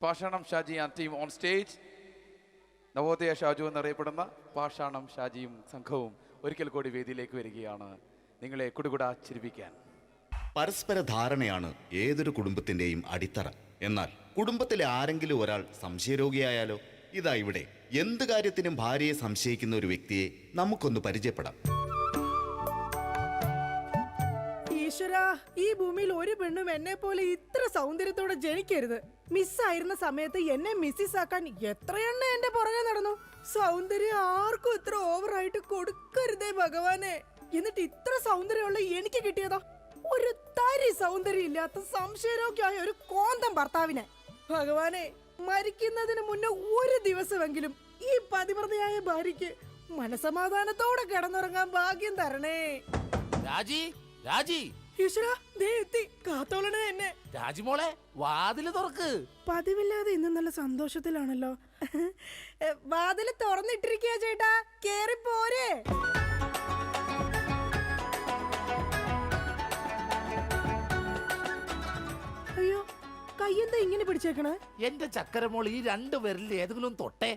പാഷാണം Shaji and team on stage. Navodaya Shaju എന്നറിയപ്പെടുന്ന പാഷാണം ഷാജിയും സംഘവും ഒരിക്കൽ കൂടി വേദിയിലേക്ക് വരികയാണ് നിങ്ങളെ കുടുകുടാ ചിരിപ്പിക്കാൻ. പരസ്പര ധാരണയാണ് ഏതൊരു കുടുംബത്തിന്റെയും അടിത്തറ. എന്നാൽ കുടുംബത്തിലെ ആരെങ്കിലും ഒരാൾ സംശയരോഗിയായാലോ? ഇതാ ഇവിടെ എന്ത് കാര്യത്തിനും ഭാര്യയെ സംശയിക്കുന്ന ഒരു വ്യക്തിയെ നമുക്കൊന്ന് പരിചയപ്പെടാം. ഈശ്വരാ, ഈ ഭൂമിയിൽ ഒരു പെണ്ണും എന്നെ പോലെ ഇത്ര സൗന്ദര്യത്തോടെ ജനിക്കരുത്. മിസ്സായിരുന്ന സമയത്ത് എന്നെ മിസ്സിസ് ആക്കാൻ എത്രയെണ്ണ എന്റെ പുറകെ നടന്നു. സൗന്ദര്യം ആർക്കും ഇത്ര ഓവറായിട്ട് കൊടുക്കരുതേ ഭഗവാനെ. എന്നിട്ട് ഇത്ര സൗന്ദര്യമുള്ള എനിക്ക് കിട്ടിയതോ ഒരു തരി സൗന്ദര്യം ഇല്ലാത്ത സംശയരോഗ്യമായ ഒരു കോന്തം ഭർത്താവിനെ. ഭഗവാനെ, മരിക്കുന്നതിന് മുന്നേ ഒരു ദിവസമെങ്കിലും ഈ പതിവ്രതയായ ഭാര്യയ്ക്ക് മനസമാധാനത്തോടെ കിടന്നുറങ്ങാൻ ഭാഗ്യം തരണേ. രാജി, രാജി, ഈശ്വരാ, ദേ എത്തി. കാത്തോളണേ എന്നെ. രാജിമോളെ, വാതില് തുറക്ക്. പതിവില്ലാതെ ഇന്ന് നല്ല സന്തോഷത്തിലാണല്ലോ. വാതില് തുറന്നിട്ടിരിക്കുക ചേട്ടാ, കേറി പോരെ. അയ്യോ, കയ്യെന്താ ഇങ്ങനെ പിടിച്ചേക്കണേ? എന്റെ ചക്കരമോൾ ഈ രണ്ടു പേരിൽ ഏതെങ്കിലും തൊട്ടേ.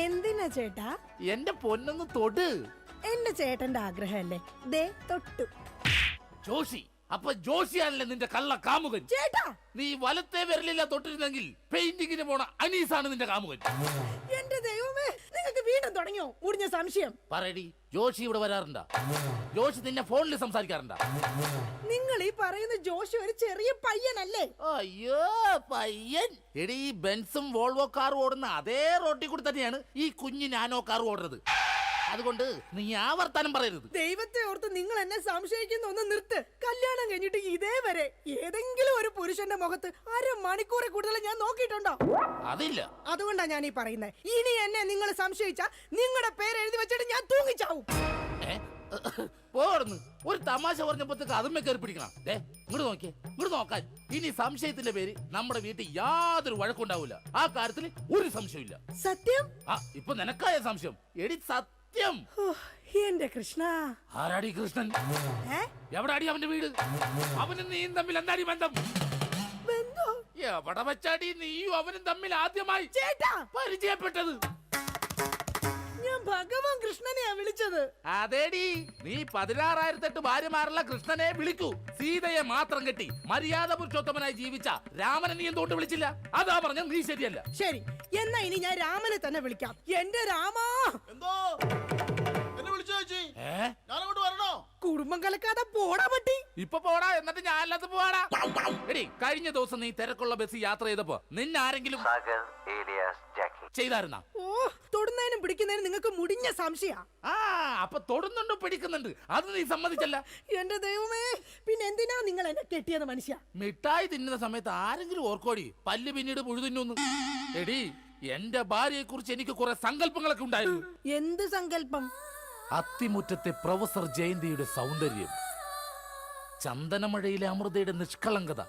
എന്തിനാ ചേട്ടാ? എന്റെ പൊന്നൊന്ന് തൊട്. എന്റെ ചേട്ടന്റെ ആഗ്രഹമല്ലേ, ദേ തൊട്ടു. ജോഷി, അപ്പൊ ജോഷിയാണല്ലേ നിന്റെ കള്ള കാമുകൻ? ചേട്ടാ, നീ വലത്തെ വിരലില്ല തൊട്ടിരുന്നെങ്കിൽ പെയിന്റിങ്ങിന് പോണ അനീസാണ് നിന്റെ കാമുകൻ. എന്റെ ദൈവമേ, നിങ്ങൾക്ക് വീണ്ടും തുടങ്ങിയോ മുടിഞ്ഞ സംശയം? പറയടി, ജോഷി ഇവിടെ വരാറുണ്ടാ? ജോഷി നിന്നെ ഫോണിൽ സംസാരിക്കാറുണ്ടാ? നിങ്ങൾ ഈ പറയുന്ന ജോഷി ഒരു ചെറിയ പയ്യനല്ലേ? അയ്യോ, പയ്യൻ. എടി, ഈ ബെൻസും വോൾവോ കാറും ഓടുന്ന അതേ റോട്ടിൽ കൂടി തന്നെയാണ് ഈ കുഞ്ഞു നാനോ കാർ ഓടുന്നത്. അതുകൊണ്ട് നീ ആ വർത്താനം പറയരുത്. ദൈവത്തെ ഓർത്ത് നിങ്ങൾ എന്നെ സംശയിക്കുന്ന ഒന്ന് നിർത്ത്. കല്യാണം കഴിഞ്ഞിട്ട് ഇതേവരെ ഏതെങ്കിലും ഒരു പുരുഷന്റെ മുഖത്ത് അരമണിക്കൂറെ കൂടുതൽ ഞാൻ നോക്കിയിട്ടുണ്ടോ? അതില്ല. അതുകൊണ്ടാ ഞാൻ ഈ പറയുന്നത്. ഇനി എന്നെ നിങ്ങൾ സംശയിച്ച നിങ്ങളുടെ പേര് എഴുതി വെച്ചിട്ട് ഞാൻ തൂങ്ങിച്ചാവും. പോർന്ന് ഒരു തമാശ പറഞ്ഞപ്പോഴത്തേക്ക് അതുമ്മ കയറി പിടിക്കണം. ഇങ്ങോട്ട് നോക്കിയേ, ഇങ്ങോട്ട് നോക്കാൻ. ഇനി സംശയത്തിന്റെ പേര് നമ്മുടെ വീട്ടിൽ യാതൊരു വഴക്കുണ്ടാവില്ല. ആ കാര്യത്തിൽ ഒരു സംശയമില്ല. സത്യം? ഇപ്പൊ നിനക്കായ സംശയം. എടി സത്യം. എന്റെ കൃഷ്ണ. ആരാടി കൃഷ്ണൻ? എവിടാടി അവന്റെ വീട്? അവനും നീയും തമ്മിൽ എന്താടി ബന്ധം? എവിടെ വെച്ചാടി നീയും അവനും തമ്മിൽ ആദ്യമായി പരിചയപ്പെട്ടത്? ഞാൻ ഭഗവാൻ കൃഷ്ണനെയാ വിളിച്ചത്. അതേടി, നീ 16,008 ഭാര്യമാരുള്ള കൃഷ്ണനെ വിളിക്കൂ. സീതയെ മാത്രം കെട്ടി മര്യാദ പുരുഷോത്തമനായി ജീവിച്ച രാമനെ നീ എന്തുകൊണ്ട് വിളിച്ചില്ല? അതാ പറഞ്ഞ നീ ശരിയല്ല. ശരി, എന്നാ ഇനി ഞാൻ രാമനെ തന്നെ വിളിക്കാം. എന്റെ രാമാ. എന്തോ എന്നെ വിളിച്ചു ചേച്ചി? ഞാനങ്ങോട്ട് വരണോ? കുടുംബം കലക്കാതെ പോടാ പറ്റി. ഇപ്പൊ പോടാ, എന്നിട്ട് ഞാൻ അല്ലാത്ത പോടാ. എടി, കഴിഞ്ഞ ദിവസം നീ തിരക്കുള്ള ബസ് യാത്ര ചെയ്തപ്പോ നിന്നെ ആരെങ്കിലും ചെയ്തായിരുന്ന? ഓ, തൊടുന്നതിനും പിടിക്കുന്നതിനും നിങ്ങൾക്ക് മുടിഞ്ഞ സംശയ. അപ്പൊ തൊടുന്നുണ്ടോ പിടിക്കുന്നുണ്ട്, അത് നീ സമ്മതിച്ചല്ല. എന്റെ ദൈവമേ, പിന്നെ എന്തിനാ നിങ്ങൾ എന്നെ കെട്ടിയത് മനുഷ്യ? മിഠായി തിന്നുന്ന സമയത്ത് ആരെങ്കിലും ഓർക്കോടി പല്ല് പിന്നീട് പുഴു തിന്നു? എടി, എന്റെ ഭാര്യയെ കുറിച്ച് എനിക്ക് കുറെ സങ്കല്പങ്ങളൊക്കെ ഉണ്ടായിരുന്നു. എന്ത് സങ്കല്പം? അത്തിമുറ്റത്തെ പ്രൊഫസർ ജയന്തിയുടെ സൗന്ദര്യം, ചന്ദനമഴയിലെ അമൃതയുടെ നിഷ്കളങ്കത,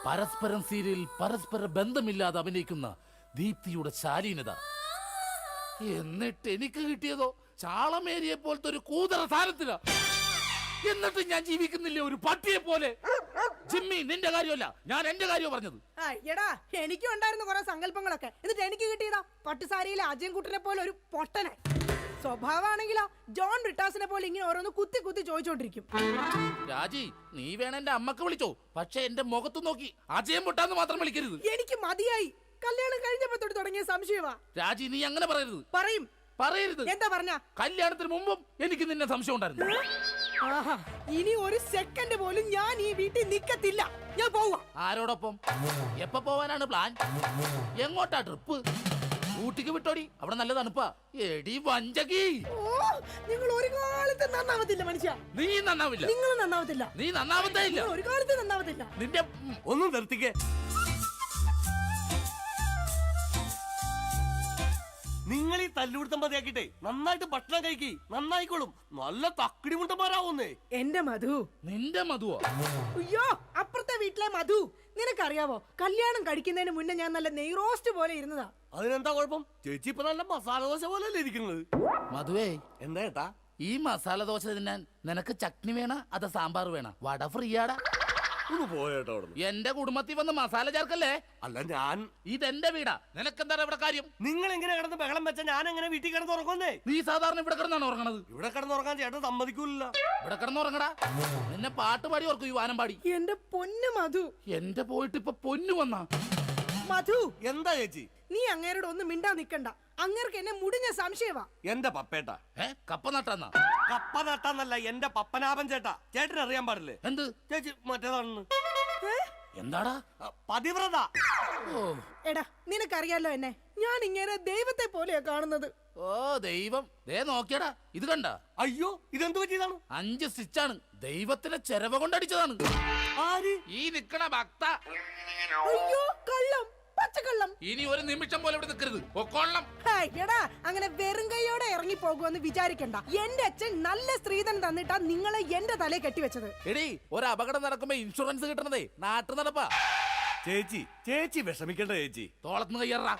പരസ്പരം സീരിയൽ പരസ്പര ബന്ധമില്ലാതെ അഭിനയിക്കുന്ന ദീപ്തിയുടെ ശാലീനത. എന്നിട്ട് എനിക്ക് കിട്ടിയതോ ചാളമേരിയെ പോലത്തെ ഒരു കൂതറ സാധനത്തില. എന്നിട്ട് ഞാൻ ജീവിക്കുന്നില്ലേ ഒരു പട്ടിയെ പോലെ? ജിമ്മി, നിന്റെ കാര്യമല്ല, ഞാൻ എന്റെ കാര്യം പറഞ്ഞത്. എടാ, എനിക്കും ഉണ്ടായിരുന്നു കുറെ സങ്കല്പങ്ങളൊക്കെ. എന്നിട്ട് എനിക്ക് കിട്ടിയതാ പട്ടുസാരിയിലെ അജയൻകുട്ടനെ പോലെ ഒരു പൊട്ടനെ. സ്വഭാവമാണെങ്കിലോ ജോൺ ബ്രിട്ടാസിനെ പോലെ ഇങ്ങനെ ഓരോന്ന് കുത്തി കുത്തി ചോദിച്ചോണ്ടിരിക്കും. രാജി, നീ വേണം എന്റെ അമ്മക്ക് വിളിച്ചോ, പക്ഷെ എന്റെ മുഖത്ത് നോക്കി അജയം പൊട്ടാന്ന് മാത്രം വിളിക്കരുത്. എനിക്ക് മതിയായി. കല്യാണം കഴിഞ്ഞപ്പോ തൊട്ട് തുടങ്ങിയ സംശയമാ. രാജി, നീ അങ്ങനെ പറയരുത്. പറയരുത്. എന്താ പറഞ്ഞ? കല്യാണത്തിന് മുമ്പും എനിക്ക് നിന്നെ സംശയം ഉണ്ടായിരുന്നു. ഇനി ഒരു സെക്കൻഡ് പോലും ഞാൻ ഈ വീട്ടിൽ നിക്കത്തില്ല. ഞാൻ പോവാ. ആരോടൊപ്പം? എപ്പോ പോവാനാണ് പ്ലാൻ? എങ്ങോട്ടാ ട്രിപ്പ്? ഊട്ടിക്ക് വിട്ടോടി, അവിടെ നല്ല തണുപ്പാ. എടി വഞ്ചകി, നിങ്ങൾ ഒരു കാലത്ത് നന്നാവത്തില്ല മനുഷ്യ. നീ നന്നാവില്ല. നിങ്ങൾ നന്നാവത്തില്ല. നീ നന്നാവത്തേ ഇല്ല. ഒരു കാലത്ത് നന്നാവത്തില്ല. നിന്റെ ഒന്നും നിർത്തിക്കേ. നിങ്ങൾ ഈ തല്ലുപിടുത്തം മതിയാക്കിട്ടെ നന്നായിട്ട് ഭക്ഷണം കഴിക്കി, നന്നായിക്കോളും. നല്ല തക്കിടി മുണ്ടന്മാരാവുന്നേ. എന്റെ മധു. നിന്റെ മധുവോ? അയ്യോ, അപ്പുറത്തെ വീട്ടിലെ മധു. നിനക്കറിയാവോ, കല്യാണം കഴിക്കുന്നതിന് മുന്നേ ഞാൻ നല്ല നെയ് റോസ്റ്റ് പോലെ ഇരുന്നതാ. അതിനെന്താ കുഴപ്പം? ചേച്ചി ഇപ്പൊ നല്ല മസാല ദോശ പോലല്ലേ ഇരിക്കുന്നത്. മധുവേ, എന്താ ഏട്ടാ? ഈ മസാല ദോശ തിന്നാൻ നിനക്ക് ചട്നി വേണ അതോ സാമ്പാർ വേണ? വട ഫ്രീയാടാ. ഒന്ന് പോയേട്ടോ അവിടുന്ന്. എന്റെ കുടുംബത്തിൽ വന്ന് മസാല ചേർക്കല്ലേ. അല്ല ഞാൻ ഇതെന്റെ വീടാ, നിനക്കെന്താണ് ഇവിടെ കാര്യം? നിങ്ങൾ എങ്ങനെ കിടന്ന് ബഹളം വെച്ച ഞാൻ എങ്ങനെ വീട്ടിൽ കിടന്ന് ഉറങ്ങുന്നേ? നീ സാധാരണ ഇവിടെ കിടന്നാണ് ഉറങ്ങണത്. ഇവിടെ കിടന്നുറങ്ങാൻ ചേട്ടൻ സമ്മതിക്കൂല. ഇവിടെ കിടന്നുറങ്ങടാ. നിന്നെ പാട്ട് പാടി ഓർക്കും ഈ വാനം പാടി. എന്റെ പൊന്നു മധു. എന്റെ പോയിട്ട് ഇപ്പൊ പൊന്നു വന്നാ. മധു, എന്താ ചേച്ചി? നീ അങ്ങേരോട് ഒന്നും മിണ്ടാ നിക്കണ്ട. അങ്ങേർക്ക് എന്നെ മുടിഞ്ഞ സംശയവാ. എന്റെ പപ്പേട്ട കപ്പ നട്ടാന്നാ? കപ്പ നട്ടാന്നല്ല, എന്റെ പപ്പനാഭൻ ചേട്ടാ. ചേട്ടന് അറിയാൻ പാടില്ലേ? എന്ത് ചേച്ചി മറ്റേതാണെന്ന്. എന്താടാ? പതിവ്രത. ഓ എടാ, നിനക്കറിയാലോ എന്നെ. ഞാൻ ഇങ്ങനെ ദൈവത്തെ പോലെയാ കാണുന്നത്. ഓ ദൈവം, ദേ നോക്കിയടാ, ഇത് കണ്ട? അയ്യോ, ഇതെന്ത് പറ്റിയതാണ്? 5 സ്റ്റിച്ചാണ്. ദൈവത്തിന്റെ ചെരവ കൊണ്ടടിച്ചതാണ്. ആര്? ഈ നിക്കണ ഭക്ത. അയ്യോ, കള്ളം, പച്ചക്കള്ളം. ഇനി ഒരു നിമിഷം പോലെ ഇവിടെ നിൽക്കരുത്, പൊക്കോളണം. ഹായ്, എടാ, അങ്ങനെ വെറും കൈയോടെ ഇറങ്ങി പോകുമെന്ന് വിചാരിക്കണ്ട. എന്റെ അച്ഛൻ നല്ല സ്ത്രീധനം തന്നിട്ടാ നിങ്ങളെ എന്റെ തലയെ കെട്ടിവെച്ചത്. എടി, ഒരു അപകടം നടക്കുമ്പോ ഇൻഷുറൻസ് കിട്ടണതേ നാട്ടു നടപ്പാ. ചേച്ചി വിഷമിക്കണ്ട ചേച്ചി. തോളത്തുനിന്ന് കയ്യറാ.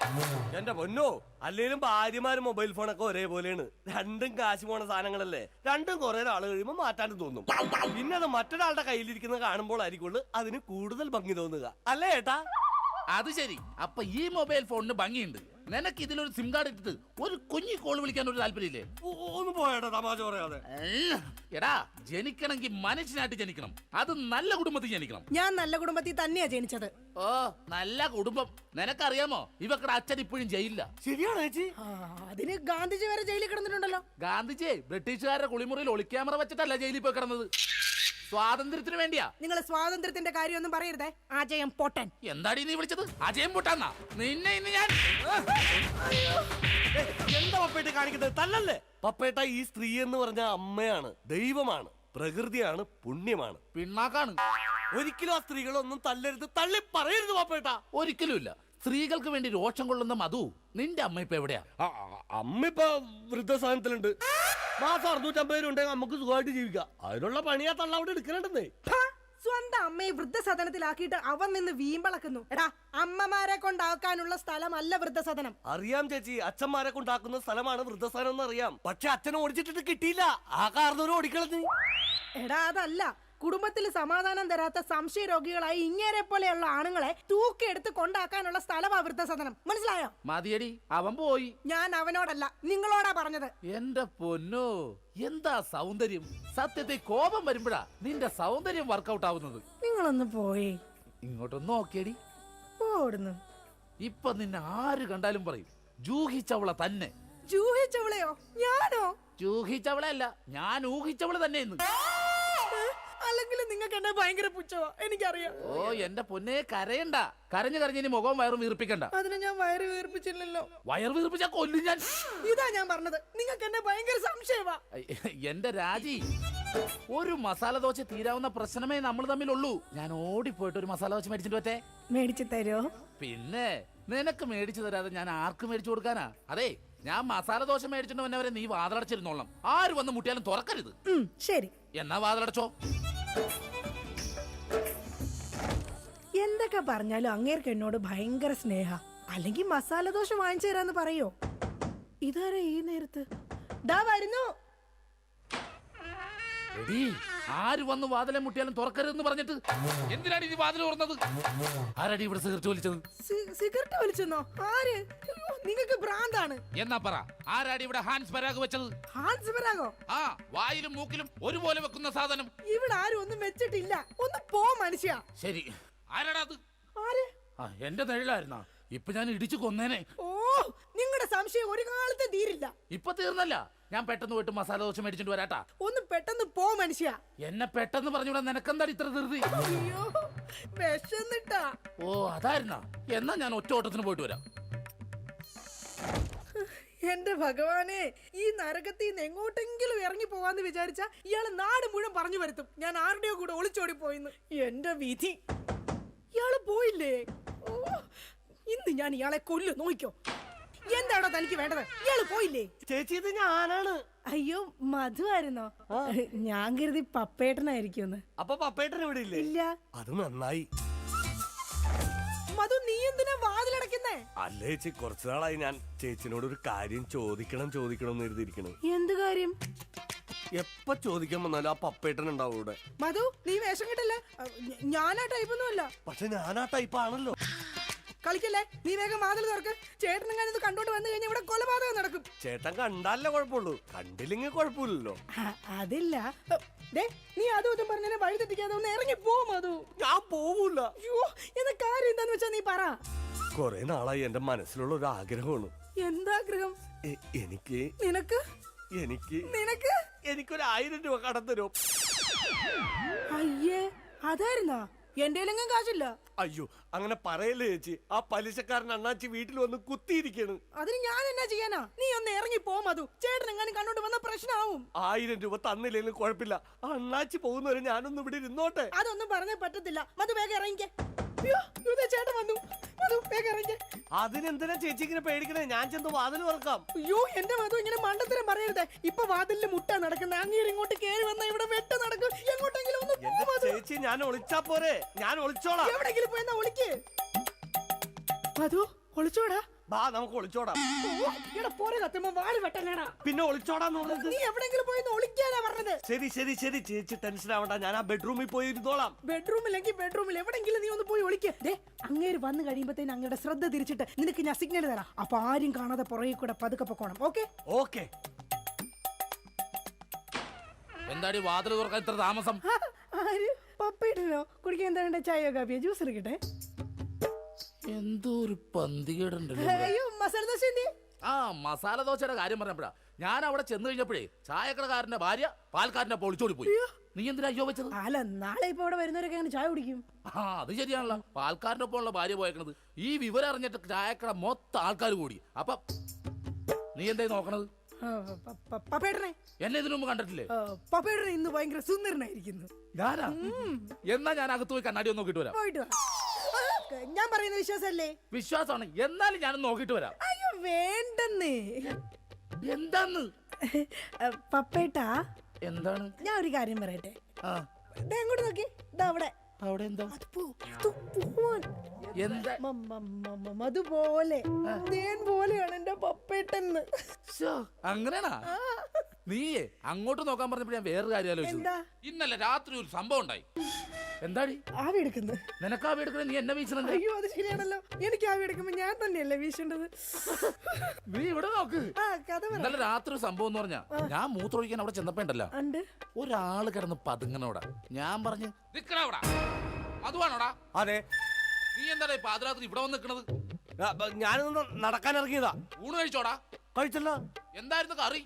എന്റെ പൊന്നോ, അല്ലേലും ഭാര്യമാരും മൊബൈൽ ഫോണൊക്കെ ഒരേപോലെയാണ്. രണ്ടും കാശ് പോണ സാധനങ്ങളല്ലേ. രണ്ടും കുറെ നാൾ കഴിയുമ്പോൾ മാറ്റാൻ തോന്നും. പിന്നെ അത് മറ്റൊരാളുടെ കയ്യിലിരിക്കുന്നത് കാണുമ്പോൾ ആയിരിക്കുള്ളൂ അതിന് കൂടുതൽ ഭംഗി തോന്നുക, അല്ലേ ഏട്ടാ? അത് ശരി. അപ്പൊ ഈ മൊബൈൽ ഫോണിന് ഭംഗിയുണ്ട്. നിനക്ക് ഇതിലൊരു സിം കാർഡ് ഇട്ടിട്ട് ഒരു കുഞ്ഞി കോൾ വിളിക്കാൻ ഒരു താല്പര്യമില്ലേ? ഒന്ന് പോയേട്ടാ, തമാശ പറയാതെ. എടാ, ജനിക്കണമെങ്കിൽ മനുഷ്യനായിട്ട് ജനിക്കണം. അത് നല്ല കുടുംബത്തിൽ ജനിക്കണം. ഞാൻ നല്ല കുടുംബത്തിൽ തന്നെയാ ജനിച്ചത്. ഓ, നല്ല കുടുംബം. നിനക്കറിയാമോ, ഇവക്കടെ അച്ഛൻ ഇപ്പോഴും ജയിലില്ല. ശരിയാണോ ചേച്ചി? അതിന് ഗാന്ധിജി വരെ ജയിലിൽ കിടന്നിട്ടുണ്ടല്ലോ. ഗാന്ധിജി ബ്രിട്ടീഷുകാരുടെ കുളിമുറിയിൽ ഒളിക്യാമറ വെച്ചിട്ടല്ല ജയിലിൽ പോയി കിടന്നത്. സ്വാതന്ത്ര്യത്തിന് വേണ്ടിയാ. നിങ്ങൾ സ്വാതന്ത്ര്യത്തിന്റെ കാര്യമൊന്നും പറയരുതേ. അജയം പൊട്ടൻ. എന്താടി നീ വിളിച്ചത്? അജയം പൊട്ടാന്നാ? നിന്നെ ഇന്ന് ഞാൻ. എന്താ പപ്പേട്ട കാണിക്കുന്നത്? തല്ലല്ലേ പപ്പേട്ട. ഈ സ്ത്രീ എന്ന് പറഞ്ഞ അമ്മയാണ്, ദൈവമാണ്, പ്രകൃതിയാണ്, പുണ്യമാണ്, പിണ്ണാക്കാണ്. ഒരിക്കലും ആ സ്ത്രീകളൊന്നും തല്ലരുത്, തള്ളി പറയരുത് പപ്പേട്ട. ഒരിക്കലുമില്ല. സ്ത്രീകൾക്ക് വേണ്ടി രോഷം കൊള്ളുന്ന മധു, നിന്റെ അമ്മ ഇപ്പൊ എവിടെയാ? അമ്മ ഇപ്പൊ വൃദ്ധസാധനത്തിലുണ്ട്. മാസം 650 രൂപ ഉണ്ടെങ്കിൽ നമുക്ക് സുഖമായിട്ട് ജീവിക്കാം. അതിനുള്ള പണിയാ തള്ള അവിടെ എടുക്കലുണ്ടെന്നേ. സ്വന്തം അമ്മയെ വൃദ്ധസദനത്തിലാക്കിയിട്ട് അവൻ നിന്ന് വീമ്പളക്കുന്നു. എടാ, അമ്മമാരെ കൊണ്ടാക്കാനുള്ള സ്ഥലമല്ല വൃദ്ധസദനം. അറിയാം ചേച്ചി, അച്ഛന്മാരെ കൊണ്ടാക്കുന്ന സ്ഥലമാണ് വൃദ്ധസ്ഥാനം എന്ന് അറിയാം. പക്ഷെ അച്ഛനെ ഓടിച്ചിട്ടിട്ട് കിട്ടിയില്ല. ആ കാരണവരും ഓടിക്കളഞ്ഞു. എടാ, അതല്ല. കുടുംബത്തിൽ സമാധാനം തരാത്ത സംശയ രോഗികളായി ഇങ്ങേരെ പോലെയുള്ള ആണുങ്ങളെ തൂക്കിയെടുത്ത് കൊണ്ടാക്കാനുള്ള സ്ഥലമാ വൃദ്ധസദനം. മനസ്സിലായോ? മതിയടി, അവൻ പോയി. ഞാൻ അവനോടല്ല, നിങ്ങളോടാ പറഞ്ഞത്. എന്റെ പൊന്നോ, എന്താ സൗന്ദര്യം! സത്യത്തെ കോപം വരുമ്പോഴാ നിന്റെ സൗന്ദര്യം വർക്കൗട്ട് ആവുന്നത്. നിങ്ങളൊന്ന് പോയേ. ഇങ്ങോട്ടൊന്ന് നോക്കിയടി. ഓടുന്നു. ഇപ്പൊ നിന്നെ ആര് കണ്ടാലും പറയും ജൂഹിച്ചവളെ തന്നെ. ജൂഹിച്ചവളെയോ? ഞാനോ? ജൂഹിച്ചവളെ അല്ല, ഞാൻ ഊഹിച്ചവള് തന്നെ ഇന്ന്. അല്ലെങ്കിൽ നിങ്ങൾക്ക് എന്നെ ഭയങ്കര പുച്ഛമാ, എനിക്കറിയാം. ഓ എന്റെ പൊന്നെ, കരയണ്ട. കരഞ്ഞു കരഞ്ഞ് ഇനി മുഖവും വയറും വീർപ്പിക്കണ്ട. അതിനെ ഞാൻ വയറ് വീർപ്പിച്ചില്ലല്ലോ. വയർ വീർപ്പിച്ചാ കൊല്ലും ഞാൻ. ഇതാ ഞാൻ പറഞ്ഞത്, നിങ്ങൾക്ക് എന്നെ ഭയങ്കര സംശയമാ. എന്റെ രാജി, ഒരു മസാല ദോശ തീരാവുന്ന പ്രശ്നമേ നമ്മൾ തമ്മിലുള്ളൂ. ഞാൻ ഓടിപ്പോയിട്ട് ഒരു മസാല ദോശ മേടിച്ചിട്ട് പറ്റേ? മേടിച്ചു തരോ? പിന്നെ നിനക്ക് മേടിച്ചു തരാതെ ഞാൻ ആർക്ക് മേടിച്ചു കൊടുക്കാനാ? അതെ, ഞാൻ മസാല ദോശ മേടിച്ചിട്ട് വന്നവരെ നീ വാതിലടച്ചിരുന്നോളാം. ആര് വന്ന് മുട്ടിയാലും തുറക്കരുത്. ശരി. എന്നാ വാതിലടച്ചോ. എന്തൊക്കെ പറഞ്ഞാലും അങ്ങേർക്ക് എന്നോട് ഭയങ്കര സ്നേഹ. അല്ലെങ്കിൽ മസാല ദോശ വാങ്ങിച്ചു തരാന്ന് പറയോ? ഇതാരാ ഈ നേരത്ത്? ദാ വരുന്നു. എടീ, ആര് വന്ന് വാതിലെ മുട്ടിയാലും തുറക്കരുതെന്ന് പറഞ്ഞിട്ട് എന്തിനാണ് ഈ വാതിൽ തുറന്നത്? ആരടി ഇവിടെ സിഗരറ്റ് വലിച്ചത്? സിഗരറ്റ് വലിച്ചെന്നോ? ആര്? നിങ്ങൾക്ക് ഭ്രാന്താണ്. എന്നാ പറ, ആരാടി ഇവിടെ ഹാൻസ് പരാഗ് വെച്ചത്? ഹാൻസ് പരാഗോ? ആ, വായിലും മൂക്കിലും ഒരുപോലെ വെക്കുന്ന സാധനം. ഇവിടെ ആരും ഒന്നും വെച്ചിട്ടില്ല. ഒന്ന് പോ മനുഷ്യ. ശരി, ആരാടാ അത്? ആര്? എന്റെ നിഴലായിരുന്നാ? ഇപ്പൊ ഞാൻ ഇടിച്ചു കൊന്നേനെ. ഓ, നിങ്ങളുടെ സംശയം ഒരു കാലത്ത് തീരില്ല. ഇപ്പൊ തീർന്നല്ല. ഞാൻ പെട്ടെന്ന് പോയിട്ട് മസാല ദോശ മേടിച്ചിട്ട് വരാട്ടാ. ഒന്ന് പെട്ടെന്ന് പോ മനുഷ്യ. എന്നെ പെട്ടെന്ന് പറഞ്ഞൂടാ, നിനക്കെന്താ ഇത്ര ധൃതി? അയ്യോ, വിശന്നിട്ടാ. ഓ അതായിരുന്നാ? എന്നാ ഞാൻ ഒറ്റ ഓട്ടത്തിന് പോയിട്ട് വരാം. എന്റെ ഭഗവാനെ, ഈ നരകത്തിൽ നിന്ന് എങ്ങോട്ടെങ്കിലും ഇറങ്ങി പോവാന്ന് വിചാരിച്ച ഇയാള് നാട് മുഴുവൻ പറഞ്ഞു വരുത്തും ഞാൻ ആരുടെയോ കൂടെ ഒളിച്ചോടി പോയിന്ന്. എന്റെ വിധി. ഇയാള് പോയില്ലേ? ഓ, ഇന്ന് ഞാൻ ഇയാളെ കൊല്ലു. നോക്കിക്കോ. എന്താണോ തനിക്ക് വേണ്ടത്? ഇയാള് പോയില്ലേ? ചേച്ചി, ഇത് ഞാനാണ്. അയ്യോ, മധു ആയിരുന്നോ? ഞാൻ കരുതി പപ്പേട്ടനായിരിക്കും. അപ്പൊ പപ്പേട്ടൻ ഇവിടെ ഇല്ലേ? ഇല്ല. അത് നന്നായി. മധു, നീ എന്തിനാ വാതിലടക്കുന്നേ? അല്ല ചേച്ചി, കുറച്ചു നാളായി ഞാൻ ചേച്ചിനോട് ഒരു കാര്യം ചോദിക്കണം എന്ന് എഴുതിയിരിക്കണേ. എന്ത് കാര്യം? എപ്പ ചോദിക്കാൻ വന്നാലും ആ പപ്പേട്ടൻ ഉണ്ടാവും ഇവിടെ. മധു നീ വേഷം കിട്ടല്ലേ, ഞാനാ ടൈപ്പൊന്നും അല്ല. പക്ഷെ ഞാൻ ആ ടൈപ്പ് ആണല്ലോ. കളിക്കല്ലേ, നീ വേഗം വാതിൽ തുറക്ക്. ചേട്ടനും ഞാൻ ഇത് കണ്ടോണ്ട് വന്നു കഴിഞ്ഞാൽ ഇവിടെ കൊലപാതകം നടക്കും. ചേട്ടൻ കണ്ടാലേ കുഴപ്പമുള്ളൂ, കണ്ടില്ലെങ്കിൽ കുഴപ്പമില്ലല്ലോ. അതില്ല, ദേ നീ അതും ഇതും പറഞ്ഞാൽ വഴി തെറ്റിക്കാതെ ഒന്ന് ഇറങ്ങി പോ മധു. ഞാൻ പോവൂല. അയ്യോ എന്താ കാര്യം എന്താന്ന് വെച്ചാ നീ പറ. കൊറേ നാളായി എന്റെ മനസ്സിലുള്ള ഒരു ആഗ്രഹമാണ്. എന്താഗ്രഹം? എനിക്ക് നിനക്ക് എനിക്ക് നിനക്ക് എനിക്കൊരു 1000 രൂപ കടം തരും. അയ്യേ അതായിരുന്നാ? എന്റെ കാശില്ല. അയ്യോ അങ്ങനെ പറയല്ലേ ചേച്ചി, ആ പലിശക്കാരൻ അണ്ണാച്ചി വീട്ടിൽ വന്ന് കുത്തിയിരിക്കാണ്. അതിന് ഞാൻ എന്നാ ചെയ്യാനാ? നീ ഒന്ന് ഇറങ്ങി പോ മധു, ചേട്ടൻ എങ്ങാനും കണ്ടോണ്ട് വന്ന പ്രശ്നമാവും. 1000 രൂപ തന്നില്ലെങ്കിലും കുഴപ്പമില്ല, അണ്ണാച്ചി പോകുന്നവരെ ഞാനൊന്നും ഇവിടെ ഇരുന്നോട്ടെ. അതൊന്നും പറഞ്ഞേ പറ്റത്തില്ല. മധു വേഗം ഇറങ്ങിക്കേ. അയ്യോ ഇതേ ചേട്ടൻ വന്നു. മധു വേഗം ഇറങ്ങിക്കേ. അതിനെന്തിനാ ചേച്ചി ഇങ്ങനെ പേടിക്കണേ? ഞാൻ ചെന്ന് വാതിൽ തുറക്കാം. അയ്യോ എന്റെ മധു ഇങ്ങനെ മണ്ടത്തരം പറയരുത്. ഇപ്പൊ വാതിലിൽ മുട്ട നടക്കുന്ന, അങ്ങേര് ഇങ്ങോട്ട് കേറി വന്ന ഇവിടെ വെട്ട നടക്കും. എങ്ങോട്ടെങ്കിലും ഒന്ന് പോ എന്റെ മധു. ചേച്ചി ഞാൻ ഒളിച്ചാ പോരെ? ഞാൻ ഒളിച്ചോളാം. എവിടെങ്കിലും പോയെന്നാ ഒളിക്ക്. മധു ഒളിച്ചോടാ. ബാ നമുക്ക് ഒളിച്ചോടാം. ഇവിടെ പോരെ കത്തുമ്പോ വാല് വെട്ടല്ലേടാ. പിന്നെ ഒളിച്ചോടാന്ന് പറഞ്ഞത്? നീ എവിടെങ്കിലും പോയി ഒളിക്കാനാ പറഞ്ഞത്. ശരി ശരി ശരി ചേച്ചി ടെൻഷൻ ആവണ്ട, ഞാൻ ആ ബെഡ്റൂമിൽ പോയി ഇരുന്നോളാം. ബെഡ്റൂമിലെങ്കിൽ ബെഡ്റൂമിൽ എവിടെങ്കിലും നീ ഒന്ന് പോയി ഒളിക്ക്. ദേ അങ്ങേര് വന്നു കഴിയുമ്പോഴത്തേന് അങ്ങയുടെ ശ്രദ്ധ തിരിച്ചിട്ട് നിനക്ക് ഞാൻ സിഗ്നൽ തരാം. അപ്പൊ ആരും കാണാതെ പുറകെ കൂടെ പതുക്കെ പൊക്കോണം. Okay okay. എന്താടി വാതിൽ തുറക്കാൻ ഇത്ര താമസം? ആര്? പപ്പയിട്ടോ കുടിക്കാൻ എന്താ വേണ്ട? ചായയോ കാപ്പിയോ ജ്യൂസ് എടുക്കട്ടെ? എന്തോ ഒരു പന്തികേടുണ്ടല്ലോ. അയ്യോ മസാല ദോശ എന്തി? ആ മസാല ദോശയുടെ കാര്യം പറഞ്ഞപ്പോഴാ ഞാൻ അവിടെ ചെന്ന് കഴിഞ്ഞപ്പോഴേ ചായക്കടക്കാരന്റെ ഭാര്യ പാൽക്കാരന്റെ പൊളിച്ചോടി പോയി. നീ എന്തിനാ അയ്യോ വെച്ചത്? അല്ല നാളെ ഇപ്പൊ ഇവിടെ വരുന്നവരൊക്കെ അങ്ങനെ ചായ കുടിക്കും. ആ അത് ശരിയാണല്ലോ, പാൽക്കാരന്റെ ഒപ്പമുള്ള ഭാര്യ പോയേക്കണത്. ഈ വിവരം അറിഞ്ഞിട്ട് ചായക്കട മൊത്തം ആൾക്കാർ കൂടി. അപ്പൊ നീ എന്തായി നോക്കണത്? പപ്പേട്ടനെ എന്നെ ഇതിനു മുമ്പ് കണ്ടിട്ടില്ലേ? പപ്പേട്ടനെ ഇന്ന് ഭയങ്കര സുന്ദരനായിരിക്കുന്നു. ഞാനാ? എന്നാ ഞാൻ അകത്ത് പോയി കണ്ണാടി ഒന്ന് നോക്കിട്ട് വരാം. പോയിട്ട് വാ. ഞാൻ പറയുന്ന വിശ്വാസല്ലേ? വിശ്വാസമാണ്, എന്നാലും ഞാനൊന്ന് നോക്കിട്ട് വരാം. അയ്യോ വേണ്ടെന്നേ. എന്താന്ന്? പപ്പേട്ടാ എന്താണ്? ഞാൻ ഒരു കാര്യം പറയട്ടെ. ആ അങ്ങോട്ട് നോക്കി, അവിടെ അവിടെ എന്താ? എന്താ? അതുപോലെ തേൻ പോലെയാണ് എന്റെ പപ്പേട്ടെന്ന്. അങ്ങനെയാണാ? നീയേ അങ്ങോട്ട് നോക്കാൻ പറഞ്ഞപ്പോ ഞാൻ വേറൊരു കാര്യം ആലോചിച്ചു. എന്താ? ഇന്നലെ രാത്രി ഒരു സംഭവം ഉണ്ടായി. എന്താടി? ആവി എടുക്കുന്നു. നിനക്ക് ആവി എടുക്കണേ, നീ എന്നെ വീശണത്? അയ്യോ അത് ശരിയാണല്ലോ, എനിക്ക് ആവി എടുക്കുമ്പോ ഞാൻ തന്നെയല്ലേ വീശേണ്ടത്. നീ ഇവിടെ നോക്ക്. ആ കഥ പറ. ഇന്നലെ രാത്രി ഒരു സംഭവം എന്ന് പറഞ്ഞാ, ഞാൻ മൂത്രമൊഴിക്കാൻ അവിടെ ചെന്നപ്പോ ഉണ്ടല്ലോ, ഒരാള് കിടന്ന് പതുങ്ങനോടാ. ഞാൻ പറഞ്ഞു നിക്കടാ, അതുവാണോടാ? അതെ. നീ എന്താടാ പാതിരാത്രി ഇവിടെ വന്ന് നിക്കണത്? ഞാനൊന്ന് നടക്കാൻ ഇറങ്ങിയതാ. ഊണ് കഴിച്ചോടാ? കഴിച്ചല്ലോ. എന്തായിരുന്നു കറി?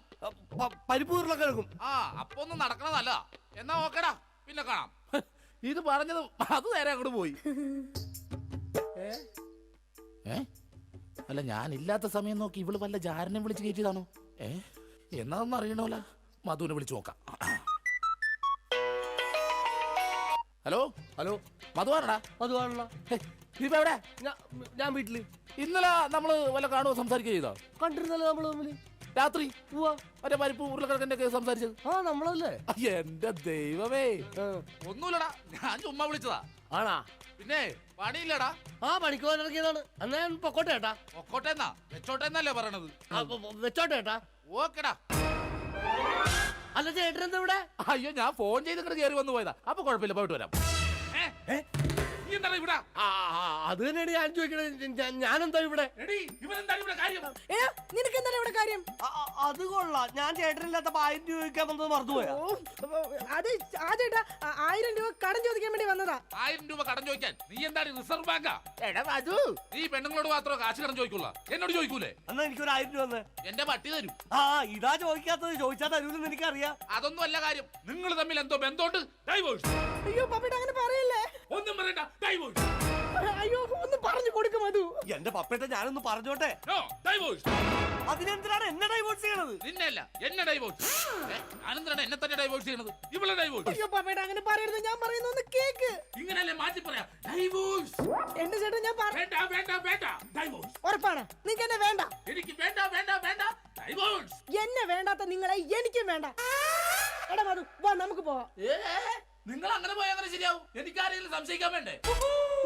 പരിപ്പ് ഉരുളക്കിഴങ്ങും. ആ അപ്പൊ ഒന്നും നടക്കണതല്ല. എന്നാ ഓക്കേടാ, പിന്നെ കാണാം. ഇത് പറഞ്ഞത് അത് നേരെ അങ്ങോട്ട് പോയി. അല്ല ഞാൻ ഇല്ലാത്ത സമയം നോക്കി ഇവള് വല്ല ജാരനെ വിളിച്ച് കയറ്റിയതാണോ? എന്നാന്ന് അറിയണോല, മധുവിനെ വിളിച്ചു നോക്കാം. ഹലോ ഹലോ മധുവാണടാ? മധുവാണല്ലോ. ഇപ്പൊ എവിടെ? ഞാൻ വീട്ടില്. ഇന്നലെ നമ്മള് വല്ല കാണുമോ സംസാരിക്കുക ചെയ്തോ? കണ്ടിരുന്നല്ലോ നമ്മള് തമ്മില് രാത്രി. മറ്റേ പരിപ്പ് ഉരുളക്കിഴക്കിന്റെ ഒക്കെ സംസാരിച്ചത്? ആ നമ്മളല്ലേ. എന്റെ ദൈവമേ, ഒന്നുമില്ലടാ, ഞാൻ ചുമ്മാ വിളിച്ചതാ. ആണാ? പിന്നെ പണിയില്ലടാ. ആ പണിക്ക് പോകാൻ ഇറങ്ങിയതാണ്. എന്നാ ഞാൻ പൊക്കോട്ടെ ഏട്ടാ. പൊക്കോട്ടെന്നാ വെച്ചോട്ടെന്നല്ലേ പറയണത്? വെച്ചോട്ടെ ഏട്ടാ. ഓക്കെടാ. അല്ല ചേട്ടൻ എന്താ ഇവിടെ? അയ്യോ ഞാൻ ഫോൺ ചെയ്ത് ഇങ്ങോട്ട് കയറി വന്നു പോയതാ. അപ്പൊ കുഴപ്പമില്ല, പോയിട്ട് വരാം. ഇവിടെ അത് തന്നെയാണ് ഞാൻ ചോദിക്കണത്. ഞാനെന്താ ഇവിടെ? നിനക്ക് എന്താണ് ഇവിടെ കാര്യം? അത് കൊള്ളാം. ഞാൻ ചേട്ടനില്ലാത്തപ്പോ 1000 രൂപ ചോദിക്കാൻ വന്നത് മറന്നുപോയാ? അത് ആ ചേട്ടാ 1000 രൂപ കടം ചോദിക്കാൻ വേണ്ടി വന്നതാ. 1000 രൂപ കടം ചോദിക്കാൻ? നീ എന്താണ് റിസർവ് ബാങ്കാ? നീ പെണ്ണുങ്ങളോട് മാത്രമേ കാശ് കടം ചോദിക്കൂല, എന്നോട് ചോദിക്കൂലേ? എന്നാ എനിക്കൊരു 1000 രൂപ തന്നെ. എന്റെ പട്ടി തരും. ആ ഇതാ ചോദിക്കാത്തത്. ചോദിച്ചാൽ തരൂലെന്ന് എനിക്കറിയാം. അതൊന്നും അല്ല കാര്യം. നിങ്ങൾ തമ്മിൽ എന്തോ ബന്ധമുണ്ട്. ഡൈവോഴ്സ്. അയ്യോ പപ്പേട്ട അങ്ങനെ പറയല്ലേ. ഒന്നും പറയണ്ട, ഡൈവോഴ്സ്. അയ്യോ ഒന്ന് പറഞ്ഞു കൊടുക്കും അത്. എന്റെ പപ്പേട്ട ഞാനൊന്ന് പറഞ്ഞോട്ടെ. ഡൈവോഴ്സ്. അതിനെന്തിനാണ് എന്നെ ഡൈവോഴ്സ് ചെയ്യണത്? നിന്നല്ല, എന്നെ ഡൈവോഴ്സ്. ഞാനെന്തിനാണ് എന്നെ തന്നെ ഡൈവോഴ്സ് ചെയ്യണത്? ഇവളെ ഡൈവോഴ്സ്. അയ്യോ പപ്പേട്ട അങ്ങനെ പറയരുത്, ഞാൻ പറയുന്ന ഒന്ന് കേക്ക്. ഇങ്ങനല്ലേ മാറ്റി പറയാ? ഡൈവോഴ്സ്. എന്റെ ചേട്ടാ ഞാൻ വേണ്ട വേണ്ട വേണ്ട, ഡൈവോഴ്സ്. ഉറപ്പാണ് നിങ്ങൾക്ക് എന്നെ വേണ്ട? എനിക്ക് വേണ്ട വേണ്ട വേണ്ട, ഡൈവോഴ്സ്. എന്നെ വേണ്ടാത്ത നിങ്ങളെ എനിക്കും വേണ്ട. എടാ മധു വാ നമുക്ക് പോവാം. നിങ്ങൾ അങ്ങനെ പോയാൽ അങ്ങനെ ശരിയാവും. എനിക്കാരെങ്കിലും സംശയിക്കാൻ വേണ്ടേ?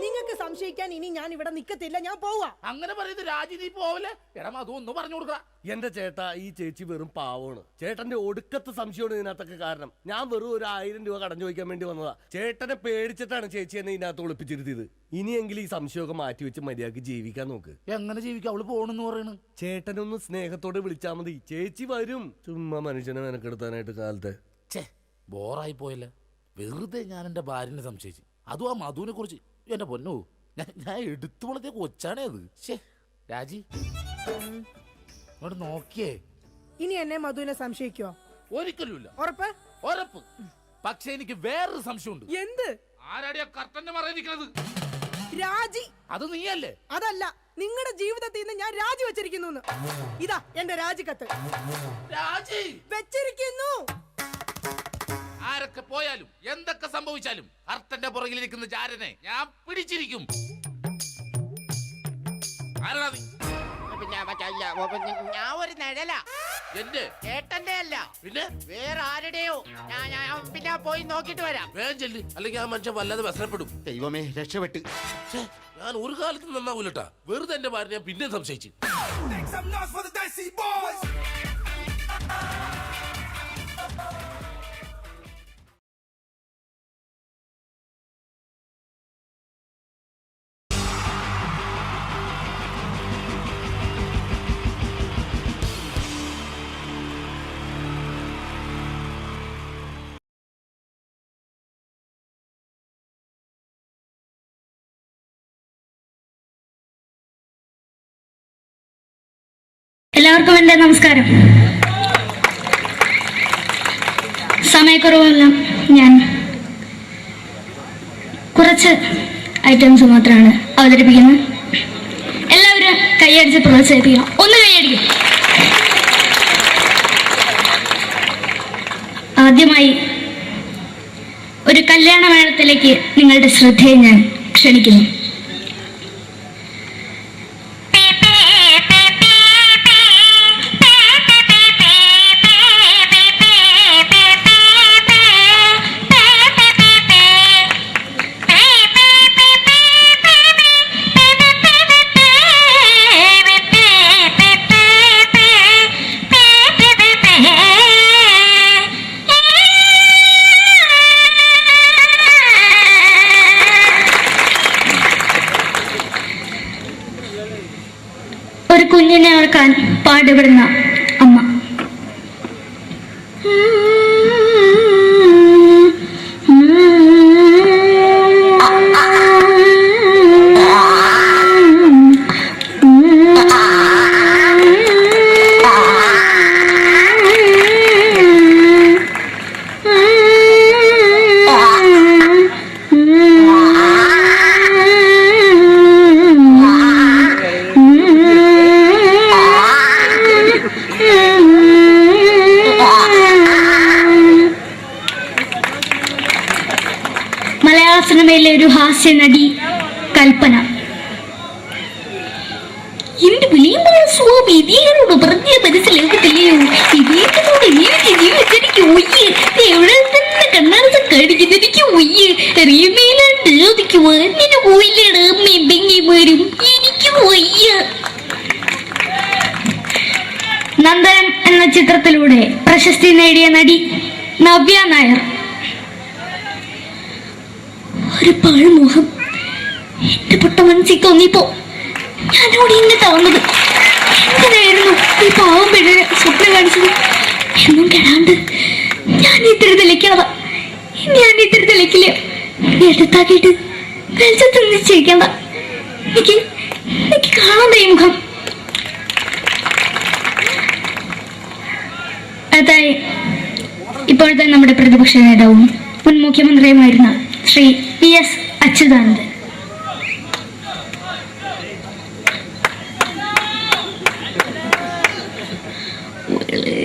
നിങ്ങൾക്ക് സംശയിക്കാൻ ഇനി ഞാൻ ഇവിടെ നിക്കത്തില്ല, ഞാൻ പോവാ. അങ്ങനെ പറയുന്നത് രാജി, നീ പോവല്ലേ? എടാ മധു ഒന്ന് പറഞ്ഞു കൊടുക്കടാ. എന്റെ ചേട്ടാ, ഈ ചേച്ചി വെറും പാവമാണ്. ചേട്ടന്റെ ഒടുക്കത്തെ സംശയമാണ് ഇതിനകത്തൊക്കെ കാരണം. ഞാൻ വെറും ഒരു 1000 രൂപ കടം ചോദിക്കാൻ വേണ്ടി വന്നതാ. ചേട്ടനെ പേടിച്ചിട്ടാണ് ചേച്ചി എന്നെ ഇതിനകത്ത് ഒളിപ്പിച്ചിരുത്തിയത്. ഇനിയെങ്കിലും ഈ സംശയമൊക്കെ മാറ്റി വെച്ച് മര്യാദക്ക് ജീവിക്കാൻ നോക്ക്. എങ്ങനെ ജീവിക്കാം? അവള് പോണെന്ന് പറയണ്. ചേട്ടനൊന്ന് സ്നേഹത്തോടെ വിളിച്ചാൽ മതി, ചേച്ചി വരും. ചുമ്മാ മനുഷ്യനെ മെനക്കെടുത്താനായിട്ട് കാലത്തെ. ഛേ, ബോറായി പോയല്ലേ. വെറുതെ ഞാൻ എന്റെ ഭാര്യനെ സംശയിച്ചു, അതും ആ മധുവിനെ കുറിച്ച്. എന്റെ പൊന്നോ, ഞാൻ എടുത്തു വളർത്തിയ കൊച്ചാണേ അത്. ശേ രാജി, ഇങ്ങോട്ട് നോക്കിയേ. ഇനി എന്നെ മധുവിനെ സംശയിക്കോ? ഒരിക്കലുമില്ല. ഉറപ്പ്? ഉറപ്പ്. പക്ഷെ എനിക്ക് വേറൊരു സംശയമുണ്ട്. എന്ത്? ആരാടിയാ കർട്ടന്റെ മറയിരിക്കുന്നത്? രാജി. അത് നീയല്ലേ? അതല്ല, നിങ്ങളുടെ ജീവിതത്തിൽ നിന്ന് ഞാൻ രാജി വെച്ചിരിക്കുന്നു. ഇതാ എന്റെ രാജിക്കത്ത്. രാജി വെച്ചിരിക്കുന്നു. ആരൊക്കെ പോയാലും എന്തൊക്കെ സംഭവിച്ചാലും കർട്ടന്റെ പുറകിലിരിക്കുന്ന ജാരനെ ഞാൻ പിടിച്ചിരിക്കും. ആരാ നീ? ഞാൻ ഒരു നിഴല, എന്റെ ചേട്ടന്റെ അല്ല, പിന്നെ വേറെ ആരുടെയോ. ഞാൻ പിന്നെ പോയി നോക്കിട്ട് വരാം. വേഗം ചെല്ല്, അല്ലെങ്കിൽ ആ മനുഷ്യൻ വല്ലാതെ വ്യസനപ്പെടും. ദൈവമേ, രക്ഷപ്പെട്ട്. ഛേ, ഞാൻ ഒരു കാലത്ത് നന്നാവൂലട്ടാ. വെറുതെ എന്റെ ഭാര്യ ഞാൻ പിന്നെ സംശയിച്ചു. എല്ലാവർക്കും എൻ്റെ നമസ്കാരം. സമയക്കുറവെല്ലാം ഞാൻ കുറച്ച് ഐറ്റംസ് മാത്രമാണ് അവതരിപ്പിക്കുന്നത്. എല്ലാവരും കൈയടിച്ച് പ്രോത്സാഹിപ്പിക്കണം. ഒന്ന് കൈയടിക്കും. ആദ്യമായി ഒരു കല്യാണ മേളത്തിലേക്ക് നിങ്ങളുടെ ശ്രദ്ധയെ ഞാൻ ക്ഷണിക്കുന്നു. ഒരു കുഞ്ഞിനെ ഓർക്കാൻ പാടുപെടുന്ന അമ്മ. മലയാള സിനിമയിലെ ഒരു ഹാസ്യ നടി കൽപ്പന. എന്റെ വിളിയുമ്പോൾ സ്വാമി ഇതിനോട് പറഞ്ഞ മനസ്സിലാക്കത്തില്ലയോ? ഇതിനോട് ജീവിതത്തിലേക്ക് ഒയ്യ് എവിടെ തന്നെ കണ്ണാടത്ത് കടിക്കുന്ന എനിക്ക് ഒയ്യ് അറിയുമേലാണ്ട് എനിക്ക് വന്നിന് പോയില്ലേട് മെമ്പെങ്ങി വരും എനിക്ക് ഒയ്യ. നന്ദനം എന്ന ചിത്രത്തിലൂടെ പ്രശസ്തി നേടിയ നടി നവ്യ നായർ. ഒരു പാഴ്മുഖം എന്റെ പൊട്ട മനസ്സിൽ തോന്നിയപ്പോ ഞാനോട് ഇങ്ങോട്ടാ വന്നത്. എന്തിനായിരുന്നു ഈ പാവം പെണ്ണിനെ സ്വപ്നം കാണിച്ചത്? എന്നും കെടാണ്ട് ഞാൻ ഇത്തിരി തെളിക്കാതെ ഞാൻ ഇത്തിരി തെളിക്കില്ല. എടുത്താക്കിയിട്ട് വെളിച്ചത്ത് നിശ്ചയിക്കണ്ട. എനിക്ക് കാണാൻ ഈ മുഖം. അതായി ഇപ്പോഴത്തെ നമ്മുടെ പ്രതിപക്ഷ നേതാവും മുൻ മുഖ്യമന്ത്രിയുമായിരുന്ന ശ്രീ PS അച്യുതാനന്ദൻ. വളരെ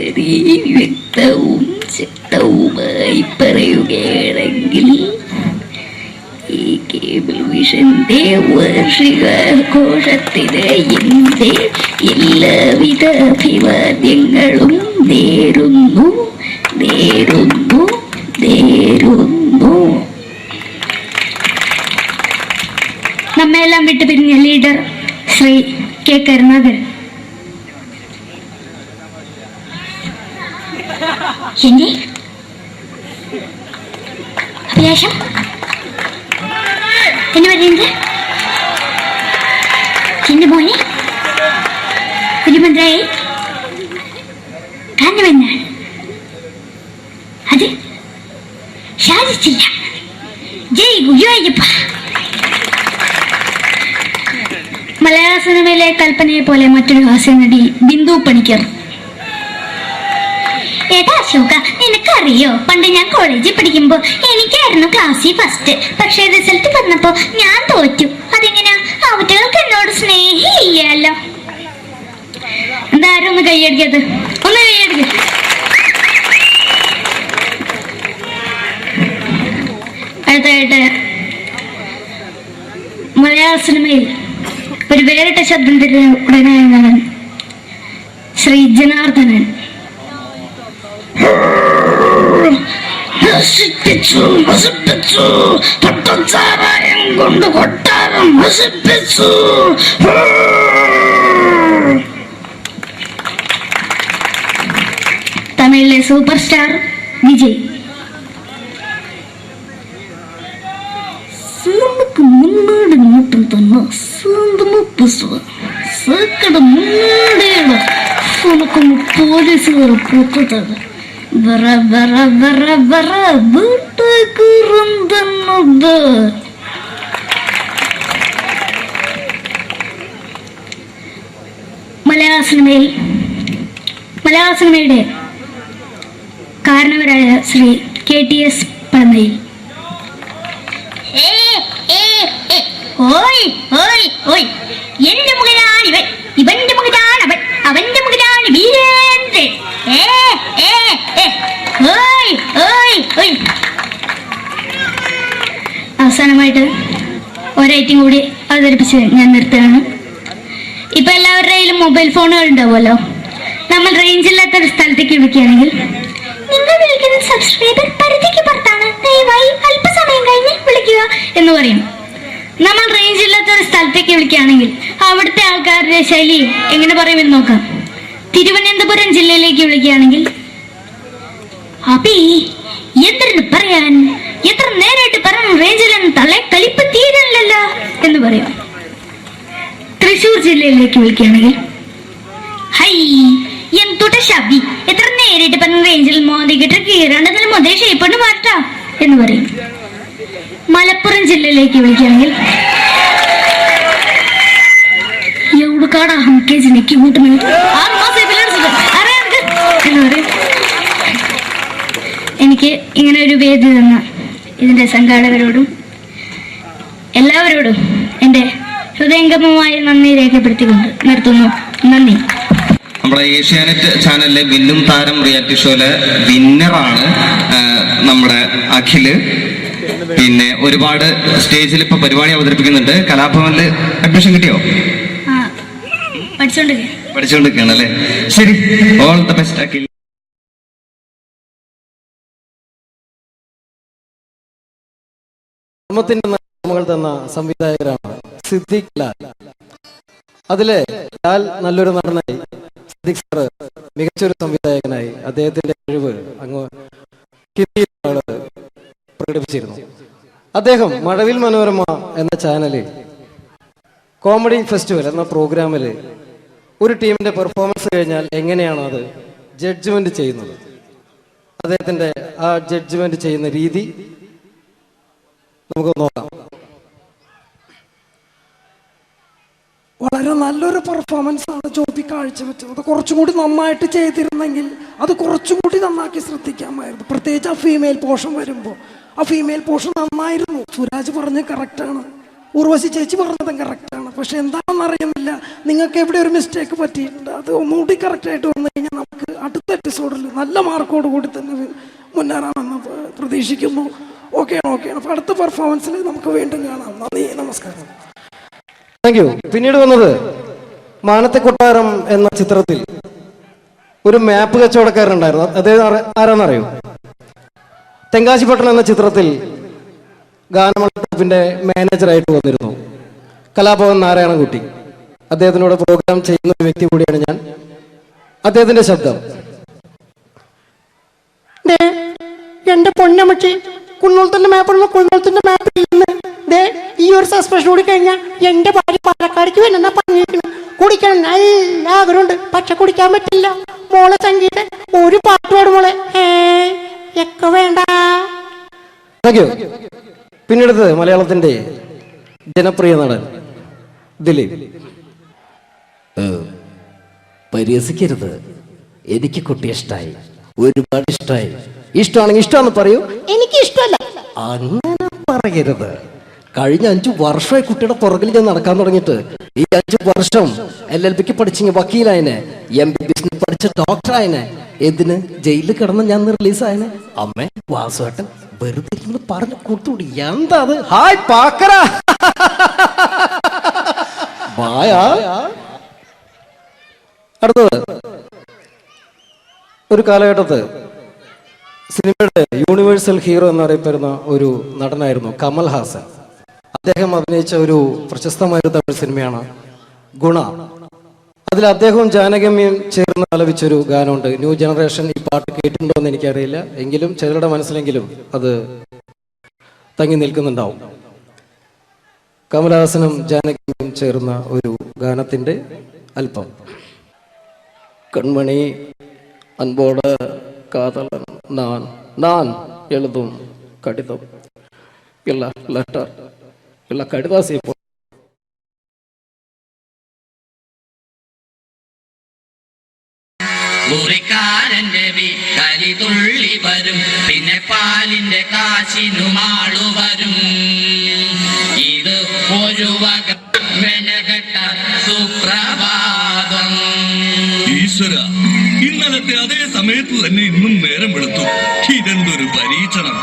വ്യക്തവും ശക്തവുമായി പറയുകയാണെങ്കിൽ ഈ കേബിൾ വിഷന്റെ വാർഷികാഘോഷത്തിന് എന്റെ എല്ലാവിധ അഭിവാദ്യങ്ങളും നേരുന്നു. നമ്മയെല്ലാം വിട്ടുപിരിഞ്ഞ ലീഡർ ശ്രീ കെ കരുണാകരൻ. എന്റെ അഭിലാഷം എന്ന് പറയുന്നത് എന്റെ മോനെ തിരുമന്ത്രായി കാരണമെന്നാണ്. അത് സാധിച്ചില്ല. ജയ് ഗുരുവായൂരപ്പ. മലയാള സിനിമയിലെ കൽപ്പനയെ പോലെ മറ്റൊരു ഹാസ്യനടി ബിന്ദു പണിക്കർ. ഏട്ടാ അശോക, നിനക്കറിയോ പണ്ട് ഞാൻ കോളേജിൽ പഠിക്കുമ്പോ എനിക്കായിരുന്നു ക്ലാസ്സിൽ ഫസ്റ്റ്. പക്ഷെ റിസൾട്ട് വന്നപ്പോ ഞാൻ തോറ്റു. അതെങ്ങനെയാ? അവറ്റകൾക്ക് എന്നോട് സ്നേഹമില്ലല്ലോ. എന്താരും ഒന്ന് കൈയടിക്കത്, ഒന്ന് കൈയടിക്ക. അടുത്തായിട്ട് മലയാള സിനിമയിൽ ഒരു വേറിട്ട ശബ്ദം ഉടനായ നടൻ ശ്രീ ജനാർദ്ദനൻ. കൊണ്ട് കൊട്ടാരം നശിപ്പിച്ചു. തമിഴിലെ സൂപ്പർ സ്റ്റാർ വിജയ്. മുന്നോടി നോട്ടം തന്നെ സ്വന്തം സേക്കട മുന്നോടിയാണ് പോലീസുകാർ പൊത്തത്. വറ വറ വറ വറ വീട്ടുകുറുന്നത്. മലയാള സിനിമയുടെ കാരണവരായ ശ്രീ KTS പഴമയിൽ. എന്റെ മകനാണ് ഇവൻ, ഇവന്റെ മകനാണ് അവൻ, അവന്റെ മകനാണ് വീരേന്ദ്രൻ. അവസാനമായിട്ട് ഒരൈറ്റും കൂടി അവതരിപ്പിച്ച് ഞാൻ നിർത്തുകയാണ്. ഇപ്പൊ എല്ലാവരുടെ കയ്യിലും മൊബൈൽ ഫോണുകൾ ഉണ്ടാവുമല്ലോ. നമ്മൾ റേഞ്ച് ഇല്ലാത്ത ഒരു സ്ഥലത്തേക്ക് വിളിക്കുകയാണെങ്കിൽ, നിങ്ങൾ വിളിക്കുന്ന സബ്സ്ക്രൈബർ പരിധിക്ക് പുറത്താണ്, ദയവായി അല്പസമയം കഴിഞ്ഞ് വിളിക്കുക എന്ന് പറയും. നമ്മൾ റേഞ്ച് ഇല്ലാത്ത ഒരു സ്ഥലത്തേക്ക് വിളിക്കുകയാണെങ്കിൽ അവിടുത്തെ ആൾക്കാരുടെ ശൈലി എങ്ങനെ പറയുമെന്ന് നോക്കാം. തിരുവനന്തപുരം ജില്ലയിലേക്ക് വിളിക്കുകയാണെങ്കിൽ, അപ്പി എന്തിനു പറയാൻ, എത്ര നേരായിട്ട് പറഞ്ഞു റേഞ്ചിലെന്ന് തള്ളെ കളിപ്പ് തീരല്ലോ എന്ന് പറയും. തൃശൂർ ജില്ലയിലേക്ക് വിളിക്കുകയാണെങ്കിൽ, ഹൈ എന്തുട്ട ശബ്ദി, എത്ര നേരിട്ട് പറഞ്ഞ റേഞ്ചിൽ മോദിക്കിട്ട് കീറാണ്ടതിന് മുതൽ ഷേപ്പണ് മാറ്റാ എന്ന് പറയും. മലപ്പുറം ജില്ലയിലേക്ക് വിളിക്കുകയാണെങ്കിൽ, എവിടുക്കാടാ ഹംകേജിലേക്ക് കൂട്ടുന്നത് 6 മാസം എന്ന് പറയും. എനിക്ക് ഇങ്ങനെ ഒരു വേദി തന്ന ഇതിന്റെ സംഘാടകരോടും എല്ലാവരോടും എൻ്റെ ഹൃദയംഗമമായ നന്ദി രേഖപ്പെടുത്തിക്കൊണ്ട് നിർത്തുന്നു. നന്ദി. നമ്മുടെ ഏഷ്യാനെറ്റ് ചാനലിലെ വില്ലും താരം റിയാലിറ്റി ഷോയിലെ വിന്നറാണ് നമ്മുടെ അഖില്. പിന്നെ ഒരുപാട് സ്റ്റേജിൽ ഇപ്പൊ പരിപാടി അവതരിപ്പിക്കുന്നുണ്ട്. കലാഭവനില് അഡ്മിഷൻ കിട്ടിയോ? പഠിച്ചോണ്ടിരിക്കുകയാണ് അല്ലേ? ശരി, ഓൾ ദ ബെസ്റ്റ് അഖിൽ. നമ്മൾ തന്ന സംവിധായകരാണ് സിദ്ദിഖ് ലാൽ. അതിലെ ലാൽ നല്ലൊരു നടനായി, സിദ്ദിഖ് സാറ് മികച്ചൊരു സംവിധായകനായി അദ്ദേഹത്തിന്റെ കഴിവ് അങ്ങ് ഹിന്ദിയിൽ പ്രകടിപ്പിച്ചിരുന്നു. അദ്ദേഹം മഴവിൽ മനോരമ എന്ന ചാനലിൽ കോമഡി ഫെസ്റ്റിവൽ എന്ന പ്രോഗ്രാമിൽ ഒരു ടീമിന്റെ പെർഫോമൻസ് കഴിഞ്ഞാൽ എങ്ങനെയാണ് അത് ജഡ്ജ്മെന്റ് ചെയ്യുന്നത്, അദ്ദേഹത്തിന്റെ ആ ജഡ്ജ്മെന്റ് ചെയ്യുന്ന രീതി നമുക്ക് നോക്കാം. വളരെ നല്ലൊരു പെർഫോമൻസ് ആണ് ജോബി കാഴ്ചവെച്ചത്. കുറച്ചും കൂടി നന്നായിട്ട് ചെയ്തിരുന്നെങ്കിൽ അത് കുറച്ചും കൂടി നന്നാക്കി ശ്രദ്ധിക്കാമായിരുന്നു. പ്രത്യേകിച്ച് ആ ഫീമെയിൽ പോർഷൻ വരുമ്പോൾ ആ ഫീമെയിൽ പോർഷൻ നന്നായിരുന്നു. സുരാജ് പറഞ്ഞ് കറക്റ്റാണ്, ഉർവശി ചേച്ചി പറഞ്ഞതും കറക്റ്റാണ്. പക്ഷെ എന്താണെന്ന് അറിയുന്നില്ല, നിങ്ങൾക്ക് എവിടെ ഒരു മിസ്റ്റേക്ക് പറ്റിയിട്ടുണ്ട്. അത് ഒന്നുകൂടി കറക്റ്റായിട്ട് വന്നു കഴിഞ്ഞാൽ നമുക്ക് അടുത്ത എപ്പിസോഡിൽ നല്ല മാർക്കോട് കൂടി തന്നെ മുന്നേറാമെന്ന് പ്രതീക്ഷിക്കുന്നു. ഓക്കെയാണ്. അപ്പോൾ അടുത്ത പെർഫോമൻസിൽ നമുക്ക് വീണ്ടും കാണാം. നന്ദി, നമസ്കാരം. Thank you. പിന്നീട് വന്നത് മാനത്തെ കൊട്ടാരം എന്ന ചിത്രത്തിൽ ഒരു മാപ്പ് കച്ചവടക്കാരനുണ്ടായിരുന്നു. അദ്ദേഹം ആരാന്നറിയോ? തെങ്കാശിപ്പട്ടണം എന്ന ചിത്രത്തിൽ ഗാനമണ്ഡലത്തിന്റെ മാനേജറായിട്ട് വന്നിരുന്നു. കലാഭവൻ നാരായണൻകുട്ടി. അദ്ദേഹത്തിനോട് പ്രോഗ്രാം ചെയ്യുന്ന ഒരു വ്യക്തി കൂടിയാണ് ഞാൻ. അദ്ദേഹത്തിന്റെ ശബ്ദം. എന്റെ പൊന്നമ്മച്ചി, കുന്നോളത്തിന്റെ മാപ്പ് കുന്നോളത്തിന്റെ മാപ്പ് ഇല്ലെന്ന്. ഈ ഒരു സസ്പെൻഷൻ കൂടി കഴിഞ്ഞാൽ എന്റെ ഭാര്യ പാലക്കാടേക്ക് വരുന്ന പറഞ്ഞിരിക്കണം. കുടിക്കണം നല്ല ആഗ്രഹമുണ്ട്, പക്ഷെ കുടിക്കാൻ പറ്റില്ല. മോളെ സംഗീത ഒരു പാട്ട് പാടും മോളെ. ഒക്കെ വേണ്ട. Thank you. പിന്നീട് മലയാളത്തിന്റെ ജനപ്രിയ നടൻ ദിലീപ്. പരിഹസിക്കരുത്, എനിക്ക് കുട്ടിയെ ഇഷ്ടമായി, ഒരുപാട് ഇഷ്ടമായി. ഇഷ്ടമാണെങ്കിൽ ഇഷ്ടമാണെന്ന് പറയൂ. എനിക്ക് ഇഷ്ടമല്ല. അങ്ങനെ പറയരുത്. കഴിഞ്ഞ 5 വർഷമായി കുട്ടിയുടെ പുറകിൽ ഞാൻ നടക്കാൻ തുടങ്ങിയിട്ട്. ഈ 5 വർഷം LLBക്ക് പഠിച്ചെങ്കിൽ വക്കീലായനെ, MBBS പഠിച്ച ഡോക്ടറായനെ. എന്തിന് ജയിലിൽ കിടന്ന് ഞാൻ റിലീസായനെ. അമ്മേ വാസുവേട്ടൻ വെറുതെ പറഞ്ഞു കൊടുത്തുകൂടി. എന്താ അത്? ഹായ് പാക്കറ. അടുത്തത് ഒരു കാലഘട്ടത്ത് സിനിമയുടെ യൂണിവേഴ്സൽ ഹീറോ എന്നറിയപ്പെടുന്ന ഒരു നടനായിരുന്നു കമൽ ഹാസൻ. അദ്ദേഹം അഭിനയിച്ച ഒരു പ്രശസ്തമായ ഒരു തമിഴ് സിനിമയാണ് ഗുണ. അതിൽ അദ്ദേഹവും ജാനകിയമ്മയും ചേർന്ന് ആലപിച്ചൊരു ഗാനമുണ്ട്. ന്യൂ ജനറേഷൻ ഈ പാട്ട് കേട്ടിട്ടുണ്ടോ എന്ന് എനിക്കറിയില്ല, എങ്കിലും ചിലരുടെ മനസ്സിലെങ്കിലും അത് തങ്ങി നിൽക്കുന്നുണ്ടാവും. കമൽഹാസനും ജാനകിയമ്മയും ചേർന്ന ഒരു ഗാനത്തിന്റെ അല്പം. கண்மணி அன்போட காதலன் நான் நான் எழுதும் கடிதம் இல்ல லெட்டர் இல்ல கடிதாசி മുറിക്കാരന്റെ വീട്ടലി തുള്ളി വരും, പിന്നെ പാലിന്റെ കാശിനുമാളു വരും. ഇത് ഒരു വക മെനകെട്ട സുപ്രഭാതം. ഈശ്വര, ഇന്നലത്തെ അതേ സമയത്ത് തന്നെ ഇന്നും നേരം വെളുത്തു. ഇതെന്തൊരു പരീക്ഷണം!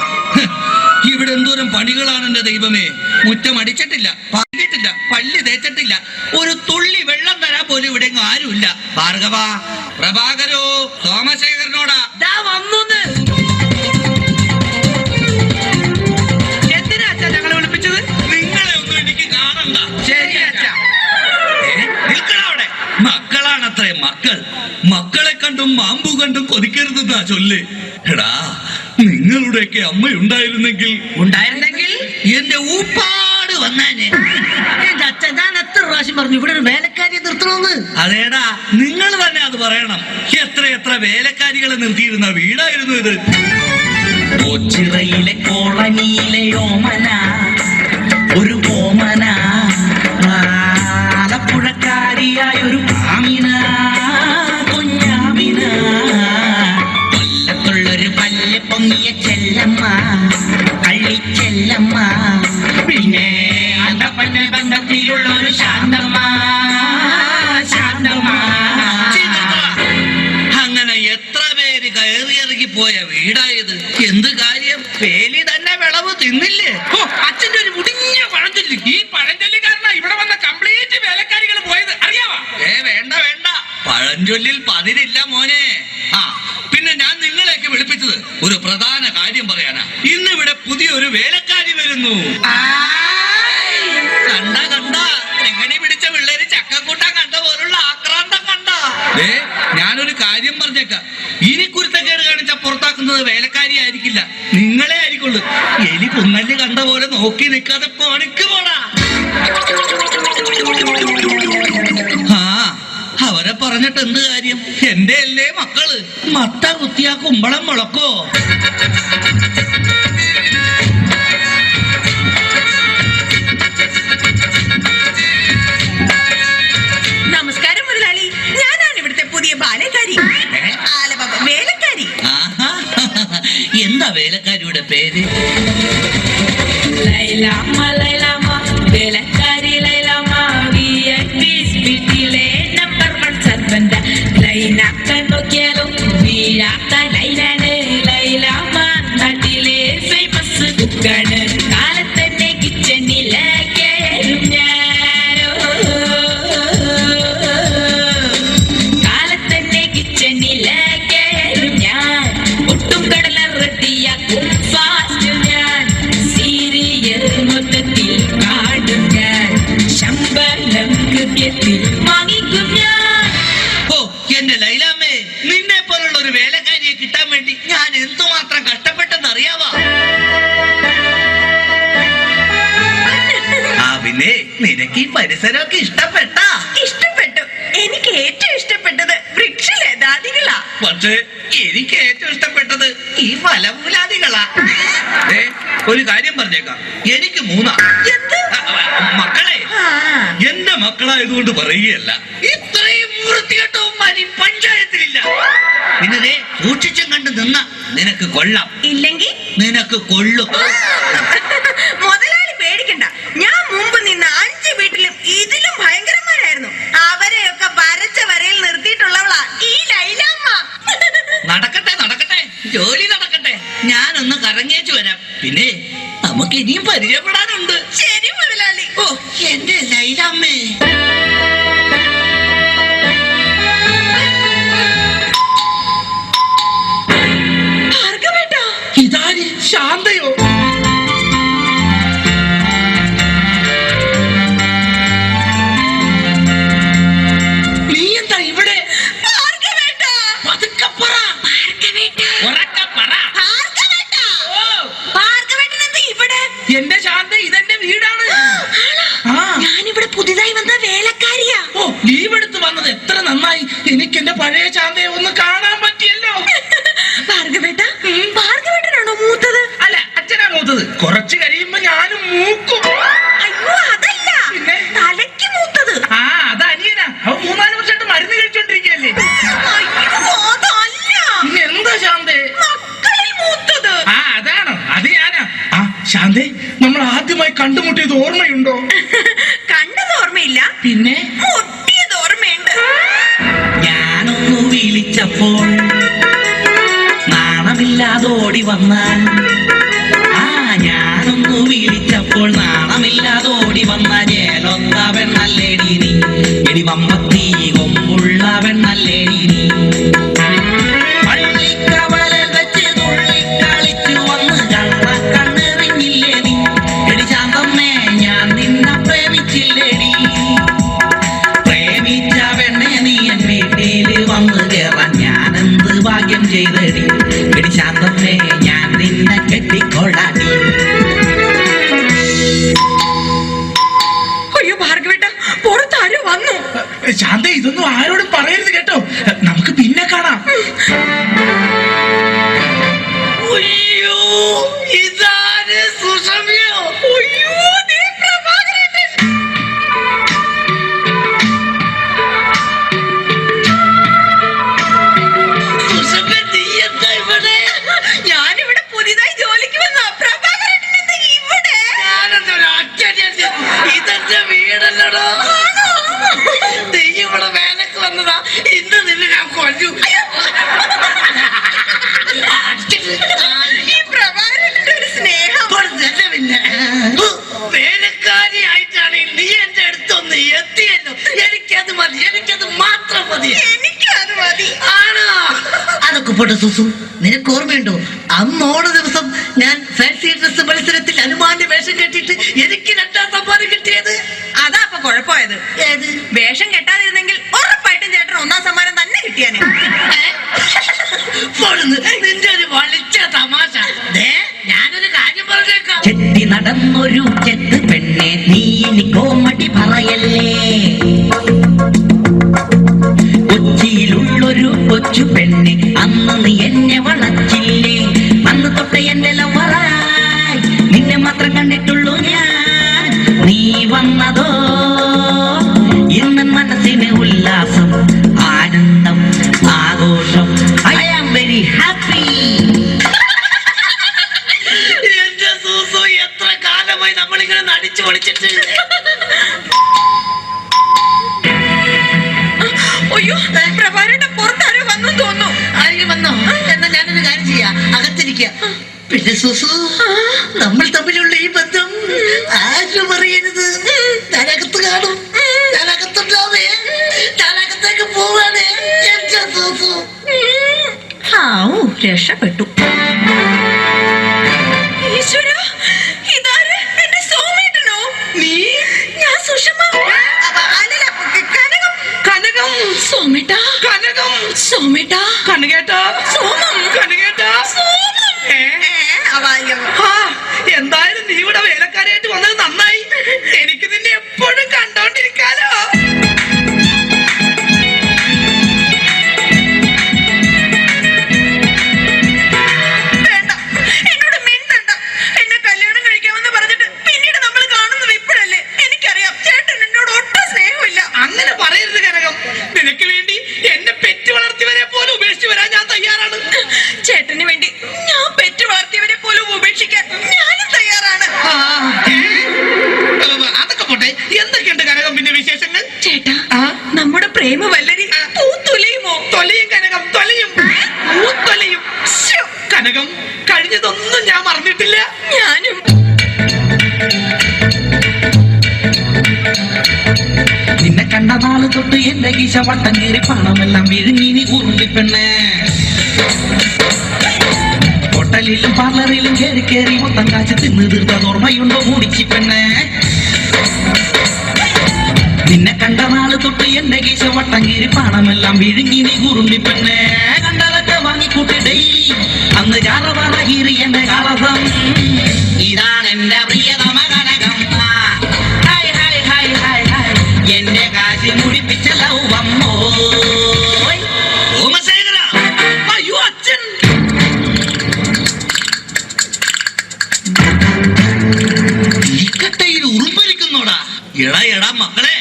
ഇവിടെ എന്തോരം പണികളാണ് എന്റെ ദൈവമേ. മുറ്റം അടിച്ചിട്ടില്ല, പറഞ്ഞിട്ടില്ല, പള്ളി തേച്ചിട്ടില്ല, ഒരു തുള്ളി വെള്ളം തരാൻ പോലും ഇവിടെ ആരുമില്ല. ഭാർഗവ, പ്രഭാകരോ, സോമശേഖരനോടാ എന്തിനാ അച്ഛാ ഞങ്ങളെ വിളിപ്പിച്ചത്? നിങ്ങളെ ഒന്നും എനിക്ക് കാണണ്ട. ശരി അച്ഛാ. നിൽക്കണവിടെ. മക്കളാണത്രേ മക്കൾ. മക്കളെ കണ്ടും മാമ്പു കണ്ടും കൊതിക്കരുതെന്നാ ചൊല്ല്. എടാ, നിങ്ങളുടെയൊക്കെ അമ്മയുണ്ടായിരുന്നെങ്കിൽ എന്റെ ഊപ്പാട് വന്നേനെ. അച്ഛൻ ഞാൻ എത്ര പ്രാവശ്യം പറഞ്ഞു ഇവിടെ ഒരു വേലക്കാരിയെ നിർത്തണമെന്ന്. അതേടാ, നിങ്ങൾ തന്നെ അത് പറയണം. എത്ര വേലക്കാരികളെ നിർത്തിയിരുന്ന വീടായിരുന്നു ഇത്. ഓച്ചിറയിലെ കോളനിയിലെ ഓമന, ഒരു ഓമന, ആലപ്പുഴക്കാരിയായ ഒരു ആമിന, കുഞ്ഞാമിന, കൊല്ലത്തുള്ളൊരു പല്ല് പൊങ്ങിയ ചെല്ലമ്മ, കള്ളിച്ചെല്ലമ്മ, പിന്നെ അന്തപ്പന്റെ ബന്ധത്തിലുള്ള ഒരു ശാന്തമ്മ, ശാന്തമ്മ. അങ്ങനെ എത്ര പേര് കയറിയിറങ്ങി പോയ വീടായത്. എന്ത് കാര്യം? വേലി തന്നെ വിളവ് തിന്നില്ലേ? അച്ഛന്റെ ഒരു മുടിഞ്ഞ പഴഞ്ചൊല്ലി. ഈ പഴഞ്ചൊല്ലി കാരണം ഇവിടെ വന്ന കംപ്ലീറ്റ് വേലക്കാരികൾ പോയത് അറിയാവാ? വേണ്ട പഴഞ്ചൊല്ലിൽ പതിരില്ല മോനെ. പിന്നെ ഞാൻ നിങ്ങളെയൊക്കെ വിളിപ്പിച്ചത് ഒരു പ്രധാന കാര്യം പറയാനാ. ഇന്നിവിടെ പുതിയൊരു വേലക്കാരി വരുന്നു. കണ്ട എങ്ങനെ പിടിച്ച പിള്ളേര് ചക്കക്കൂട്ടം കണ്ട പോലുള്ള ആക്രാന്തം കണ്ട. ഞാനൊരു കാര്യം പറഞ്ഞേക്കാം. ഇനി കുരുത്തക്കേട് കാണിച്ച പുറത്താക്കുന്നത് വേലക്കാരി ആയിരിക്കില്ല, നിങ്ങളെ ആയിരിക്കുള്ളൂ. എലി പുന്നല് കണ്ട പോലെ നോക്കി നിൽക്കാതെ പണിക്ക് പോടാ. അവരെ പറഞ്ഞിട്ട് എന്ത് കാര്യം? എന്റെ അല്ലേ മക്കള്. മത്ത കുത്തിയാ കുമ്പളം മുളക്കോ? നമസ്കാരം മുതലാളി, ഞാനാണ് ഇവിടുത്തെ പുതിയ ബാലക്കാരി, വേലക്കാരി. എന്താ വേലക്കാരിയുടെ പേര്? ലൈലാമ്മ, ലൈലാമ്മ, വേലക്കാരി ലൈലാമ്മ, വീട്ടിലെ നമ്പർ 1 സർവന്റ. ലൈനാക്കാൻ നോക്കിയാലും വീഴാത്ത ലൈനാണ് ലൈലാമ്മ. നാട്ടിലെ ഫേമസ് കുക്കാണ്. കാലത്തന്നെ കിച്ചണിലെ കയറും ഞാനോ, കാലത്തന്നെ കിച്ചണിലെ കയറും ഞാൻ. ഒട്ടും കടല റെഡിയാക്കും ഫാസ്റ്റ് ഞാൻ. സീരിയൽ മൊത്തത്തിൽ കാടും ഞാൻ. വാങ്ങിക്കും ഞാൻ. ഓ എന്റെ ലൈലാമ്മേ, നിന്നെ പോലുള്ള ഒരു വേലക്കാരിയെ കിട്ടാൻ വേണ്ടി ഞാൻ എന്തുമാത്രം കഷ്ടപ്പെട്ടെന്ന് അറിയാവാ. ആ പിന്നെ നിനക്ക് ഈ പരിസരമൊക്കെ ഇഷ്ടപ്പെട്ടാ? ഇഷ്ടപ്പെട്ടു. എനിക്ക് ഏറ്റവും ഇഷ്ടപ്പെട്ടത് വൃക്ഷലതാദികളാ. പക്ഷേ എനിക്ക് ഏറ്റവും ഇഷ്ടപ്പെട്ടത് ഈ ഫലമൂലാദികളാ. ഒരു കാര്യം പറഞ്ഞേക്കാം, എനിക്ക് 3 മക്കളെ. എന്റെ മക്കളായതുകൊണ്ട് പറയുകയല്ല, ഇത്രയും വൃത്തികെട്ടവന്മാർ ഈ പഞ്ചായത്തിലില്ല. പിന്നെ സൂക്ഷിച്ചും കണ്ട് നിന്ന നിനക്ക് കൊള്ളാം, ഇല്ലെങ്കിൽ നിനക്ക് കൊള്ളും. മുതലാളി പേടിക്കണ്ട, ഞാൻ മുമ്പ് നിന്ന 5 വീട്ടിലും ഇതിലും ഭയങ്കരന്മാരായിരുന്നു. അവരെയൊക്കെ വരച്ച വരയിൽ നിർത്തിയിട്ടുള്ളവളാ ഈ ലൈലാമ്മ. നടക്കട്ടെ നടക്കട്ടെ, ജോലി നടക്കട്ടെ. ഞാനൊന്ന് കറങ്ങിയേച്ചു വരാം. പിന്നെ നമുക്ക് ഇനിയും പരിചയപ്പെടാനുണ്ട്. ശരി മുതലാളി. ഓ എന്റെ ലൈലാമ്മേ. ഇതാര്? ശാന്തയോ? നീ എന്താ ഇവിടെ? എന്റെ ശാന്ത, ഇതെന്റെ വീടാണ്. ഞാനിവിടെ പുതിയതായി വന്ന വേലക്കാരിയാ. ഓ, ലീവ് എടുത്ത് വന്നത് എത്ര നന്നായി. എനിക്ക് എന്റെ പഴയ ശാന്തയെ ഒന്ന് കാണാൻ പറ്റിയല്ലോ. ഭാർഗവേട്ടനാണോ മൂത്തത്? അല്ല, അച്ഛനാ മൂത്തത്. കുറച്ച് കഴിയുമ്പോ ഞാനും മൂക്കും. അയ്യോ അതല്ല, പിന്നെ തലയ്ക്ക് മൂത്തത്. ആ അത് അനിയനാ. അവ 3-4 വർഷമായിട്ട് മരുന്ന് കഴിച്ചോണ്ടിരിക്കല്ലേ. എന്താ ശാന്തേ? മക്കളിൽ മൂത്തത്. ആ അതാണോ? അത് ഞാനാ. ആ ശാന്തേ, നമ്മൾ ആദ്യമായി കണ്ടുമുട്ടിയത് ഓർമ്മയുണ്ടോ? കണ്ടത് ഓർമ്മയില്ല, പിന്നെ മുട്ടിയത് ഓർമ്മയുണ്ട്. ഞാനൊന്നു വിളിച്ചപ്പോൾ നാണമില്ലാതോടി വന്നാൽ, ഞാനൊന്നു വിളിച്ചപ്പോൾ നാണമില്ലാതോടി വന്ന ജേലൊത്ത പെണ്ണല്ലേടി നീ. എടി വമ്പത്തി കൊമ്പുള്ള പെണ്ണല്ലേടി നീ. പള്ളിക്കവലൽ വെച്ച് തുള്ളിക്കളിച്ചു വന്ന് കണ്ണെറിഞ്ഞില്ലേ നീ. എടി ശാന്തമ്മേ, ഞാൻ നിന്നെ പ്രേമിച്ചില്ലേടി. പ്രേമിച്ച പെണ്ണെ നീ എൻ വീട്ടില് വന്ന് കേറാൻ ഞാനെന്ത് ഭാഗ്യം ചെയ്തടി. എടി ശാന്തമ്മേ, ഞാൻ നിന്നെ കെട്ടിക്കൊള്ളാടി. അയ്യോ ഭാർഗവേട്ട, പുറത്താരോ വന്നു. ശാന്ത, ഇതൊന്നും ആരോടും പറയരുത് കേട്ടോ. നമുക്ക് പിന്നെ കാണാം. അയ്യോ, ഇതാര്? സുഷമയോ? അയ്യോ, ദേ പ്രഭാകരേട്ടൻ. സുഷമ, നീ എന്താ ഇവിടെ? ഞാനിവിടെ പുതിയതായി ജോലിക്ക് വന്ന പ്രഭാകരേട്ടൻ എന്താ ഇവിടെ? ഞാനെന്തൊരു ആശ്ചര്യം. ഇതെന്റെ വീടല്ലടോ. നീ ഇവിടെ വേലക്ക് വന്നതാ. ഇന്ന് നിന്നെ ഞാൻ കൊല്ലു. ഈ പ്രഭാകരേട്ടന്റെ ഒരു സ്നേഹം. പിന്നെ വേലക്കാരിയായിട്ടാണെങ്കിൽ നീ എന്റെ അടുത്തൊന്ന് എത്തിയല്ലോ. എനിക്കത് മതി, എനിക്കത് മാത്രം മതി. എനിക്കത് മതി. ആണോ? അതൊക്കെ പോട്ടെ സുസു, നിനക്ക് ഓർമ്മയുണ്ടോ അന്ന് ഓണ ദിവസം ഞാൻ ഫാൻസി ഡ്രസ് മത്സരത്തിൽ അനുമാന്റെ വേഷം കെട്ടിയിട്ട് എനിക്ക് 2ാം സമ്മാനം കിട്ടിയത്? അതാ അപ്പൊ കുഴപ്പമായത്. ഏത്? വേഷം കെട്ടാതിരുന്നെങ്കിൽ ഉറപ്പായിട്ടും ചേട്ടൻ 1ാം സമ്മാനം തന്നെ കിട്ടിയാനെ. നിന്റെ ഒരു വളിച്ച തമാശ. ഞാനൊരു കാര്യം പറഞ്ഞേക്കാം. ചെത്തി നടന്നൊരു ചെത്ത് പെണ്ണെ, നീ ഇനി കോമഡി പറയല്ലേ. കൊച്ചിയിലുള്ളൊരു കൊച്ചു പെണ്ണെ, അന്ന് നീ എന്നെ വളച്ചില്ലേ. അന്ന് തൊട്ട എന്റെ ലവറായി നിന്നെ മാത്രം കണ്ടിട്ടുള്ളൂ ഞാൻ. നീ വന്നതോ ഇന്ന് മനസ്സിന് ഉല്ലാസം, ആനന്ദം, ആഘോഷം. I am very happy. എന്റെ സൂസു, എത്ര കാലമായി നമ്മളിങ്ങനെ നടിച്ചു പൊളിച്ചിട്ട്. അയ്യോ, പ്രഭാകരേട്ടൻ പുറത്താരോ വന്നു തോന്നുന്നു. ആരെങ്കിലും വന്നോ? എന്നാ ഞാനൊരു കാര്യം ചെയ്യാം, അകത്തിരിക്കാം. പിന്നെ സുസു, നമ്മൾ തമ്മിലുള്ള ഈ ബന്ധം ആരും അറിയരുത്. ഞാനകത്ത് കാണും, ഞാനകത്തുണ്ടാവേ, ഞാനകത്തേക്ക് പോവാണേ. എന്റെ സുസു. രക്ഷപ്പെട്ടു. ഈശ്വരാ, ഇതാര്? എന്റെ സോമേട്ടനോ? നീ? ഞാൻ സുഷമ. സോമേട്ടാ. കനകം. സോമേട്ടാ. കനകേട്ടാ. സോമം. കനകേട്ടാ. എന്തായാലും നീ ഇവിടെ വേലക്കാരിയായിട്ട് വന്നത് നന്നായി. എനിക്ക് നിന്നെ എപ്പോഴും കണ്ടോണ്ടിരിക്കാലോ. അങ്ങനെ പറയരുത് കനകം. നിനക്ക് വേണ്ടി എന്നെ പെറ്റ് വളർത്തിയവരെ പോലും ഉപേക്ഷിച്ച് വരാൻ ഞാൻ തയ്യാറാണ്. ചേട്ടന് വേണ്ടി ഞാൻ പെറ്റ് വളർത്തിയവരെ പോലും ഉപേക്ഷിക്കാൻ ഞാനും തയ്യാറാണ്. അതൊക്കെ പോട്ടെ, എന്തൊക്കെയുണ്ട് കനകം പിന്നെ വിശേഷങ്ങൾ? ചേട്ടാ, നമ്മുടെ പ്രേമ വല്ലരി പൂത്തൊലയുമോ? തൊലയും കനകം, തൊലയും പൂത്തൊലയും. കനകം, കഴിഞ്ഞതൊന്നും ഞാൻ മറന്നിട്ടില്ല. ഞാനും. നിന്നെ കണ്ട നാള് തൊട്ട് എന്റെ കീശ വട്ടം കീറി പണമെല്ലാം വിഴുങ്ങി നീ ഉറുമ്പിപ്പെണ്ണേ. ഹോട്ടലിലും പാർലറിലും കയറി കയറി മൊത്തം കാച്ച് തിന്ന് തീർത്തത് ഓർമ്മയുണ്ടോ മൂടിച്ചി പെണ്ണേ? നിന്നെ കണ്ട നാള് തൊട്ട് എന്റെ കീശ വട്ടം കീറി പണമെല്ലാം വിഴുങ്ങി നീ ഉറുമ്പിപ്പെണ്ണേ. കണ്ടതൊക്കെ വാങ്ങിക്കൂട്ടി ഡെയിലി അന്ന് ചാറവാറ കീറി എന്റെ കളസം. ഇതാണ് എന്റെ പ്രിയതമ കനകം. എന്റെ കാശി മുടിപ്പിച്ച ലൗവമ്മോ. അയ്യോ അച്ഛൻ. ഈ ഉറുമ്പലിക്കുന്നോടാ. എടാ മക്കളെ,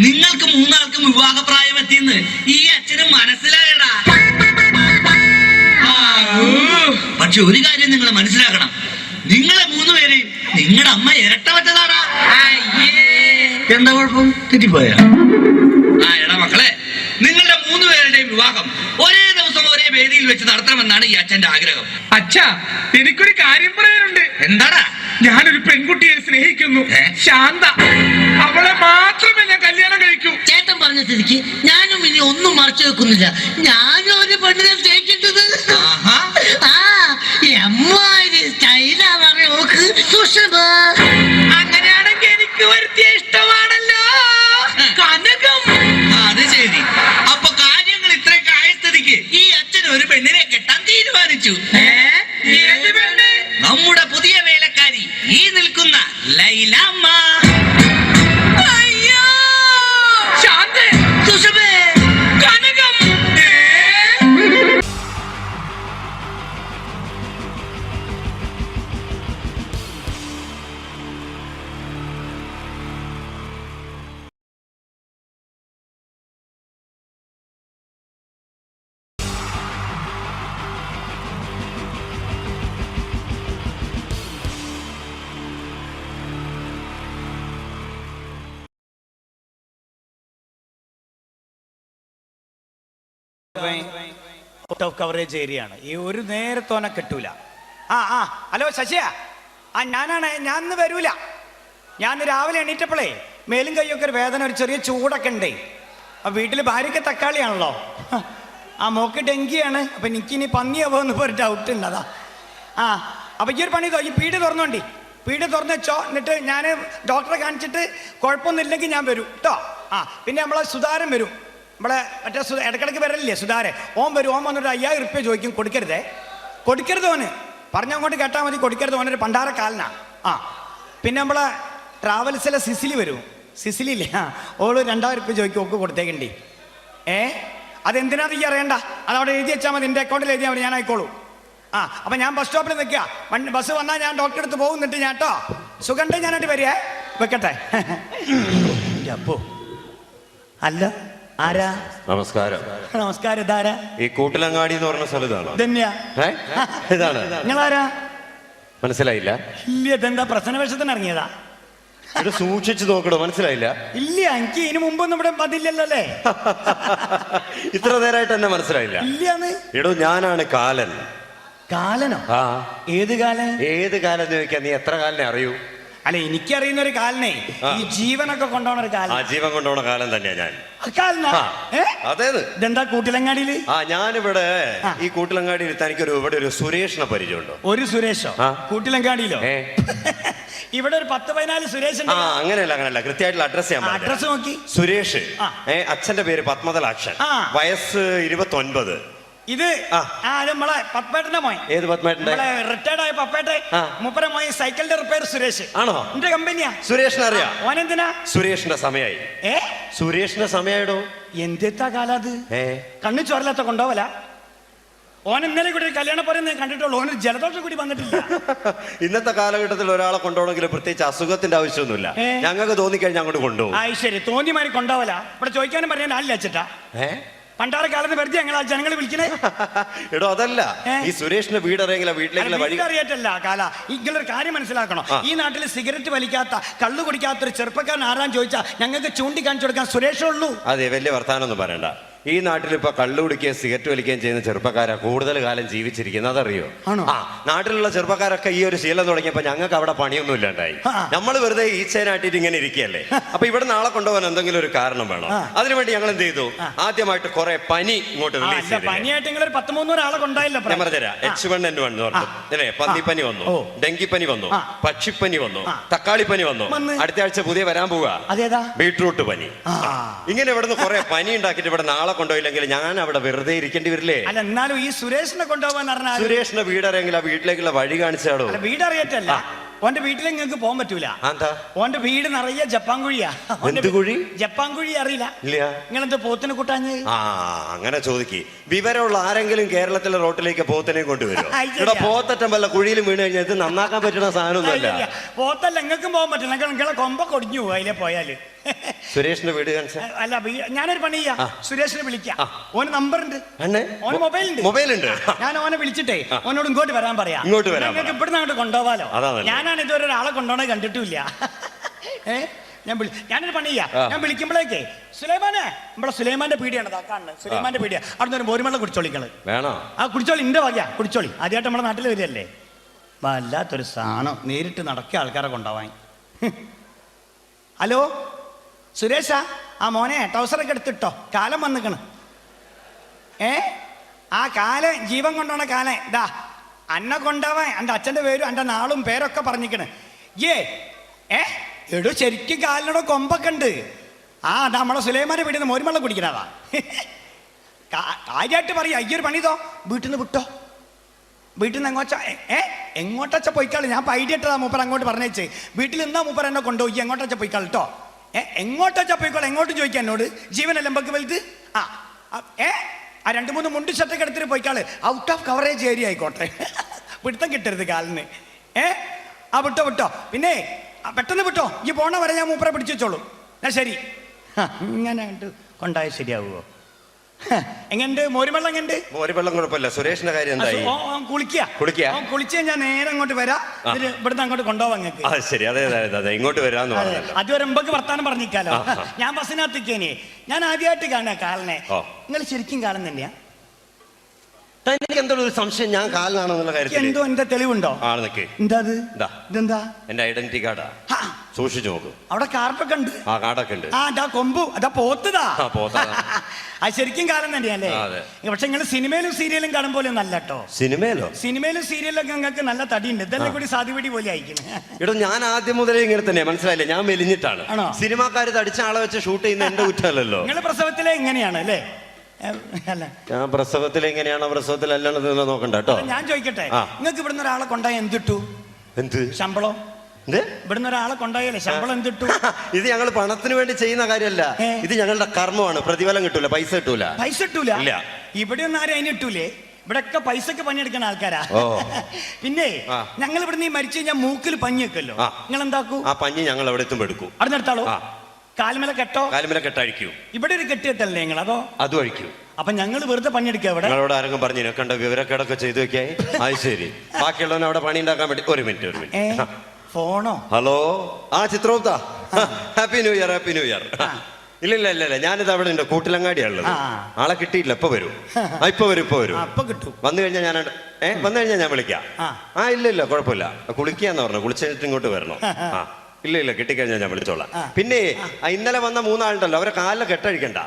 നിങ്ങൾക്ക് മൂന്നാൾക്കും വിവാഹപ്രായം എത്തിയെന്ന് ഈ അച്ഛന് മനസ്സിലായടാ. പക്ഷെ ഒരു കാര്യം നിങ്ങൾ മനസ്സിലാക്കണം, നിങ്ങളെ മൂന്നുപേരെയും നിങ്ങളുടെ അമ്മ ഇരട്ട പറ്റതാടാ. എന്താ കുഴപ്പം? തെറ്റിപ്പോയ? എടാ മക്കളെ, നിങ്ങളുടെ മൂന്നുപേരുടെയും വിവാഹം ഒരേ ദിവസം ഒരേ വേദിയിൽ വെച്ച് നടത്തണമെന്നാണ് ഈ അച്ഛന്റെ ആഗ്രഹം. അച്ഛാ, എനിക്കൊരു കാര്യം പറയാനുണ്ട്. എന്താടാ? ഞാനൊരു പെൺകുട്ടിയെ സ്നേഹിക്കുന്നു, ശാന്ത. അവളെ മാത്രമേ ഞാൻ കല്യാണം കഴിക്കൂ. ചേട്ടൻ പറഞ്ഞ സ്ഥിതിക്ക് ഞാനും ഇനി ഒന്നും മറച്ചു വെക്കുന്നില്ല. ഞാനും ഒരു പെണ്ണിനെ സ്നേഹിക്കുന്നത്. അങ്ങനെയാണെങ്കിൽ എനിക്ക് വരുത്തിയ ഇഷ്ടമാണല്ലോ കനകം. അത് ശരി. അപ്പൊ കാര്യങ്ങൾ ഇത്രയൊക്കെ ആയ സ്ഥിതിക്ക് ഈ അച്ഛൻ ഒരു പെണ്ണിനെ കെട്ടാൻ തീരുമാനിച്ചു. ഏത് പെണ്ണ്? നമ്മുടെ പുതിയ വേലക്കാരി, ഈ നിൽക്കുന്ന ലൈലാമ്മ. അയ്യോ ശാന്ത, സുഷമേ, കനകം. ഔട്ട് ഓഫ് കവറേജ് ഏരിയ ആണ്. ഈ ഒരു നേരത്തോനെ കിട്ടൂല. ഹലോ ശശിയ, ഞാനാണ്. ഞാൻ ഇന്ന് വരൂല. ഞാൻ രാവിലെ എണീറ്റപ്പോഴേ മേലും കൈയൊക്കെ ഒരു വേദന, ഒരു ചെറിയ ചൂടൊക്കെ ഉണ്ടേ. വീട്ടിൽ ഭാര്യയ്ക്ക് തക്കാളിയാണല്ലോ. മോക്ക് ഡെങ്കിയാണ്. അപ്പം എനിക്കിനി പന്നിയാവോ എന്ന് ഒരു ഡൗട്ട് ഉണ്ട്. അതാ. അപ്പം ഈ ഒരു പണി ഈ പീടി തുറന്നോണ്ടി. പീടി തുറന്ന് വെച്ചോ. എന്നിട്ട് ഞാൻ ഡോക്ടറെ കാണിച്ചിട്ട് കുഴപ്പമൊന്നും ഇല്ലെങ്കിൽ ഞാൻ വരും കേട്ടോ. പിന്നെ നമ്മളെ സുധാരൻ വരും. നമ്മളെ മറ്റേ ഇടക്കിടക്ക് വരല്ലേ സുധാരൻ. ഓൻ വരും. ഓൻ വന്നിട്ട് 5000 ഉറുപ്പ്യ ചോദിക്കും. കൊടുക്കരുത് ഓന്. പറഞ്ഞങ്ങോട്ട് കേട്ടാൽ മതി. കൊടുക്കരുത്. ഓനൊരു പണ്ടാരക്കാലനാ. പിന്നെ നമ്മളെ ട്രാവൽസിലെ സിസിലി വരും. സിസിലി ഇല്ലേ, ഓള് 2000 ഉറുപ്പ്യ ചോദിക്കും. ഓക്ക് കൊടുത്തേക്കണ്ടി. അതെന്തിനാ നീ അറിയണ്ട. അതവിടെ എഴുതി വെച്ചാൽ മതി. എൻ്റെ അക്കൗണ്ടിൽ എഴുതിയാൽ മതി. ഞാൻ ആയിക്കോളൂ. അപ്പം ഞാൻ ബസ് സ്റ്റോപ്പിൽ നിൽക്കുക. ബസ് വന്നാൽ ഞാൻ ഡോക്ടറെ അടുത്ത് പോകുന്നിട്ട് ഞാൻ കേട്ടോ. സുഖണ്ടേ ഞാനായിട്ട് വരിക. വെക്കട്ടെ. അപ്പോ അല്ല, ആരാ? നമസ്കാരം. നമസ്കാരം. ഇതാരാ? ഈ കൂട്ടിലങ്ങാടി എന്ന് പറഞ്ഞ സ്ഥലത്താണ്. തന്നെയാ? ഇതാണ്. നിങ്ങളാരാ? മനസ്സിലായില്ല? ഇല്ല. ഇതെന്താ പ്രശ്നവേഷത്തിന് ഇറങ്ങിയതാ? ഇത് സൂക്ഷിച്ചു നോക്കണോ? മനസ്സിലായില്ല? ഇല്ല, എനിക്ക് ഇതിനു മുമ്പൊന്നും ഇവിടെ പതില്ലല്ലോ അല്ലേ? ഇത്ര നേരമായിട്ട് എന്നെ മനസ്സിലായില്ല? ഇല്ലാന്ന്. എടോ, ഞാനാണ് കാലൻ. കാലനോ? ഏത് കാലൻ? ഏത് കാലം ചോദിക്കാൻ നീ എത്ര കാലിനെ അറിയൂ? അല്ല, എനിക്കറിയുന്ന ഒരു കാലനെ, ഈ ജീവനൊക്കെ കൊണ്ടുപോണ ഒരു കാലം. ജീവൻ കൊണ്ടുപോണ കാലം തന്നെയാ ഞാൻ. അതേത്? ഇതെന്താ കൂട്ടിലങ്ങാടിയില്? ഞാനിവിടെ ഈ കൂട്ടിലങ്ങാടിയിൽ തനിക്കൊരു ഇവിടെ ഒരു സുരേഷിനെ പരിചയമുണ്ടോ? ഒരു സുരേഷോ? കൂട്ടിലങ്ങാടിയിലോ? ഇവിടെ ഒരു 10-14 സുരേഷ് ആ അങ്ങനെയല്ല കൃത്യമായിട്ടുള്ള അഡ്രസ് ഞാൻ പറഞ്ഞു. അഡ്രസ് നോക്കി. സുരേഷ്. ആ. അച്ഛന്റെ പേര് പത്മതലാക്ഷൻ. ആ. വയസ്സ് 29. ഇത് നമ്മളെ പപ്പേട്ടന്റെ മോൻ. ഏത് പത്മേട്ടന്റെ? റിട്ടയർഡ് ആയ പപ്പേട്ടെ മുപ്പര മോൻ സൈക്കിളിന്റെ റിപ്പയർ സുരേഷ്. ആണോ? എന്റെ കമ്പനിയാ. സുരേഷിനെ അറിയാം. ഓനെന്തിനാ? സുരേഷിന്റെ സമയായി. സുരേഷിന്റെ സമയായിടോ. എന്തെത്താ കാലത്? കണ്ണു ചോരലാത്ത കൊണ്ടോവല. ഓൻ ഇന്നലെ കൂടി കല്യാണ പറയുന്നത് കണ്ടിട്ടുള്ളൂ. ഓന് ജലദോഷം കൂടി വന്നിട്ടില്ല. ഇന്നത്തെ കാലഘട്ടത്തിൽ ഒരാളെ കൊണ്ടുപോകണമെങ്കിൽ പ്രത്യേകിച്ച് അസുഖത്തിന്റെ ആവശ്യമൊന്നുമില്ല. ഞങ്ങൾക്ക് തോന്നിക്കഴിഞ്ഞാൽ അങ്ങോട്ട് കൊണ്ടുപോകും. ശരി, തോന്നിമാരി കൊണ്ടോവല. ഇവിടെ ചോദിക്കാനും പറയാൻ ആളില്ല വെച്ചിട്ടാ. പണ്ടാറ കാലത്ത് വെറുതെ ഞങ്ങൾ ജനങ്ങൾ വിളിക്കണേ. എടോ അതല്ല, ഈ സുരേഷിന്റെ വീട് അറിയെങ്കിലോ വീട്ടിലേക്കുള്ള വഴി അറിയട്ടല്ല കാല. ഇങ്ങളൊരു കാര്യം മനസ്സിലാക്കണം. ഈ നാട്ടിൽ സിഗരറ്റ് വലിക്കാത്ത കള്ളു കുടിക്കാത്ത ഒരു ചെറുപ്പക്കാരൻ ആരാന്ന് ചോദിച്ചാൽ ഞങ്ങൾക്ക് ചൂണ്ടിക്കാണിച്ചു കൊടുക്കാൻ സുരേഷേ ഉള്ളൂ. അതെ, വലിയ വർത്താനൊന്നും പറയണ്ട. ഈ നാട്ടിൽ ഇപ്പൊ കള്ളു കുടിക്കുകയും സിഗരറ്റ് വലിക്കുകയും ചെയ്യുന്ന ചെറുപ്പക്കാരാ കൂടുതൽ കാലം ജീവിച്ചിരിക്കുന്നത്. അതറിയോ? നാട്ടിലുള്ള ചെറുപ്പക്കാരൊക്കെ ഈ ഒരു ശീലം തുടങ്ങിയപ്പോ ഞങ്ങൾക്ക് അവിടെ പണിയൊന്നും ഇല്ലാണ്ടായി. നമ്മൾ വെറുതെ ഈച്ചേനാട്ടിട്ട് ഇങ്ങനെ ഇരിക്കുകയല്ലേ. അപ്പൊ ഇവിടെ നാളെ കൊണ്ടുപോകാൻ എന്തെങ്കിലും ഒരു കാരണം വേണം. അതിനുവേണ്ടി ഞങ്ങൾ എന്ത് ചെയ്തു? ആദ്യമായിട്ട് കുറെ പനി ഇങ്ങോട്ട് റിലീസ് ചെയ്തു. പനിയായിട്ട് നിങ്ങൾ 13 ആളെ കൊണ്ടായില്ല. ഞാൻ പറഞ്ഞുതരാം. H1N1 അല്ലേ, പന്നിപ്പനി വന്നു, ഡെങ്കിപ്പനി വന്നു, പക്ഷിപ്പനി വന്നു, തക്കാളിപ്പനി വന്നു. അടുത്ത ആഴ്ച പുതിയ വരാൻ പോവുക ബീട്രൂട്ട് പനി. ഇങ്ങനെ ഇവിടുന്ന് കുറെ പനി ഉണ്ടാക്കിയിട്ട് ഇവിടെ നാളെ കൊണ്ടുപോയില്ലെങ്കിൽ ഞാൻ അവിടെ വെറുതെ ഇരിക്കേണ്ടി വരില്ലേ? അല്ല, എന്നാലും ഈ സുരേഷിനെ കൊണ്ടുപോകാൻ പറഞ്ഞാൽ സുരേഷിന്റെ വീടറിയെങ്കിൽ ആ വീട്ടിലേക്കുള്ള വഴി കാണിച്ചാടോ. വീടറിയറ്റല്ല, ഓന്റെ വീട്ടിൽ നിങ്ങൾക്ക് പോകാൻ പറ്റൂല. ഓന്റെ വീട് നിറയെ ജപ്പാൻ കുഴിയാ. ജപ്പാൻ കുഴി അറിയില്ല? നിങ്ങളെന്ത് പോത്തിന് കൂട്ടാഞ്ഞ്? അങ്ങനെ ചോദിക്ക്. വിവരമുള്ള ആരെങ്കിലും കേരളത്തിലെ റോട്ടിലേക്ക് പോത്തിനെ കൊണ്ടുവരും? ഇവിടെ പോത്തറ്റം വല്ല കുഴിയിലും വീണ് കഴിഞ്ഞാൽ ഇത് നന്നാക്കാൻ പറ്റുന്ന സാധനമൊന്നുമല്ല. പോത്തല്ല, നിങ്ങൾക്കും പോകാൻ പറ്റില്ല. നിങ്ങളെ കൊമ്പ കൊടിഞ്ഞു പോകും അതിലെ പോയാല്. സുരേഷിന്റെ വീട് കാണിച്ച അല്ല, ഞാനൊരു പണി ചെയ്യാം. സുരേഷിനെ വിളിക്കാം. ഓന് നമ്പറുണ്ട്, ഓന് മൊബൈലുണ്ട്. ഞാൻ ഓനെ വിളിച്ചിട്ടേ ഓനോട് ഇങ്ങോട്ട് വരാൻ പറയാം. ഇങ്ങോട്ട് വരാം. നിങ്ങൾക്ക് ഇവിടുന്ന് അങ്ങോട്ട് കൊണ്ടുപോകാലോ. ഞാനാണ് ഇതുവരെ ഒരാളെ കൊണ്ടുപോകണേ കണ്ടിട്ടില്ല. ഞാനൊരു പണി ചെയ്യാം. ഞാൻ വിളിക്കുമ്പോഴേക്കേ സുലൈമാനെ, നമ്മളെ സുലൈമാന്റെ പീടിയാണ് കാണുന്നത്. സുലൈമാന്റെ പീടിയ. അവിടെ നിന്ന് മോരുമെള്ളം കുടിച്ചോളിക്കള് വേണോ? കുടിച്ചോളി, ഇന്റെ വകയാ കുടിച്ചോളി. ആദ്യമായിട്ട് നമ്മുടെ നാട്ടിൽ വരികയല്ലേ. വല്ലാത്തൊരു സാധനം നേരിട്ട് നടക്കിയ ആൾക്കാരെ കൊണ്ടുപോവാൻ. ഹലോ സുരേഷാ, മോനെ ടൗസറൊക്കെ എടുത്തിട്ടോ, കാലം വന്നിക്കണ്. ആ കാലം ജീവൻ കൊണ്ടോണ കാലം ഇതാ അന്നെ കൊണ്ടാവാൻ. എൻ്റെ അച്ഛൻ്റെ പേരും എൻ്റെ നാളും പേരൊക്കെ പറഞ്ഞിക്കണ്. എടോ ശരിക്കും കാലിനോട് കൊമ്പൊക്കെ ഉണ്ട്. അതാ നമ്മളെ സുലൈമാന്റെ വീട്ടിൽ നിന്ന് മോരുമെള്ളം കുടിക്കണതാ. കാര്യമായിട്ട് പറയാ. ഈ ഒരു പണിതോ വീട്ടിൽ നിന്ന് വിട്ടോ. വീട്ടിൽ നിന്ന് എങ്ങോട്ടച്ച പോയിക്കാളി. ഞാൻ ഐഡിയ ഇട്ടതാ മൂപ്പർ അങ്ങോട്ട് പറഞ്ഞേച്ച്. വീട്ടിൽ നിന്നാ മൂപ്പർ എന്നെ കൊണ്ടുപോയി. എങ്ങോട്ടച്ച പോയിക്കാൾ കേട്ടോ. എങ്ങോട്ടാ പോയിക്കോളെ. എങ്ങോട്ട് ചോദിക്കാൻ എന്നോട്? ജീവനല്ല എമ്പക്ക് വലുത്. ആ 2-3 മുണ്ട് ഷർട്ടൊക്കെ എടുത്തിട്ട് പോയിക്കാള്. ഔട്ട് ഓഫ് കവറേജ് ഏരിയ ആയിക്കോട്ടെ. പിടുത്തം കിട്ടരുത് കാലിന്. വിട്ടോ. പിന്നെ പെട്ടെന്ന് വിട്ടോ. ഈ പോണ വരെ ഞാൻ മൂപ്പറെ പിടിച്ചു വെച്ചോളൂ. ശരി. ഇങ്ങനെ കൊണ്ടായ ശരിയാവുമോ? എങ്ങനെയുണ്ട് മോരുവെള്ളം? എങ്ങനെയുണ്ട് മോരുവെള്ളം? കുഴപ്പമില്ല. സുരേഷിന്റെ കാര്യം എന്തായി? കുളിക്കുക. ഞാൻ നേരെ അങ്ങോട്ട് വരാം. ഇവിടുന്ന് അങ്ങോട്ട് കൊണ്ടുപോവാൻ നിങ്ങൾക്ക്. ശരി, അതെ ഇങ്ങോട്ട് വരാന്ന് പറഞ്ഞല്ലോ. അതുവരെ മുമ്പൊക്കെ വർത്താനം പറഞ്ഞിരിക്കാലോ. ഞാൻ ബസ്സിനകത്തേക്കേനെ. ഞാൻ ആദ്യമായിട്ട് കാണാ കാലിനെ. നിങ്ങൾ ശരിക്കും കാലം തന്നെയാ? എനിക്ക് എന്തോ ഒരു സംശയം, ഞാൻ കാലിനാണെന്നുള്ള കാര്യത്തിൽ എന്തോ എന്റെ തെളിവുണ്ടോ? എന്താ ഇതെന്താ? എന്റെ ഐഡന്റിറ്റി കാർഡാ. സൂക്ഷിച്ചു നോക്കും. അവിടെ കാർഡൊക്കെ ഉണ്ട്. കാർഡൊക്കെ ഉണ്ട്. അതാ കൊമ്പു, അതാ പോത്തതാ. അത് ശരിക്കും കാലം തന്നെയല്ലേ? പക്ഷെ നിങ്ങൾ സിനിമയിലും സീരിയലും കാണും പോലെ ഒന്നല്ല കേട്ടോ. സിനിമയിലും സീരിയലൊക്കെ നിങ്ങൾക്ക് നല്ല തടിയുണ്ട്. ഇതെല്ലാം കൂടി സാധുപിടി പോലെ ആയിരിക്കും. ഇവിടെ ഞാൻ ആദ്യം മുതലേ ഇങ്ങനെ തന്നെ, മനസ്സിലായില്ലേ? ഞാൻ മെലിഞ്ഞിട്ടാണ്. സിനിമാക്കാര് തടിച്ച ആളെ വെച്ച് ഷൂട്ട് ചെയ്യുന്ന എന്റെ കുറ്റമല്ലല്ലോ. നിങ്ങൾ പ്രസവത്തിലെ എങ്ങനെയാണ് അല്ലേ? ഞാൻ പ്രസവത്തിൽ എങ്ങനെയാണോ പ്രസവത്തിൽ അല്ലാണ്ട് നോക്കണ്ട കേട്ടോ. ഞാൻ ചോദിക്കട്ടെ, നിങ്ങൾക്ക് ഇവിടുന്ന് ഒരാളെ കൊണ്ടായ എന്തിട്ടു? എന്ത് ശമ്പളം? ഇവിടുന്ന് ഒരാളെ കൊണ്ടായാലേ ശമ്പളം എന്തിട്ടു? ഇത് ഞങ്ങൾ പണത്തിന് വേണ്ടി ചെയ്യുന്ന കാര്യമല്ല. ഇത് ഞങ്ങളുടെ കർമ്മമാണ്. പ്രതിഫലം കിട്ടൂല, പൈസ കിട്ടൂല. ഇല്ല. ഇവിടെ ഒന്നും ആരും അതിന് കിട്ടൂലേ. ഇവിടെയൊക്കെ പൈസക്ക് പണിയെടുക്കുന്ന ആൾക്കാരാ. പിന്നെ ഞങ്ങൾ ഇവിടുന്ന് മരിച്ചു കഴിഞ്ഞാൽ മൂക്കിൽ പഞ്ഞി വെക്കല്ലോ. നിങ്ങൾ എന്താക്കൂ? ആ പഞ്ഞി ഞങ്ങൾ എവിടെ എത്തുമ്പോ എടുക്കും. അവിടെ നിർത്താളോ? കാൽമല കെട്ടോ? കാൽമല കെട്ടഴിക്കൂ. ഇവിടെ ഒരു കെട്ടിയിട്ടല്ലേ നിങ്ങൾ? അതോ അതും അഴിക്കൂ. അപ്പൊ ഞങ്ങൾ വെറുതെ പണിയെടുക്കുക. ഇവിടെ ഞങ്ങളോട് ആരെങ്കിലും പറഞ്ഞു കണ്ട വിവരക്കേടൊക്കെ ചെയ്തു വെക്കായി. അത് ശരി. ബാക്കിയുള്ളവനെ അവിടെ പണി ഉണ്ടാക്കാൻ വേണ്ടി ഒരു മിനിറ്റ്. ഫോണോ? Hello, Chitragupta, happy new year. ഇല്ല, ഞാനിത് അവിടെ ഉണ്ട്, കൂട്ടിലങ്ങാടിയാണുള്ളത്. ആളെ കിട്ടിയില്ല. ഇപ്പൊ വരും. വന്നു കഴിഞ്ഞാൽ ഞാൻ വിളിക്കാം. ഇല്ല കുഴപ്പമില്ല. കുളിക്കാന്ന് പറഞ്ഞു. കുളിച്ചിട്ട് ഇങ്ങോട്ട് വരണം. ഇല്ല കിട്ടിക്കഴിഞ്ഞാൽ ഞാൻ വിളിച്ചോളാം. പിന്നെ ഇന്നലെ വന്ന 3 ആളുണ്ടല്ലോ, അവരെ കാലിലെ കെട്ടഴിക്കണ്ട.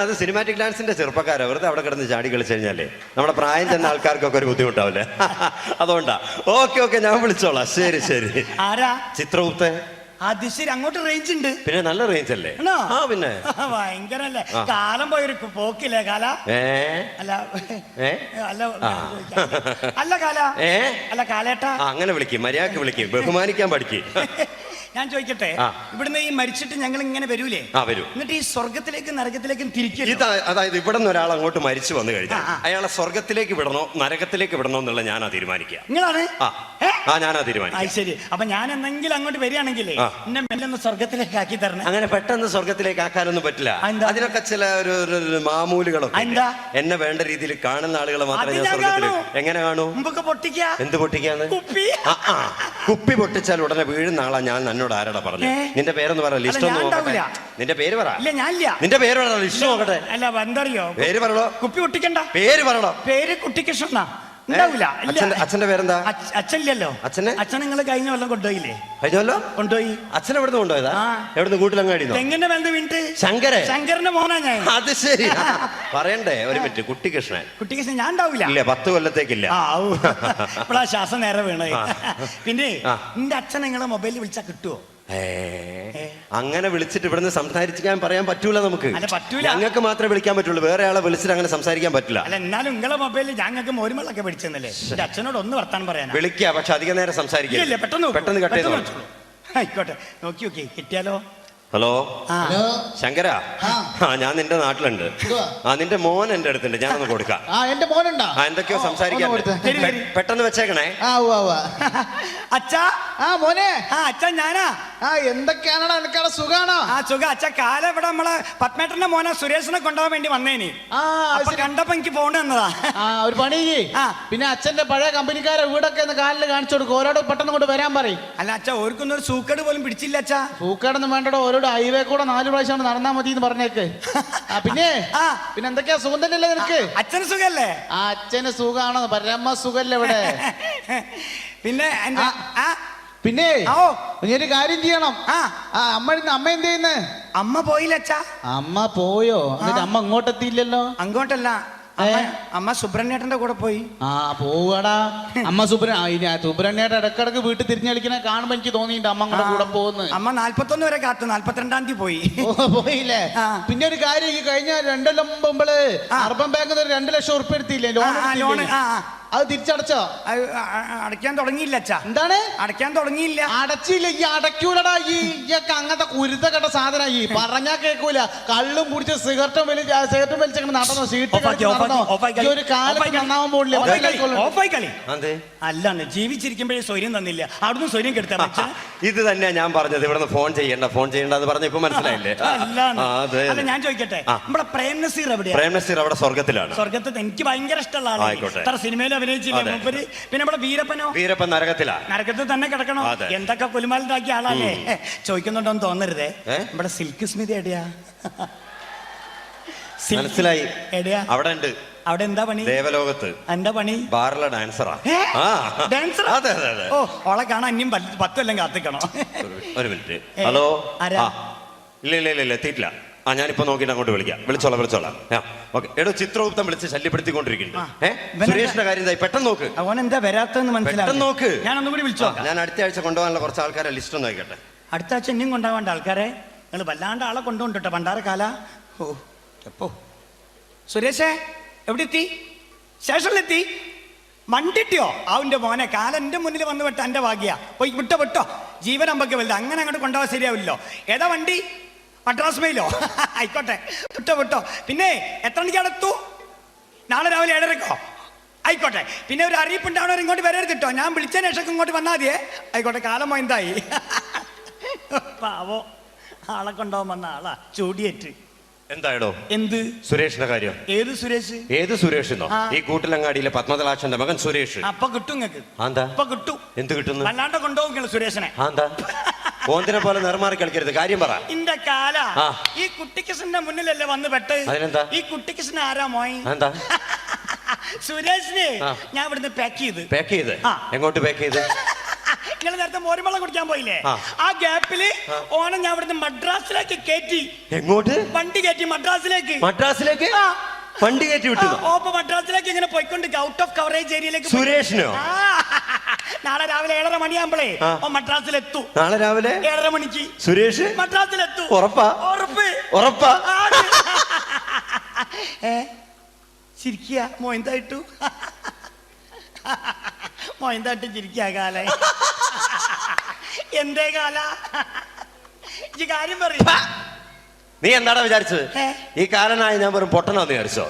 അത് സിനിമാറ്റിക് ഡാൻസിന്റെ ചെറുപ്പക്കാരാ. വെറുതെ അവിടെ കിടന്ന് ചാടി കളിച്ചു കഴിഞ്ഞാലേ നമ്മുടെ പ്രായം ചെന്ന ആൾക്കാർക്കൊക്കെ ഒരു ബുദ്ധിമുട്ടാവില്ലേ? അതുകൊണ്ടാ. ഓക്കെ ഞാൻ വിളിച്ചോളാം. ശരി. ആരാ? ചിത്രഗുപ്തൻ. അത് ശരി, അങ്ങോട്ട് റേഞ്ച് ഉണ്ട്. പിന്നെ നല്ല റേഞ്ച് അല്ലേ? പിന്നെ ഭയങ്കരല്ലേ. കാലം പോയൊരു പോക്കില്ലേ കാല? അല്ല കാല, അല്ല കാലേട്ടാ. അങ്ങനെ വിളിക്കും, മര്യാദക്ക് വിളിക്കും, ബഹുമാനിക്കാൻ പഠിക്കും. ഞാൻ ചോദിക്കട്ടെ, ഇവിടുന്ന് ഈ മരിച്ചിട്ട് ഞങ്ങൾ ഇങ്ങനെ വരൂലേ? വരും. എന്നിട്ട് ഈ സ്വർഗത്തിലേക്കും നരകത്തിലേക്കും തിരിക്കും. അതായത് ഇവിടെ നിന്ന് ഒരാൾ അങ്ങോട്ട് മരിച്ചു വന്നു കഴിഞ്ഞാൽ അയാളെ സ്വർഗത്തിലേക്ക് വിടണോ നരകത്തിലേക്ക് വിടണോ എന്നുള്ള ഞാനാ തീരുമാനിക്കുക. നിങ്ങളാണ്? ഞാനാ തീരുമാനിക്കുക. ശരി. അപ്പൊ ഞാൻ എന്തെങ്കിലും അങ്ങോട്ട് വരികയാണെങ്കിലേ എന്നെ മെല്ലൊന്ന് സ്വർഗത്തിലേക്ക് ആക്കി തരണം. അങ്ങനെ പെട്ടെന്ന് സ്വർഗത്തിലേക്ക് ആക്കാനൊന്നും പറ്റില്ല. അതിനൊക്കെ ചില ഒരു മാമൂലുകളൊക്കെ. എന്നെ വേണ്ട രീതിയിൽ കാണുന്ന ആളുകളെ മാത്രമേ ഞാൻ സ്വർഗത്തിലേക്ക്. എങ്ങനെ കാണൂ? എന്ത് പൊട്ടിക്കാന്ന്? കുപ്പി പൊട്ടിച്ചാൽ ഉടനെ വീഴുന്ന ആളാ ഞാൻ. എന്നോട് ആരാടാ പറഞ്ഞു? നിന്റെ പേരൊന്ന് പറ, ലിസ്റ്റ് ഒന്ന് നോക്കട്ടെ. നിന്റെ പേര് പറ. നിന്റെ പേര് പറ, ലിസ്റ്റ് നോക്കട്ടെ. അല്ല എന്തറിയോ? പേര് പറയണോ? കുപ്പി പൊട്ടിക്കണ്ട. പേര് പറയണോ? പേര് കുട്ടിക്കൃഷ്ണ. ഉണ്ടാവില്ല. അച്ഛന്റെ പേരെന്താ? അച്ഛനില്ലല്ലോ. അച്ഛൻ നിങ്ങൾ കഴിഞ്ഞ കൊല്ലം കൊണ്ടുപോയില്ലേ? കഴിഞ്ഞല്ലോ കൊണ്ടുപോയി. അച്ഛൻ എവിടുന്ന് കൊണ്ടുപോയതാ? എവിടുന്ന്? കൂട്ടിലങ്ങാടി. തെങ്ങിന്റെ ബന്ധു വീണിട്ട്. ശങ്കരന്റെ മോനാ ഞാൻ. അത് ശരി. പറയണ്ടേ ഒരു മിനിറ്റ്. കുട്ടിക്കൃഷ്ണൻ ഞാൻ ഉണ്ടാവില്ല. ഇല്ല, 10 കൊല്ലത്തേക്കില്ല. ഇപ്പഴാ ശ്വാസം നേരെ വീണേ. പിന്നെ നിന്റെ അച്ഛൻ നിങ്ങളെ മൊബൈലിൽ വിളിച്ചാ കിട്ടുവോ? അങ്ങനെ വിളിച്ചിട്ട് ഇവിടുന്ന് സംസാരിക്കാൻ പറയാൻ പറ്റൂല നമുക്ക്. ഞങ്ങൾക്ക് മാത്രമേ വിളിക്കാൻ പറ്റുള്ളൂ. വേറെ ആളെ വിളിച്ചിട്ട് അങ്ങനെ സംസാരിക്കാൻ പറ്റില്ല. അല്ല എന്നാലും നിങ്ങളെ മൊബൈലിൽ ഞങ്ങൾക്ക് മോരുമള്ളൊക്കെ പിടിച്ചെന്നല്ലേ? അച്ഛനോട് ഒന്ന് വർത്താനം പറയാൻ. വിളിക്കാം, പക്ഷെ അധികം നേരം സംസാരിക്കില്ല. പെട്ടെന്ന് കട്ട് ചെയ്തോ. ആയിക്കോട്ടെ, നോക്കി കിട്ടിയാലോ? ഹലോ ശങ്കര, ഞാൻ നിന്റെ നാട്ടിലുണ്ട്. നിന്റെ മോൻ എന്റെ അടുത്തുണ്ട്, ഞാനൊന്ന് കൊടുക്കാം. എന്റെ മോനുണ്ടോ? എന്തൊക്കെയോ സംസാരിക്കാൻ. പെട്ടെന്ന് വെച്ചേക്കണേ. അച്ഛാ. മോനെ. അച്ഛൻ ഞാനാ. എന്തൊക്കെയാണോ എനിക്കവിടെ? സുഖാണോ? സുഖം. അച്ഛാ കാലം ഇവിടെ നമ്മളെ പത്മേട്ടന്റെ മോനെ സുരേഷിനെ കൊണ്ടുപോകാൻ വേണ്ടി വന്നേനി. കണ്ടപ്പോ എനിക്ക് പോകണ്ടെന്നതാ. ഒരു പണി. പിന്നെ അച്ഛന്റെ പഴയ കമ്പനിക്കാരെ വീടൊക്കെ ഒന്ന് കാലിൽ കാണിച്ചു കൊടുക്കും. ഓരോട് പെട്ടെന്ന് കൊണ്ട് വരാൻ പറയും. അല്ല അച്ഛാ, ഓർക്കൊന്നും ഒരു സൂക്കേട് പോലും പിടിച്ചില്ല അച്ഛാ. സൂക്കേടൊന്നും വേണ്ടോ? ഓരോ ഹൈവേ കൂടെ 4 പ്രാവശ്യം നടന്നാ മതി എന്ന് പറഞ്ഞേക്ക്. പിന്നെ എന്തൊക്കെയാ? സുഖം തന്നെയല്ലേ നിനക്ക്? അച്ഛന് സുഖല്ലേ? അച്ഛന് സുഖാണോ? പരമ സുഖല്ലേ ഇവിടെ? പിന്നെ നീ ഒരു കാര്യം ചെയ്യണം. അമ്മ എന്ത് ചെയ്യുന്നേ? അമ്മ പോയില്ല അച്ഛാ. അമ്മ പോയോ? എന്നിട്ട് അമ്മ ഇങ്ങോട്ടെത്തിയില്ലല്ലോ. അങ്ങോട്ടല്ല, അമ്മ സുബ്രഹ്മണ്യേട്ടന്റെ കൂടെ പോയി. പോവാടാ. അമ്മ സുബ്രഹ്മണ്യേട്ടൻ ഇടക്കിടക്ക് വീട്ടിൽ തിരിഞ്ഞു കളിക്കണ കാണുമ്പോ എനിക്ക് തോന്നിയിട്ട് അമ്മ അങ്ങോട്ട് കൂടെ പോകുന്നു. അമ്മ 41 വരെ കാത്തു, 42-ാം തീയതി പോയി. പോയില്ലേ? പിന്നെ ഒരു കാര്യം, ഈ കഴിഞ്ഞ 2 കൊല്ലം മുമ്പ് അർബൻ ബാങ്ക് 2 ലക്ഷം ഉറുപ്പിക എടുത്തില്ലേ ലോൺ? അത് തിരിച്ചടച്ചോ? അടയ്ക്കാൻ തുടങ്ങിയില്ല അച്ഛാ. എന്താണ്? അടയ്ക്കാൻ തുടങ്ങിയില്ല. അടച്ചില്ല. ഈ അടയ്ക്കൂലടാ. ഈ അങ്ങനത്തെ കുരുത്ത കെട്ട സാധനം. ഈ പറഞ്ഞാ കേൾക്കൂല. കള്ളും കുടിച്ച് സിഗരറ്റും വലിച്ചങ്ങനെ നടന്നോ? സീറ്റ് ഒരു കാലത്ത് നന്നാവാൻ പോകില്ല. അല്ലാന്ന് ജീവിച്ചിരിക്കുമ്പോഴേ സ്വര്യം തന്നില്ല, അവിടുന്ന് സ്വര്യം കെടുത്താ. ഇത് തന്നെയാ ഞാൻ പറഞ്ഞത്. ഇവിടെ ഫോൺ ചെയ്യണ്ട എന്ന് പറഞ്ഞ ഇപ്പൊ മനസ്സിലായില്ലേ? അല്ല ഞാൻ ചോദിക്കട്ടെ, നമ്മുടെ പ്രേം നസീർ എവിടെയാ? പ്രേം നസീർ അവിടെ സ്വർഗത്തിലാണ്. സ്വർഗത്തിൽ എനിക്ക് ഭയങ്കര ഇഷ്ടമുള്ള ആളാണ്. സിനിമയിൽ അഭിനയിച്ചില്ലേ മൂപ്പര്? പിന്നെ നമ്മുടെ വീരപ്പൻ നരകത്തിൽ തന്നെ കിടക്കണോ? എന്തൊക്കെ കുലുമാലിതാക്കിയ ആളല്ലേ? ചോദിക്കുന്നുണ്ടോന്ന് തോന്നരുതേ. നമ്മുടെ സിൽക്ക് സ്മിതി എവിടെയാ? മനസ്സിലായി. എവിടെയാ? അവിടെ ഉണ്ട്. അവിടെ എന്താ പണി? ദേവലോകത്ത്. എന്താ പണി? ബാറിലെ ഡാൻസറാ. ഓളെ കാണാൻ ഇനിയും 10 കൊല്ലം കാത്തിക്കണോ? ഒരു മിനിറ്റ്. ഹലോ. ഇല്ല എത്തിയിട്ടില്ല. ഞാനിപ്പോ നോക്കിയിട്ട് അങ്ങോട്ട് വിളിച്ചോളാം. ഓക്കെ. എടോ, ചിത്രഗുപ്തൻ വിളിച്ച് ശല്യപ്പെടുത്തിക്കൊണ്ടിരിക്കുന്നുണ്ട്. സുരേഷിന്റെ കാര്യം പെട്ടെന്ന് നോക്ക്. അവൻ എന്താ വരാത്തെന്ന് മനസ്സിലാവും. നോക്ക്. ഞാൻ ഒന്നും കൂടി വിളിച്ചോ. ഞാൻ അടുത്ത ആഴ്ച കൊണ്ടുപോകാനുള്ള കുറച്ച് ആൾക്കാരെ ലിസ്റ്റ് ഒന്ന് നോക്കട്ടെ. അടുത്ത ആഴ്ച ഇനിയും കൊണ്ടുപോകേണ്ട ആൾക്കാരെ നിങ്ങൾ വല്ലാണ്ട് ആളെ കൊണ്ടുപോട്ടോ. പണ്ടാരക്കാല. സുരേഷേ എവിടെ എത്തി? സ്റ്റേഷനിലെത്തി? മണ്ടിട്ടിയോ? അവന്റെ മോനെ കാലന്റെ മുന്നിൽ വന്ന് വിട്ട എന്റെ ഭാഗ്യ. പോയി വിട്ടോ. ജീവൻ അമ്പക്ക് വലുത്. അങ്ങനെ അങ്ങോട്ട് കൊണ്ടുപോകാൻ ശരിയാവില്ലോ. ഏതാ വണ്ടി? മദ്രാസ് മെയിലോ? ആയിക്കോട്ടെ, വിട്ടോ. പിന്നെ എത്ര മണിക്ക് അടുത്തു? നാളെ രാവിലെ 7:30. ആയിക്കോട്ടെ. പിന്നെ ഒരു അറിയിപ്പുണ്ടാവണവർ ഇങ്ങോട്ട് വരരുതിട്ടോ. ഞാൻ വിളിച്ചതിന് ശേഷം ഇങ്ങോട്ട് വന്നാൽ മതിയേ. ആയിക്കോട്ടെ. കാലം എന്തായി? പാവോ, ആളെ കൊണ്ടുപോകാൻ വന്ന ആളാ ചൂടിയേറ്റ്. എന്തായടോ? എന്ത്? സുരേഷിന്റെ കാര്യം. ഏത് സുരേഷ്? ഏത് സുരേഷ്? ഈ കൂട്ടിലങ്ങാടിയിലെ പത്മതലാക്ഷന്റെ മകൻ സുരേഷ്. അപ്പൊ കിട്ടും നിങ്ങൾക്ക്. ഇപ്പൊ കിട്ടും. എന്ത് കിട്ടുന്നു? വല്ലാണ്ട് കൊണ്ടുപോകും സുരേഷിനെ. ഓന്തിനെ പോലെ നിറമാറി കളിക്കരുത്. കാര്യം പറ. ഇന്റെ കാല ഈ കുട്ടിക്കൃഷ്ണന്റെ മുന്നിലല്ലേ വന്ന് പെട്ട്? ഈ കുട്ടിക്കൃഷ്ണൻ ആരാ മോയി? സുരേഷിനെ ഞാൻ ഇവിടുന്ന് പാക്ക് ചെയ്ത്. എങ്ങോട്ട് പാക്ക് ചെയ്ത്? നിങ്ങൾ നേരത്തെ മോരുമ്പളം കുടിക്കാൻ പോയില്ലേ? ആ ഗ്യാപ്പില് ഓനെ ഞാൻ ഇവിടുന്ന് മദ്രാസിലേക്ക് കയറ്റി. എങ്ങോട്ട്? വണ്ടി കയറ്റി മദ്രാസിലേക്ക്. മദ്രാസിലേക്ക് വണ്ടി കയറ്റി വിട്ടു. ഓപ്പോ മദ്രാസിലേക്ക് ഇങ്ങനെ പോയിക്കൊണ്ട് ഔട്ട് ഓഫ് കവറേജ് ഏരിയയിലേക്ക്. സുരേഷിനോ? നാളെ രാവിലെ 7:30 മണിയാകുമ്പോഴേ മദ്രാസിലെത്തു. നാളെ രാവിലെ 7:30 മണിക്ക് സുരേഷ് മദ്രാസിലെത്തു. ഉറപ്പാ? ഉറപ്പാ? ചിരിക്കുക മോയന്തായിട്ടു മോയന്തായിട്ട് ചിരിക്കുക കാല എന്തേ കാല ഈ കാര്യം പറയും. നീ എന്താണ് വിചാരിച്ചത്? ഈ കാലനായി ഞാൻ വെറും പൊട്ടനാന്ന് വിചാരിച്ചോ?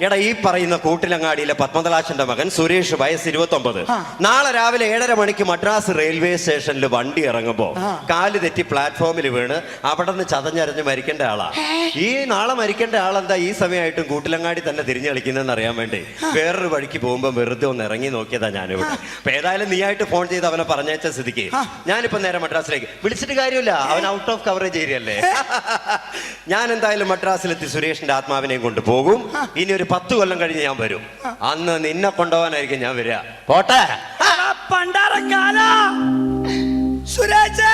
എടാ, ഈ പറയുന്ന കൂട്ടിലങ്ങാടിയിലെ പത്മതലാശന്റെ മകൻ സുരേഷ്, വയസ്സ് 29. നാളെ രാവിലെ 7:30 മണിക്ക് മദ്രാസ് റെയിൽവേ സ്റ്റേഷനിൽ വണ്ടി ഇറങ്ങുമ്പോ കാല് തെറ്റി പ്ലാറ്റ്ഫോമിൽ വീണ് അവിടെ നിന്ന് ചതഞ്ഞരഞ്ഞ് മരിക്കേണ്ട ആളാ. ഈ നാളെ മരിക്കേണ്ട ആളെന്താ ഈ സമയമായിട്ടും കൂട്ടിലങ്ങാടി തന്നെ തിരിഞ്ഞു കളിക്കുന്നതെന്ന് അറിയാൻ വേണ്ടി വേറൊരു വഴിക്ക് പോകുമ്പോ വെറുതെ ഒന്ന് ഇറങ്ങി നോക്കിയതാ ഞാനിവിടെ. അപ്പൊ ഏതായാലും നീയായിട്ട് ഫോൺ ചെയ്ത് അവനെ പറഞ്ഞയച്ച സ്ഥിതിക്ക് ഞാനിപ്പോ നേരെ മദ്രാസിലേക്ക് വിളിച്ചിട്ട് കാര്യമില്ല. അവൻ ഔട്ട് ഓഫ് കവറേജ് ഏരിയ അല്ലേ. ഞാൻ എന്തായാലും മദ്രാസിലെത്തി സുരേഷിന്റെ ആത്മാവിനെയും കൊണ്ട് പോകും. ഇനി ഒരു 10 കൊല്ലം കഴിഞ്ഞ് ഞാൻ വരും. അന്ന് നിന്നെ കൊണ്ടുപോകാനായിരിക്കും ഞാൻ വരിക. പോട്ടെ പണ്ടാരക്കാല സുരേഷ്.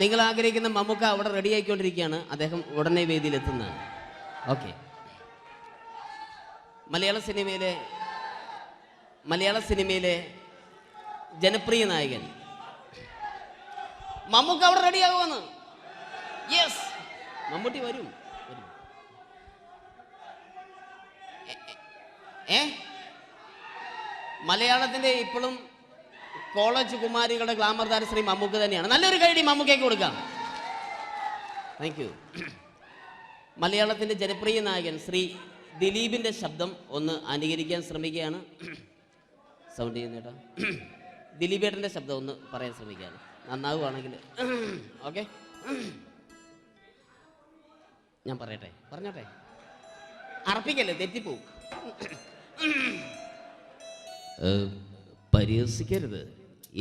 നിങ്ങൾ ആഗ്രഹിക്കുന്ന മമ്മൂക്ക അവിടെ റെഡി ആയിക്കൊണ്ടിരിക്കുകയാണ്. അദ്ദേഹം ഉടനെ വേദിയിൽ എത്തുന്നതാണ്. ഓക്കെ. മലയാള സിനിമയിലെ ജനപ്രിയ നായകൻ മമ്മൂക്ക അവിടെ റെഡി ആകുമെന്ന്. യെസ്, മമ്മൂട്ടി വരും. മലയാളത്തിന്റെ ഇപ്പോഴും കോളേജ് കുമാരികളുടെ ഗ്ലാമർ താരം ശ്രീ മമ്മൂക്ക തന്നെയാണ്. നല്ലൊരു കൈഡി മമ്മൂക്കയ്ക്ക് കൊടുക്കാം. Thank you. മലയാളത്തിന്റെ ജനപ്രിയ നായകൻ ശ്രീ ദിലീപിന്റെ ശബ്ദം ഒന്ന് അനുകരിക്കാൻ ശ്രമിക്കുകയാണ്. സൗണ്ട് ചെയ്യുന്നേട്ടാ. ദിലീപേട്ടന്റെ ശബ്ദം ഒന്ന് പറയാൻ ശ്രമിക്കുകയാണ്. നന്നാവുകയാണെങ്കിൽ ഓക്കെ. ഞാൻ പറഞ്ഞോട്ടെ. അർപ്പിക്കല്ലേ, തെറ്റിപ്പോവും. പരിഹസിക്കരുത്.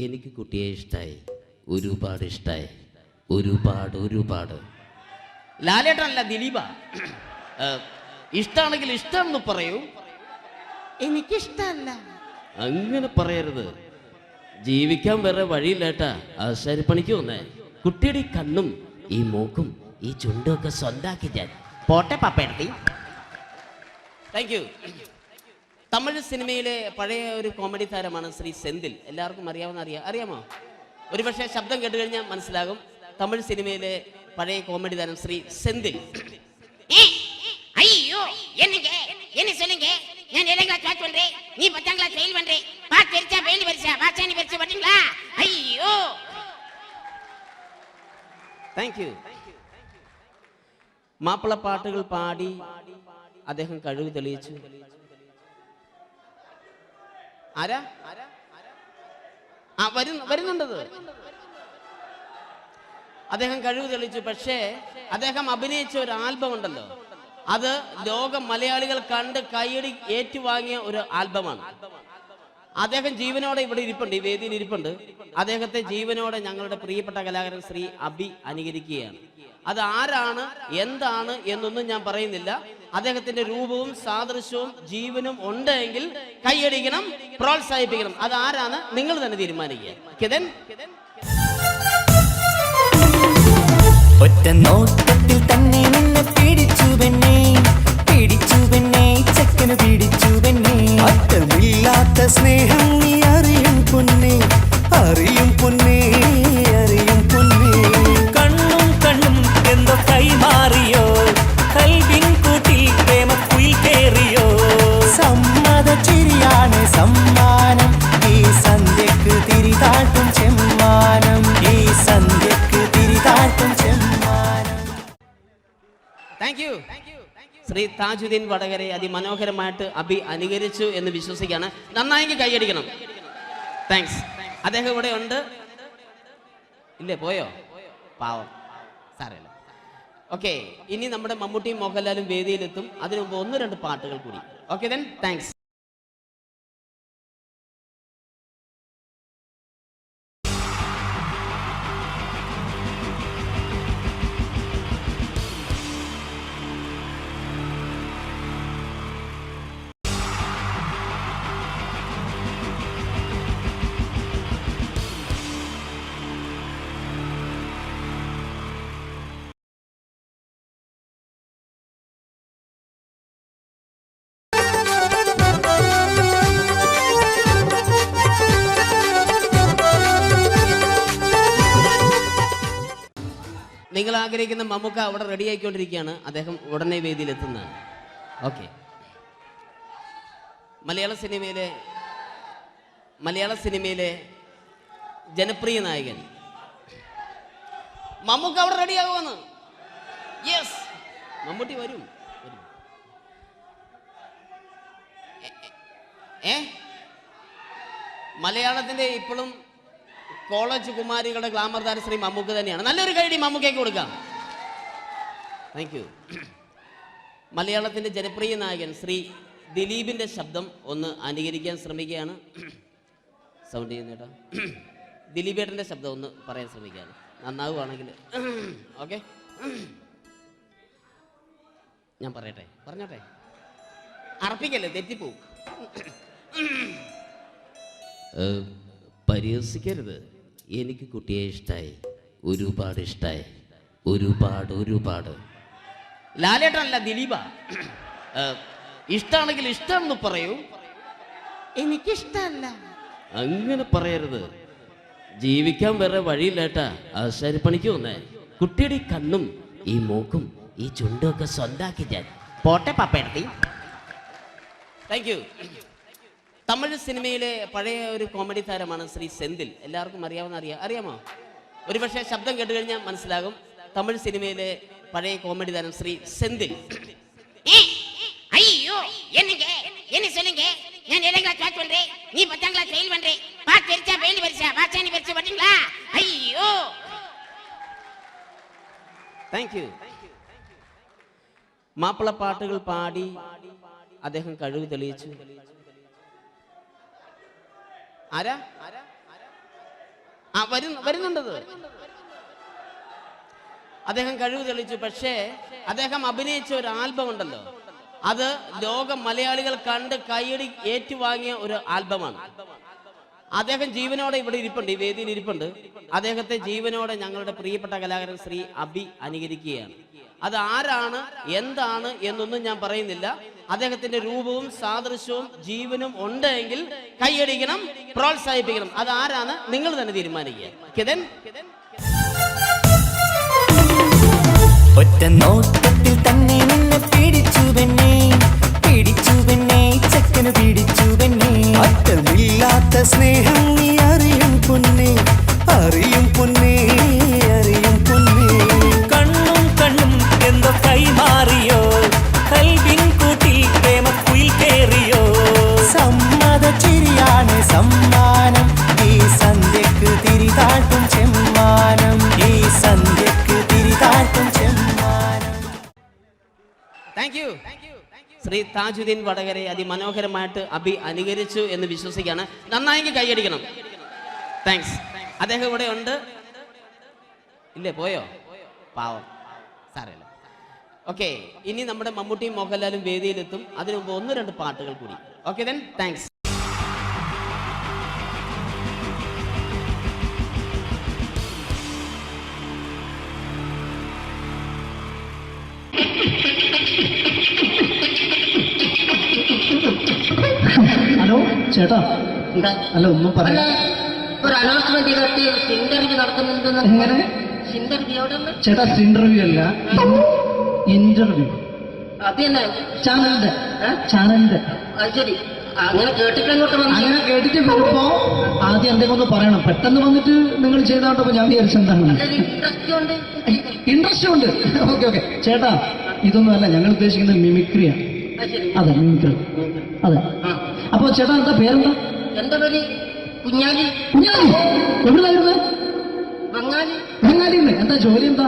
എനിക്ക് കുട്ടിയെ ഇഷ്ടമായി, ഒരുപാട് ഇഷ്ടമായി, ഒരുപാട്. ലാലേട്ടനല്ല, ദിലീപ. ഇഷ്ടമാണെങ്കിൽ ഇഷ്ടമെന്ന് പറയൂ. എനിക്കിഷ്ടമല്ല അങ്ങനെ പറയരുത്. ജീവിക്കാൻ വേറെ വഴിയില്ലേട്ടാ. ആശാരിപ്പണിക്ക് വന്നേ. കുട്ടിയുടെ ഈ കണ്ണും ഈ മൂക്കും ഈ ചുണ്ടും ഒക്കെ സ്വന്താക്കി ഞാൻ പോട്ടെ പപ്പേടത്തി. Thank you. തമിഴ് സിനിമയിലെ പഴയ ഒരു കോമഡി താരമാണ് ശ്രീ സെന്തിൽ. എല്ലാവർക്കും അറിയാമോ? ഒരുപക്ഷെ ശബ്ദം കേട്ട് കഴിഞ്ഞാൽ മനസ്സിലാകും. തമിഴ് സിനിമയിലെ പഴയ കോമഡി താരം ശ്രീ സെന്തിൽ. ஐயோ என்னங்க என்ன சொல்லுங்க நான் 7th கிளாஸ் பாஸ் பண்றேன் நீ 10th கிளாஸ் ஃபெயில் பண்றே பாஸ் தெரிச்சா ஃபெயில் பரிசா பாஸ் நீ பரிசா பண்றீங்களா ஐயோ താങ്ക് യു. മാപ്പിള പാട്ടുകൾ പാടി അദ്ദേഹം കഴിവ് തെളിയിച്ചു. ആരാ വരുന്നുണ്ടത്. അദ്ദേഹം കഴിവ് തെളിയിച്ചു. പക്ഷേ അദ്ദേഹം അഭിനയിച്ച ഒരു ആൽബം ഉണ്ടല്ലോ, അത് ലോക മലയാളികൾ കണ്ട് കൈയടി ഏറ്റുവാങ്ങിയ ഒരു ആൽബമാണ്. അദ്ദേഹം ജീവനോടെ ഇവിടെ ഇരിപ്പുണ്ട്, ഈ വേദിയിൽ ഇരിപ്പുണ്ട്. അദ്ദേഹത്തെ ജീവനോടെ ഞങ്ങളുടെ പ്രിയപ്പെട്ട കലാകാരൻ ശ്രീ അബി അനുകരിക്കുകയാണ്. അത് ആരാണ് എന്താണ് എന്നൊന്നും ഞാൻ പറയുന്നില്ല. അദ്ദേഹത്തിന്റെ രൂപവും സാദൃശ്യവും ജീവനും ഉണ്ടെങ്കിൽ കൈയടിക്കണം, പ്രോത്സാഹിപ്പിക്കണം. അത് ആരാണ് നിങ്ങൾ തന്നെ തീരുമാനിക്കുക. ഒറ്റ നോട്ടത്തിൽ തന്നെ നിന്നെ പിടിച്ചു പെണ്ണേ ചക്കന് പിടിച്ചു പെണ്ണേ. അറ്റമില്ലാത്ത സ്നേഹം നീ അറിയും പൊന്നേ. കണ്ണും എന്തോ കൈമാറിയോ, കൽവിൻ കൂട്ടിൽ പ്രേമക്കുയിൽ കേറിയോ. സമ്മത ചിരിയാണ് സമ്മാനം, ഈ സന്ധ്യക്ക് തിരിതാട്ടും ചെമ്മാനം. Thank you. ശ്രീ താജുദ്ദീൻ വടകരെ അതിമനോഹരമായിട്ട് അഭി അനുകരിച്ചു എന്ന് വിശ്വസിക്കുകയാണ്. നന്നായെങ്കിൽ കൈയടിക്കണം. താങ്ക്സ്. അദ്ദേഹം ഇവിടെ ഉണ്ട്. ഇല്ലേ, പോയോ? പാവം, സാരമില്ല. ഓക്കെ, ഇനി നമ്മുടെ മമ്മൂട്ടിയും മോഹൻലാലും വേദിയിലെത്തും. അതിനു മുമ്പ് 1-2 പാട്ടുകൾ കൂടി. Okay then, thanks. നിങ്ങൾ ആഗ്രഹിക്കുന്ന മമ്മൂക്ക അവിടെ റെഡി ആയിക്കൊണ്ടിരിക്കുകയാണ്. അദ്ദേഹം ഉടനെ വേദിയിലെത്തുന്നതാണ്. ഓക്കെ, മലയാള സിനിമയിലെ ജനപ്രിയ നായകൻ മമ്മൂക്ക അവിടെ റെഡി ആകുമെന്ന്. യെസ്, മമ്മൂട്ടി വരും. മലയാളത്തിന്റെ ഇപ്പോഴും കോളേജ് കുമാരികളുടെ ഗ്ലാമർ താരം ശ്രീ മമ്മൂക്ക തന്നെയാണ്. നല്ലൊരു കൈഡി മമ്മൂക്കയ്ക്ക് കൊടുക്കാം. Thank you. മലയാളത്തിന്റെ ജനപ്രിയ നായകൻ ശ്രീ ദിലീപിന്റെ ശബ്ദം ഒന്ന് അനുകരിക്കാൻ ശ്രമിക്കുകയാണ്. സൗണ്ട് ചെയ്യുന്നേട്ടാ. ദിലീപേട്ടന്റെ ശബ്ദം ഒന്ന് പറയാൻ ശ്രമിക്കുകയാണ്. നന്നാവുകയാണെങ്കിൽ ഓക്കെ. ഞാൻ പറഞ്ഞോട്ടെ. അർപ്പിക്കല്ലേ, തെറ്റിപ്പോവും. പരിഹസിക്കരുത്. എനിക്ക് കുട്ടിയെ ഇഷ്ടമായി, ഒരുപാട് ഇഷ്ടമായി, ഒരുപാട്. ലാലേട്ടനല്ല, ദിലീപ. ഇഷ്ടമാണെങ്കിൽ ഇഷ്ടമെന്ന് പറയൂ, എനിക്കിഷ്ടമല്ല അങ്ങനെ പറയരുത്. ജീവിക്കാൻ വേറെ വഴിയില്ലേട്ടാ. ആശാരിപ്പണിക്ക് വന്നേ. കുട്ടിയുടെ ഈ കണ്ണും ഈ മൂക്കും ഈ ചുണ്ടും ഒക്കെ സ്വന്താക്കി ഞാൻ പോട്ടെ പപ്പേടത്തി. Thank you. തമിഴ് സിനിമയിലെ പഴയ ഒരു കോമഡി താരമാണ് ശ്രീ സെന്തിൽ. എല്ലാവർക്കും അറിയാമോ? ഒരുപക്ഷെ ശബ്ദം കേട്ട് കഴിഞ്ഞാൽ മനസ്സിലാകും. തമിഴ് സിനിമയിലെ പഴയ കോമഡി താരം ശ്രീ സെന്തിൽ. ஐயோ என்னங்க என்ன சொல்லுங்க நான் 7th கிளாஸ் பாஸ் பண்றேன் நீ 10th கிளாஸ் ஃபெயில் பண்றே பாஸ் தெரிச்சா ஃபெயில் பரிசா பாச்சானி பரிசா பட்டீங்களா ஐயோ താങ്ക് യു. മാപ്പിള പാട്ടുകൾ പാടി അദ്ദേഹം കഴിവ് തെളിയിച്ചു. ആരാ വരുന്നുണ്ടത്? അദ്ദേഹം കഴിവ് തെളിയിച്ചു. പക്ഷേ അദ്ദേഹം അഭിനയിച്ച ഒരു ആൽബം ഉണ്ടല്ലോ, അത് ലോക മലയാളികൾ കണ്ട് കൈയടി ഏറ്റുവാങ്ങിയ ഒരു ആൽബമാണ്. അദ്ദേഹം ജീവനോടെ ഇവിടെ ഇരിപ്പുണ്ട്, ഈ വേദിയിൽ ഇരിപ്പുണ്ട്. അദ്ദേഹത്തെ ജീവനോടെ ഞങ്ങളുടെ പ്രിയപ്പെട്ട കലാകാരൻ ശ്രീ അഭി അനുകരിക്കുകയാണ്. അത് ആരാണ്, എന്താണ് എന്നൊന്നും ഞാൻ പറയുന്നില്ല. അദ്ദേഹത്തിന്റെ രൂപവും സാദൃശ്യവും ജീവനും ഉണ്ടെങ്കിൽ കൈയടിക്കണം, പ്രോത്സാഹിപ്പിക്കണം. അത് ആരാണ് നിങ്ങൾ തന്നെ തീരുമാനിക്കുക. ഒറ്റ നോട്ടത്തിൽ തന്നെ നിന്നെ പിടിച്ചു പെണ്ണേ ചക്കന് പിടിച്ചു പെണ്ണേ. അറ്റമില്ലാത്ത സ്നേഹം നീ അറിയും പൊന്നേ. കണ്ണും എന്തോ കൈമാറിയോ, കൽവിൻ കൂട്ടിൽ പ്രേമക്കുയിൽ കേറിയോ. സമ്മത ചിരിയാണ് സമ്മാനം, ഈ സന്ധ്യക്ക് തിരിതാട്ടും ചെമ്മാനം. Thank you. ശ്രീ താജുദ്ദീൻ വടകരെ അതിമനോഹരമായിട്ട് അഭി അനുകരിച്ചു എന്ന് വിശ്വസിക്കുകയാണ്. നന്നായെങ്കിൽ കൈയടിക്കണം. താങ്ക്സ്. അദ്ദേഹം ഇവിടെ ഉണ്ട്. ഇല്ലേ, പോയോ? പാവം, സാരമില്ല. ഓക്കെ, ഇനി നമ്മുടെ മമ്മൂട്ടിയും മോഹൻലാലും വേദിയിലെത്തും. അതിനു മുമ്പ് 1-2 പാട്ടുകൾ കൂടി. Okay then, thanks. ഹലോ ചേട്ടാ, അല്ല ഒന്നും പറയാ. ഒരു അനൗൺസ്മെന്റ് ഇന്റർവ്യൂ നടത്തുന്നുണ്ട്. എങ്ങനെ ചേട്ടാ? ഇന്റർവ്യൂ അല്ല, ഇന്റർവ്യൂ. അത് തന്നെ ചാനലിന്റെ. ശരി, അങ്ങനെ കേട്ടിട്ട് അങ്ങനെ കേട്ടിട്ട് വരുമ്പോ ആദ്യം എന്തെങ്കിലും ഒന്ന് പറയണം. പെട്ടെന്ന് വന്നിട്ട് നിങ്ങൾ ചെയ്തോണ്ടപ്പോ ഞാൻ വിചാരിച്ചെന്താണ്. ഇൻട്രസ്റ്റ് ഉണ്ട്. ഓക്കെ ചേട്ടാ, ഇതൊന്നും അല്ല ഞങ്ങൾ ഉദ്ദേശിക്കുന്നത് മിമിക്രിയാണ്. അതെ മിമിക്രി. അതെ. അപ്പൊ ചേട്ടാ എന്താ പേരെന്താ? എന്റെ പേര് കുഞ്ഞാലി. കുഞ്ഞാലി എവിടുന്നായിരുന്നു? ബംഗാളി. ബംഗാളിന്ന്. എന്താ ജോലി എന്താ?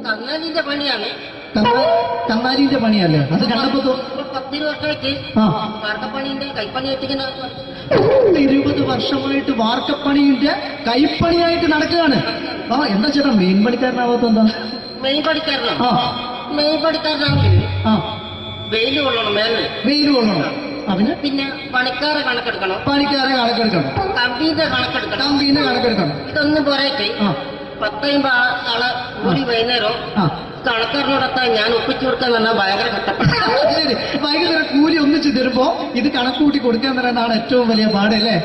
കന്നാലിന്റെ പണിയാണ്. കന്നാലിന്റെ പണിയല്ലേ? അത് കണ്ടപ്പോ 10 വർഷമായിട്ട് വാർക്കപ്പണിന്റെ കൈപ്പണി വെച്ചിങ്ങനെ 20 വർഷമായിട്ട് വാർക്കപ്പണിന്റെ കൈപ്പണിയായിട്ട് നടക്കുകയാണ്. ആ എന്താ ചേട്ടാ മെയിൻ പണിക്കാരനാവാത്ത എന്താ? മെയിൻ പണിക്കാരനാണ്. മെയിൻ പണിക്കാരനാണെങ്കിൽ വെയിൽ കൊള്ളണം. വെയിൽ കൊള്ളണം. അവന് പിന്നെ പണിക്കാരെ കണക്കെടുക്കണം. കമ്പീന്റെ കണക്കെടുക്കണം. ഇതൊന്നും പോരായിട്ട് 10-50 ആളെ കൂടി വൈകുന്നേരം കണക്കാരനോടൊക്കെ ഞാൻ ഒപ്പിച്ചു കൊടുക്കാൻ പറഞ്ഞാൽ ഭയങ്കര കഷ്ടപ്പെട്ടു. വൈകുന്നേരം കൂലി ഒന്നിച്ച് തരുമ്പോ ഇത് കണക്ക് കൂട്ടി കൊടുക്കാൻ പറയുന്നതാണ് ഏറ്റവും വലിയ പാടല്ലേ?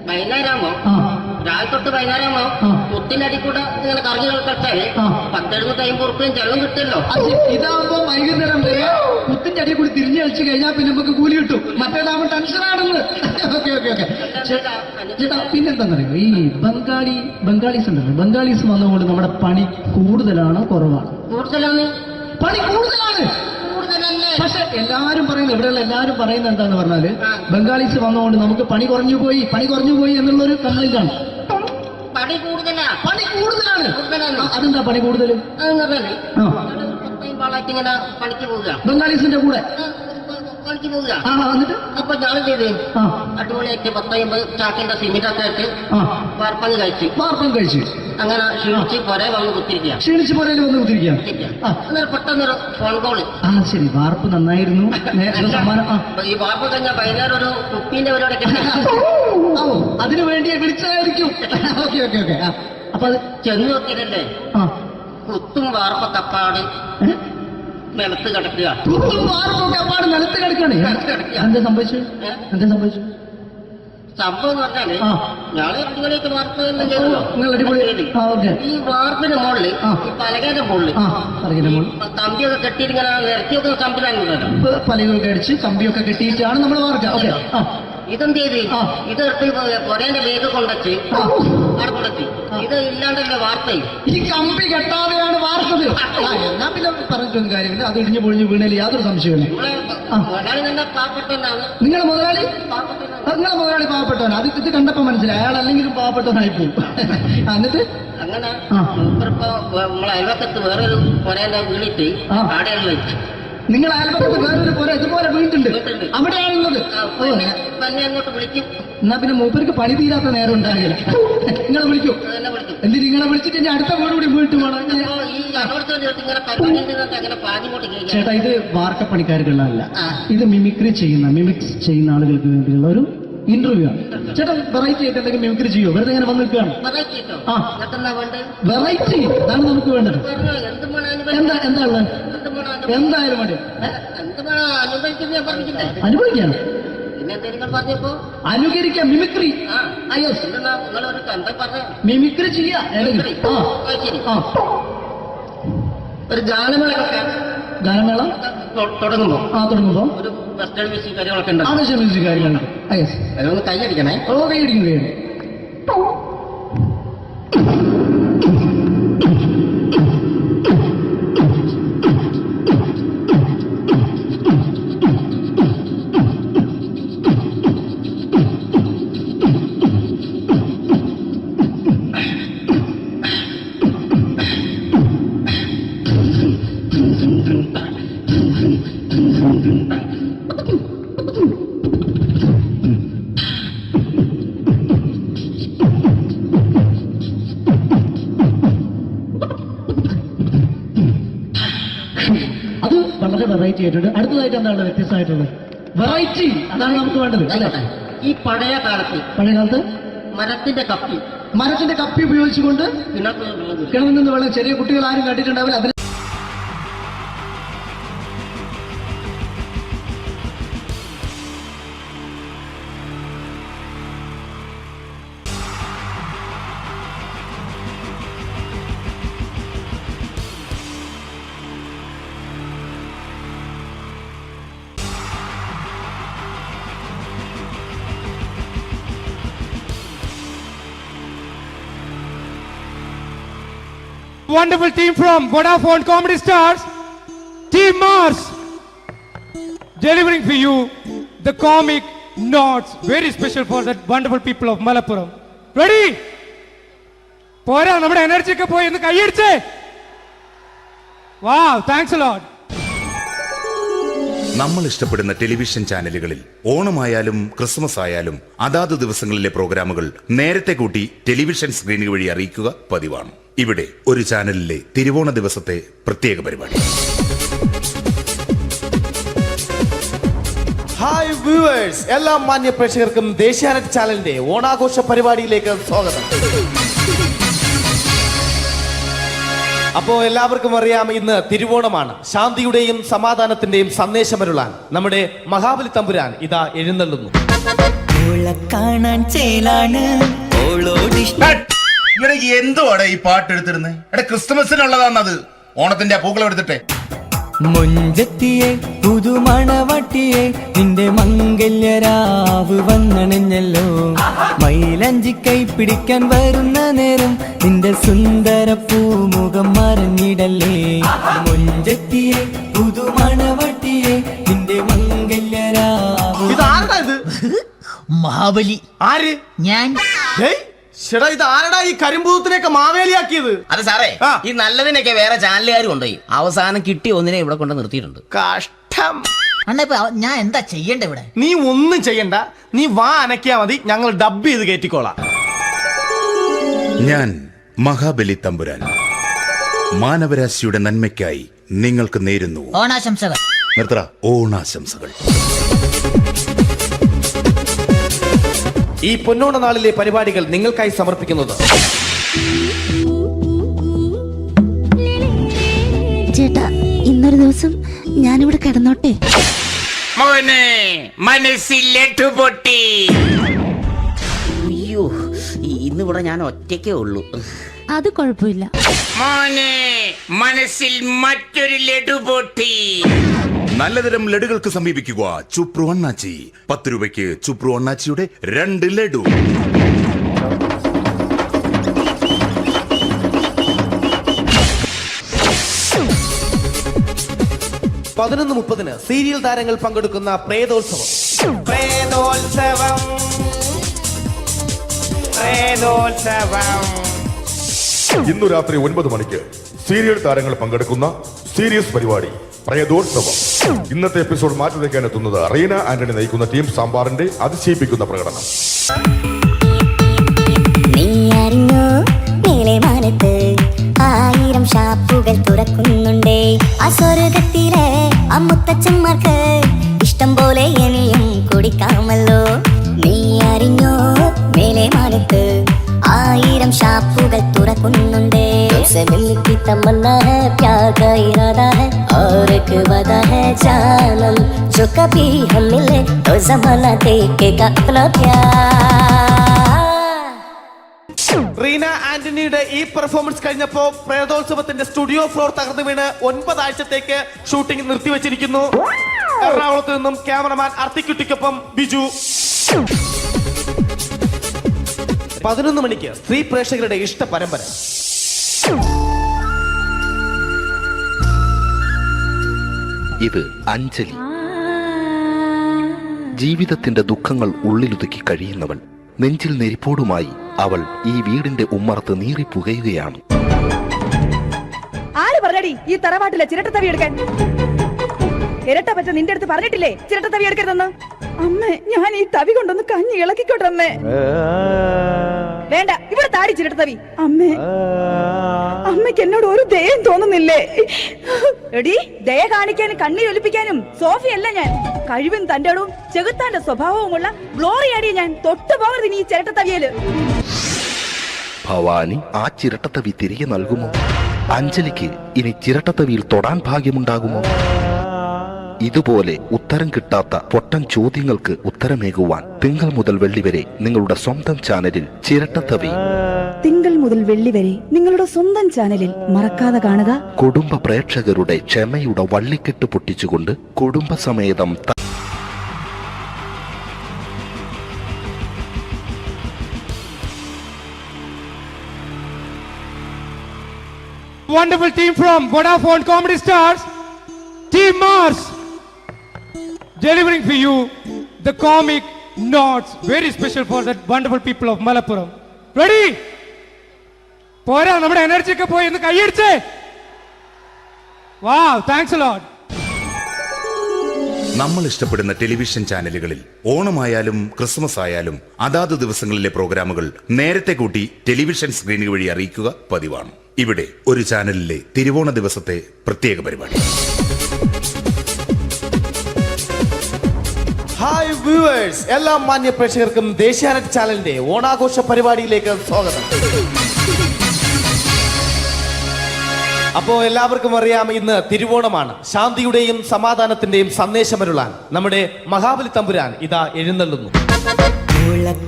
വൈകുന്നേരമാകുമ്പോ രാവിലെ തൊട്ട് വൈകുന്നേരമാകുമ്പോ മുത്തിനടി കൂടെ ഇങ്ങനെ കറങ്ങി കളിച്ചാല് 10-750 ഉറുപ്പിയും ചെലവും കിട്ടുമല്ലോ. ഇതാവുമ്പോ വൈകുന്നേരം വരെ മുത്തിന്റെ അടി കൂടി തിരിഞ്ഞു കളിച്ചു കഴിഞ്ഞാൽ പിന്നെ നമുക്ക് കൂലി കിട്ടും. മറ്റേതാവുമ്പോ ടെൻഷനാണെന്ന്. ഓക്കെ ഓക്കെ ഓക്കെ ചേട്ടാ പിന്നെന്താന്നറിയോ ഈ ബംഗാളീസ് ഉണ്ടല്ലോ, ബംഗാളീസ് വന്നുകൊണ്ട് നമ്മുടെ പണി കൂടുതലാണോ കുറവാണ്? കൂടുതലാണ്. പണി കൂടുതലാണ്. പക്ഷെ എല്ലാരും പറയുന്നത്, ഇവിടെയുള്ള എല്ലാരും പറയുന്നത് എന്താന്ന് പറഞ്ഞാല് ബംഗാളീസ് വന്നുകൊണ്ട് നമുക്ക് പണി കുറഞ്ഞു പോയി എന്നുള്ളൊരു കംപ്ലൈന്റ് ആണ്. പണി കൂടുതലാണ്. അതെന്താ പണി കൂടുതൽ? ഇങ്ങനെ പണിക്ക് പോവുക ബംഗാളീസിന്റെ കൂടെ പണിക്ക് പോവുക. എന്നിട്ട് അപ്പൊ ഞാൻ ചെയ്ത് അടിപൊളിയായിട്ട് 10-50 ചാക്കിന്റെ സിമെന്റ് ഒക്കെ ആയിട്ട് വാർപ്പം കഴിച്ചു. അങ്ങനെ ക്ഷീണിച്ച് പുറേ വന്ന് കുത്തിരിക്കുക. അന്നേരം പെട്ടെന്നൊരു ഫോൺ കോള്. ശരി, വാർപ്പ് നന്നായിരുന്നു. ഈ വാർപ്പ് കഴിഞ്ഞാൽ വൈകുന്നേരം ഒരു കുപ്പീന്റെ പരിപാടി അതിനു വേണ്ടി വിളിച്ചതായിരിക്കും. Okay okay okay. അപ്പൊ അത് ചെന്ന് നോക്കിയതല്ലേ കുത്തും വാർപ്പ കപ്പാട് നിലത്ത് കിടക്കുക. നിലത്ത് കിടക്കാണ്. എന്താ സംഭവിച്ചു? സംഭവം എന്ന് പറഞ്ഞാല് ഞങ്ങള് അടിപൊളിയായിട്ട് വാർപ്പ് ചെയ്തല്ലോ. ഈ വാർപ്പിന് മുകളില് ഈ പലകയുടെ മുകളില് കമ്പിയൊക്കെ കെട്ടിയിട്ട് ഇങ്ങനെ നിരത്തി വെക്കുന്ന സംവിധാനം പലകൊക്കെ അടിച്ച് കമ്പിയൊക്കെ കെട്ടിയിട്ടാണ് നമ്മൾ വാർക്കുക. ഇതെന്ത് ചെയ്ത് ഇതെടുത്ത് പൊരേന്റെ വേഗ കൊണ്ടച്ച് അവിടെ കൊണ്ടെത്തി. ഇത് ഇല്ലാണ്ടല്ലേ വാർത്തയും. ഈ കമ്പി കെട്ടാതെയാണ് വാർത്തത്. എന്നാ പിന്നെ പറഞ്ഞിട്ടൊന്നും കാര്യമില്ല. അത് ഇടിഞ്ഞു പൊഴിഞ്ഞു വീണേൽ യാതൊരു സംശയമില്ല. മുതലാളി നല്ല പാവപ്പെട്ടവനാണ്. നിങ്ങളുടെ മുതലാളി പാവപ്പെട്ടവനാണ്. അത് ഇത് കണ്ടപ്പോ മനസ്സിലായി അയാൾ അല്ലെങ്കിലും പാവപ്പെട്ടവനായി പോകും. എന്നിട്ട് അങ്ങനെ മൂപ്പറിപ്പോ നമ്മളെ അയൽവക്കത്ത് വേറൊരു പൊരേന്റെ വീണിട്ട് ആടെയാണ് വെച്ചു. നിങ്ങൾ അയൽപക്കത്ത് വേറൊരു പുര ഇതുപോലെ വീണ്ടുണ്ട്, അവിടെയാണുള്ളത്. അങ്ങോട്ട് വിളിക്കും. എന്നാ പിന്നെ മൂപ്പർക്ക് പണി തീരാത്ത നേരം ഉണ്ടാകില്ല. നിങ്ങളെ വിളിക്കും. എന്തിന് നിങ്ങളെ വിളിച്ചിട്ട് ഇനി അടുത്ത വീട് കൂടി വീട്ടു വേണം. ചേട്ടാ ഇത് വാർക്കപ്പണിക്കാർക്കുള്ളതല്ല, ഇത് മിമിക്സ് ചെയ്യുന്ന ആളുകൾക്ക് വേണ്ടിയുള്ള ഒരു ഇന്റർവ്യൂ ആണ്. ചേട്ടാ വെറൈറ്റി ആയിട്ട് എന്തെങ്കിലും മിമിക്രി ചെയ്യോ? വെറുതെ ഇങ്ങനെ വന്ന് നിൽക്കുകയാണ്. വെറൈറ്റി അതാണ് നമുക്ക് വേണ്ടത്. എന്താ ഉള്ളത്? എന്തായാലും മതി. അനുഭവിക്കാണ്. അനുകരിക്കാം. മിമിക്രി മിമിക്രി ചെയ്യാ. ഒരു ഗാനമേള തുടങ്ങുമ്പോ ഒരു വെസ്റ്റേൺ മ്യൂസിക് കാര്യങ്ങളൊക്കെ ഉണ്ട്. മ്യൂസിക് കാര്യങ്ങളുണ്ട്. അതൊന്ന് കൈയടിക്കണേ. കൈയടിക്കും. അത് വളരെ വെറൈറ്റി ആയിട്ടുണ്ട്. അടുത്തതായിട്ട് എന്താണ് വ്യത്യസ്തമായിട്ടുള്ളത്? വെറൈറ്റി അതാണ് നമുക്ക് വേണ്ടത്. ഈ പഴയ കാലത്ത് മരത്തിന്റെ കപ്പി ഉപയോഗിച്ചുകൊണ്ട് കിണറിൽ നിന്ന് വെള്ളം ചെറിയ കുട്ടികൾ ആരും കണ്ടിട്ടുണ്ടാവില്ല. അതിൽ wonderful team from Vodafone Comedy Stars, Team Mars, delivering for you the comic notes, very special for the wonderful people of Malappuram. Ready? പോരാ, നമ്മുടെ എനർജി ഒക്കെ പോയി ഒന്ന് കൈയടിച്ചേ. Wow, thanks a lot. നമ്മൾ ഇഷ്ടപ്പെടുന്ന ടെലിവിഷൻ ചാനലുകളിൽ ഓണമായാലും ക്രിസ്മസ് ആയാലും അതാത് ദിവസങ്ങളിലെ പ്രോഗ്രാമുകൾ നേരത്തെ കൂട്ടി ടെലിവിഷൻ സ്ക്രീനുകൾ വഴി അറിയിക്കുക പതിവാണ്. ഇവിടെ ഒരു ചാനലിലെ തിരുവോണ ദിവസത്തെ പ്രത്യേക പരിപാടി. ഹായ് വ്യൂവേഴ്സ്, എല്ലാ മാന്യ പ്രേക്ഷകർക്കും ദേശീയാനെറ്റ് ചാനലിന്റെ ഓണാഘോഷ പരിപാടിയിലേക്ക് സ്വാഗതം. അപ്പോ എല്ലാവർക്കും അറിയാം, ഇന്ന് തിരുവോണമാണ്. ശാന്തിയുടെയും സമാധാനത്തിന്റെയും സന്ദേശമരുളാൻ നമ്മുടെ മഹാബലി തമ്പുരാൻ ഇതാ എഴുന്നള്ളുന്നു. കാണാൻ ചേലാണ് എന്തുവാടാ ഈ പാട്ട് എടുത്തിരുന്നത്? എടാ, ക്രിസ്മസിനുള്ളതാണത്. ഓണത്തിന്റെ പൂക്കളം എടുത്തിട്ടെ. മുഞ്ചത്തിയെ പുതുമണവട്ടിയെ നിന്റെ മംഗല്യരാവ് വന്നണഞ്ഞല്ലോ. മൈലഞ്ചി കൈ പിടിക്കാൻ വരുന്ന നേരം നിന്റെ സുന്ദര പൂമുഖം മറഞ്ഞിടല്ലേ. മുഞ്ചത്തിയെ പുതുമണവട്ടിയെ നിന്റെ മംഗല്യരാവ്. മഹാബലി ആര്? ഞാൻ. ഇത് ആരടാ ഈ കരിമ്പൂത്തിനെയൊക്കെ മാവേലിയാക്കിയത്? അത് സാറേ, ഈ നല്ലതിനൊക്കെ വേറെ ചാനലുകാർ കൊണ്ടുപോയി അവസാനം കിട്ടി ഒന്നിനെ ഇവിടെ കൊണ്ട് നിർത്തിയിട്ടുണ്ട്. കഷ്ടം. ഞാൻ എന്താ ചെയ്യണ്ട ഇവിടെ? നീ ഒന്നും ചെയ്യണ്ട, നീ വാ അനക്കിയാ മതി, ഞങ്ങൾ ഡബ് ചെയ്ത് കയറ്റിക്കോളാം. ഞാൻ മഹാബലി തമ്പുരാൻ മാനവരാശിയുടെ നന്മയ്ക്കായി നിങ്ങൾക്ക് നേരുന്നു ഓണാശംസകൾ. നിർത്തറ. ഓണാശംസകൾ. ഈ പൊന്നോണ നാളിലെ പരിപാടികൾ നിങ്ങൾക്കായി സമർപ്പിക്കുന്നത് ചേട്ടാ, ഇന്നൊരു ദിവസം ഞാനിവിടെ കിടന്നോട്ടെ. മോനെ മനസ്സിലേട്ടു പൊട്ടി. അയ്യോ, ഇന്നിവിടെ ഞാൻ ഒറ്റയ്ക്കേ ഉള്ളൂ. അത് കുഴപ്പമില്ല. മോനെ മനസ്സിൽ മറ്റൊരു ലഡു പൊട്ടി. നല്ലതരം ലഡുകൾക്ക് സമീപിക്കുക ചുപ്രു അണ്ണാച്ചി. 10 രൂപയ്ക്ക് ചുപ്രു അണ്ണാച്ചിയുടെ 2 ലഡു. (11:30) സീരിയൽ താരങ്ങൾ പങ്കെടുക്കുന്ന പ്രേതോത്സവം. ഇന്നു രാത്രി 9 മണിക്ക് സീരിയൽ താരങ്ങൾ പങ്കെടുക്കുന്ന സീരിയസ് പരിപാടി പ്രേതോത്സവം. ഇന്നത്തെ എപ്പിസോഡ് മാറ്റി വയ്ക്കാൻ എത്തുന്നത് റീന ആന്റണി നയിക്കുന്ന ടീം സാമ്പാറിന്റെ അതിശയിപ്പിക്കുന്ന പ്രകടനം. ആയിരം ഷാപ്പുകൾ തുറക്കുന്നുണ്ടേ അസ്വർഗത്തിലെ അമ്മുത്തച്ഛന്മാർക്ക് ഇഷ്ടം പോലെ ഇനിയും കുടിക്കാമല്ലോ. നീ അറിഞ്ഞോ, മേലെ മാനത്ത് 1000 ഷാപ്പുകൾ തുറക്കുന്നുണ്ടേ. मिलती तमन्ना है, प्यार का इरादा है और एक वादा है जानम, जो कभी हम मिले तो जमाना देखेगा अपना प्यार. റീന ആന്റണിയുടെ ഈ പെർഫോമൻസ് കഴിഞ്ഞപ്പോ പ്രേതോത്സവത്തിന്റെ സ്റ്റുഡിയോ ഫ്ലോർ തകർന്നു വീണ് 9 ആഴ്ചത്തേക്ക് ഷൂട്ടിംഗ് നിർത്തിവെച്ചിരിക്കുന്നു. എറണാകുളത്ത് നിന്നും ക്യാമറമാൻ അർത്തിക്കുട്ടിക്കൊപ്പം ബിജു. 11 മണിക്ക് സ്ത്രീ പ്രേക്ഷകരുടെ ഇഷ്ട പരമ്പര. ഇത് അഞ്ജലി. ജീവിതത്തിന്റെ ദുഃഖങ്ങൾ ഉള്ളിലൊതുക്കി കഴിയുന്നവൾ. നെഞ്ചിൽ നെരിപ്പോടുമായി അവൾ ഈ വീടിന്റെ ഉമ്മറത്ത് നീറിപ്പുകയുകയാണ്. ആര് പറഞ്ഞടി ഈ തറവാട്ടിലെ ചിരട്ടത്തവി എടുക്കാൻ? ഇരട്ട പറ്റ നിന്റെ അടുത്ത് പറഞ്ഞിട്ടില്ലേ ചിരട്ടത്തവി എടുക്കരുതെന്ന്? അമ്മേ, ഞാൻ ഈ തവി കൊണ്ടൊന്ന് കഞ്ഞി ഇളക്കിക്കോട്ടെ അമ്മേ. വേണ്ട, ഇവിടെ താടി ചിരട്ടത്തവി. അമ്മേ, അമ്മയ്ക്ക് എന്നോട് ഒരു ദയം തോന്നുന്നില്ലേ? എടി, ദയ കാണിക്കാനും കണ്ണീരൊലിപ്പിക്കാനും സോഫിയല്ല ഞാൻ. കഴിവും തന്റെ ഇടവും ചെകുത്താന്റെ സ്വഭാവവുമുള്ള ഗ്ലോറിയാടിയ ഞാൻ. തൊട്ടുപോകരുത് നീ ചിരട്ടത്തവിയല്. ഭവാനി ആ ചിരട്ടത്തവി തിരികെ നൽകുമോ? അഞ്ജലിക്ക് ഇനി ചിരട്ടത്തവിയിൽ തൊടാൻ ഭാഗ്യമുണ്ടാകുമോ? ഇതുപോലെ ഉത്തരം കിട്ടാത്ത പൊട്ടൻ ചോദ്യങ്ങൾക്ക് ഉത്തരമേകുവാൻ തിങ്കൾ മുതൽ വെള്ളി വരെ നിങ്ങളുടെ സ്വന്തം ചാനലിൽ ചിരട്ടത്തവി. തിങ്കൾ മുതൽ വെള്ളി വരെ നിങ്ങളുടെ സ്വന്തം ചാനലിൽ മറക്കാതെ കാണുക. കുടുംബ പ്രേക്ഷകരുടെ ക്ഷമയുടെ വള്ളിക്കെട്ട് പൊട്ടിച്ചുകൊണ്ട് കുടുംബസമേതം Wonderful team from Vodafone Comedy Stars, Team Mars, delivering for you the comic notes, very special for the wonderful people of Malappuram. Ready? പോരാ, നമ്മുടെ എനർജി ഒക്കെ പോയി ഒന്ന് കൈയടിച്ചേ. Wow, thanks a lot. നമ്മൾ ഇഷ്ടപ്പെടുന്ന ടെലിവിഷൻ ചാനലുകളിൽ ഓണമായാലും ക്രിസ്മസ് ആയാലും അതാത് ദിവസങ്ങളിലെ പ്രോഗ്രാമുകൾ നേരത്തെ കൂട്ടി ടെലിവിഷൻ സ്ക്രീനുകൾ വഴി അറിയിക്കുക പതിവാണ്. ഇവിടെ ഒരു ചാനലിലെ തിരുവോണ ദിവസത്തെ പ്രത്യേക പരിപാടി. ഹായ് വ്യൂവേഴ്സ്, എല്ലാ മാന്യ പ്രേക്ഷകർക്കും ദേശീയാനെറ്റ് ചാനലിന്റെ ഓണാഘോഷ പരിപാടിയിലേക്ക് സ്വാഗതം. അപ്പോ എല്ലാവർക്കും അറിയാം, ഇന്ന് തിരുവോണമാണ്. ശാന്തിയുടെയും സമാധാനത്തിന്റെയും സന്ദേശമരുളാൻ നമ്മുടെ മഹാബലി തമ്പുരാൻ ഇതാ എഴുന്നള്ളുന്നു.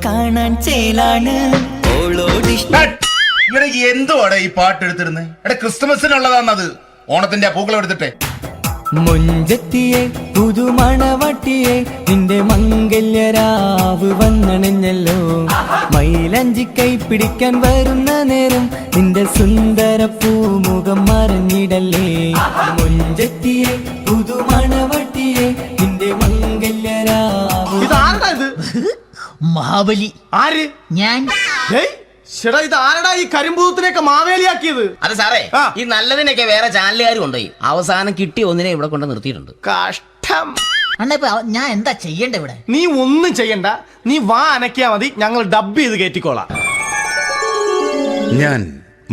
കാണാൻ ചേലാണ് എന്തുവാടാ ഈ പാട്ട് എടുത്തിരുന്നത്? എടാ, ക്രിസ്മസിനുള്ളതാണത്. ഓണത്തിന്റെ പൂക്കളം എടുത്തിട്ടെ. മുഞ്ചത്തിയെ പുതുമണവട്ടിയെ നിന്റെ മംഗല്യരാവ് വന്നണഞ്ഞല്ലോ. മൈലഞ്ചി കൈ പിടിക്കാൻ വരുന്ന നേരം നിന്റെ സുന്ദര പൂമുഖം മറഞ്ഞിടല്ലേ. മുഞ്ചത്തിയെ പുതുമണവട്ടിയെ നിന്റെ മംഗല്യരാവ്. മഹാബലി. ആര്? ഞാൻ. ചേട്ടാ, ഇത് ആരടാ ഈ കരിമ്പൂത്തിനെയൊക്കെ മാവേലിയാക്കിയത്? അത് സാറേ, ഈ നല്ലതിനൊക്കെ വേറെ ചാനലുകാർ കൊണ്ടുപോയി അവസാനം കിട്ടി ഒന്നിനെ ഇവിടെ കൊണ്ട് നിർത്തിയിട്ടുണ്ട്. കഷ്ടം. അണ്ണ ഞാൻ എന്താ ചെയ്യണ്ട ഇവിടെ? നീ ഒന്നും ചെയ്യണ്ട, നീ വാ അനക്കിയാ മതി, ഞങ്ങൾ ഡബ് ചെയ്ത് കയറ്റിക്കോളാം. ഞാൻ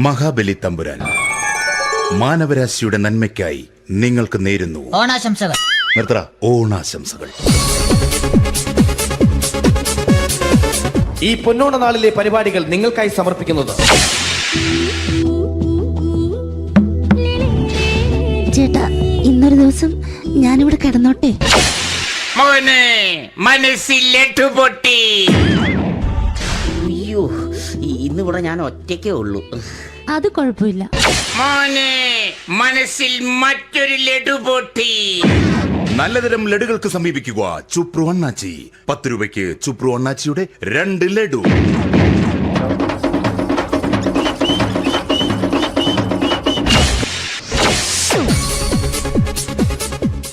മഹാബലി തമ്പുരാൻ മാനവരാശിയുടെ നന്മയ്ക്കായി നിങ്ങൾക്ക് നേരുന്നു ഓണാശംസകൾ. നിർത്തറ. ഓണാശംസകൾ. ഈ പൊന്നോണ നാളിലെ പരിപാടികൾ നിങ്ങൾക്കായി സമർപ്പിക്കുന്നത് ചേട്ടാ, ഇന്നൊരു ദിവസം ഞാനിവിടെ കിടന്നോട്ടെ. മോനെ മനസ്സിലെട്ടു പൊട്ടി. അയ്യോ, ഇന്നിവിടെ ഞാൻ ഒറ്റയ്ക്കേ ഉള്ളൂ. അത് കുഴപ്പമില്ല. മോനെ മനസ്സിൽ മറ്റൊരു ലഡു പൊട്ടി. നല്ലതരം ലഡുകൾക്ക് സമീപിക്കുക ചുപ്രു അണ്ണാച്ചി. 10 രൂപയ്ക്ക് ചുപ്രു അണ്ണാച്ചിയുടെ 2 ലഡു.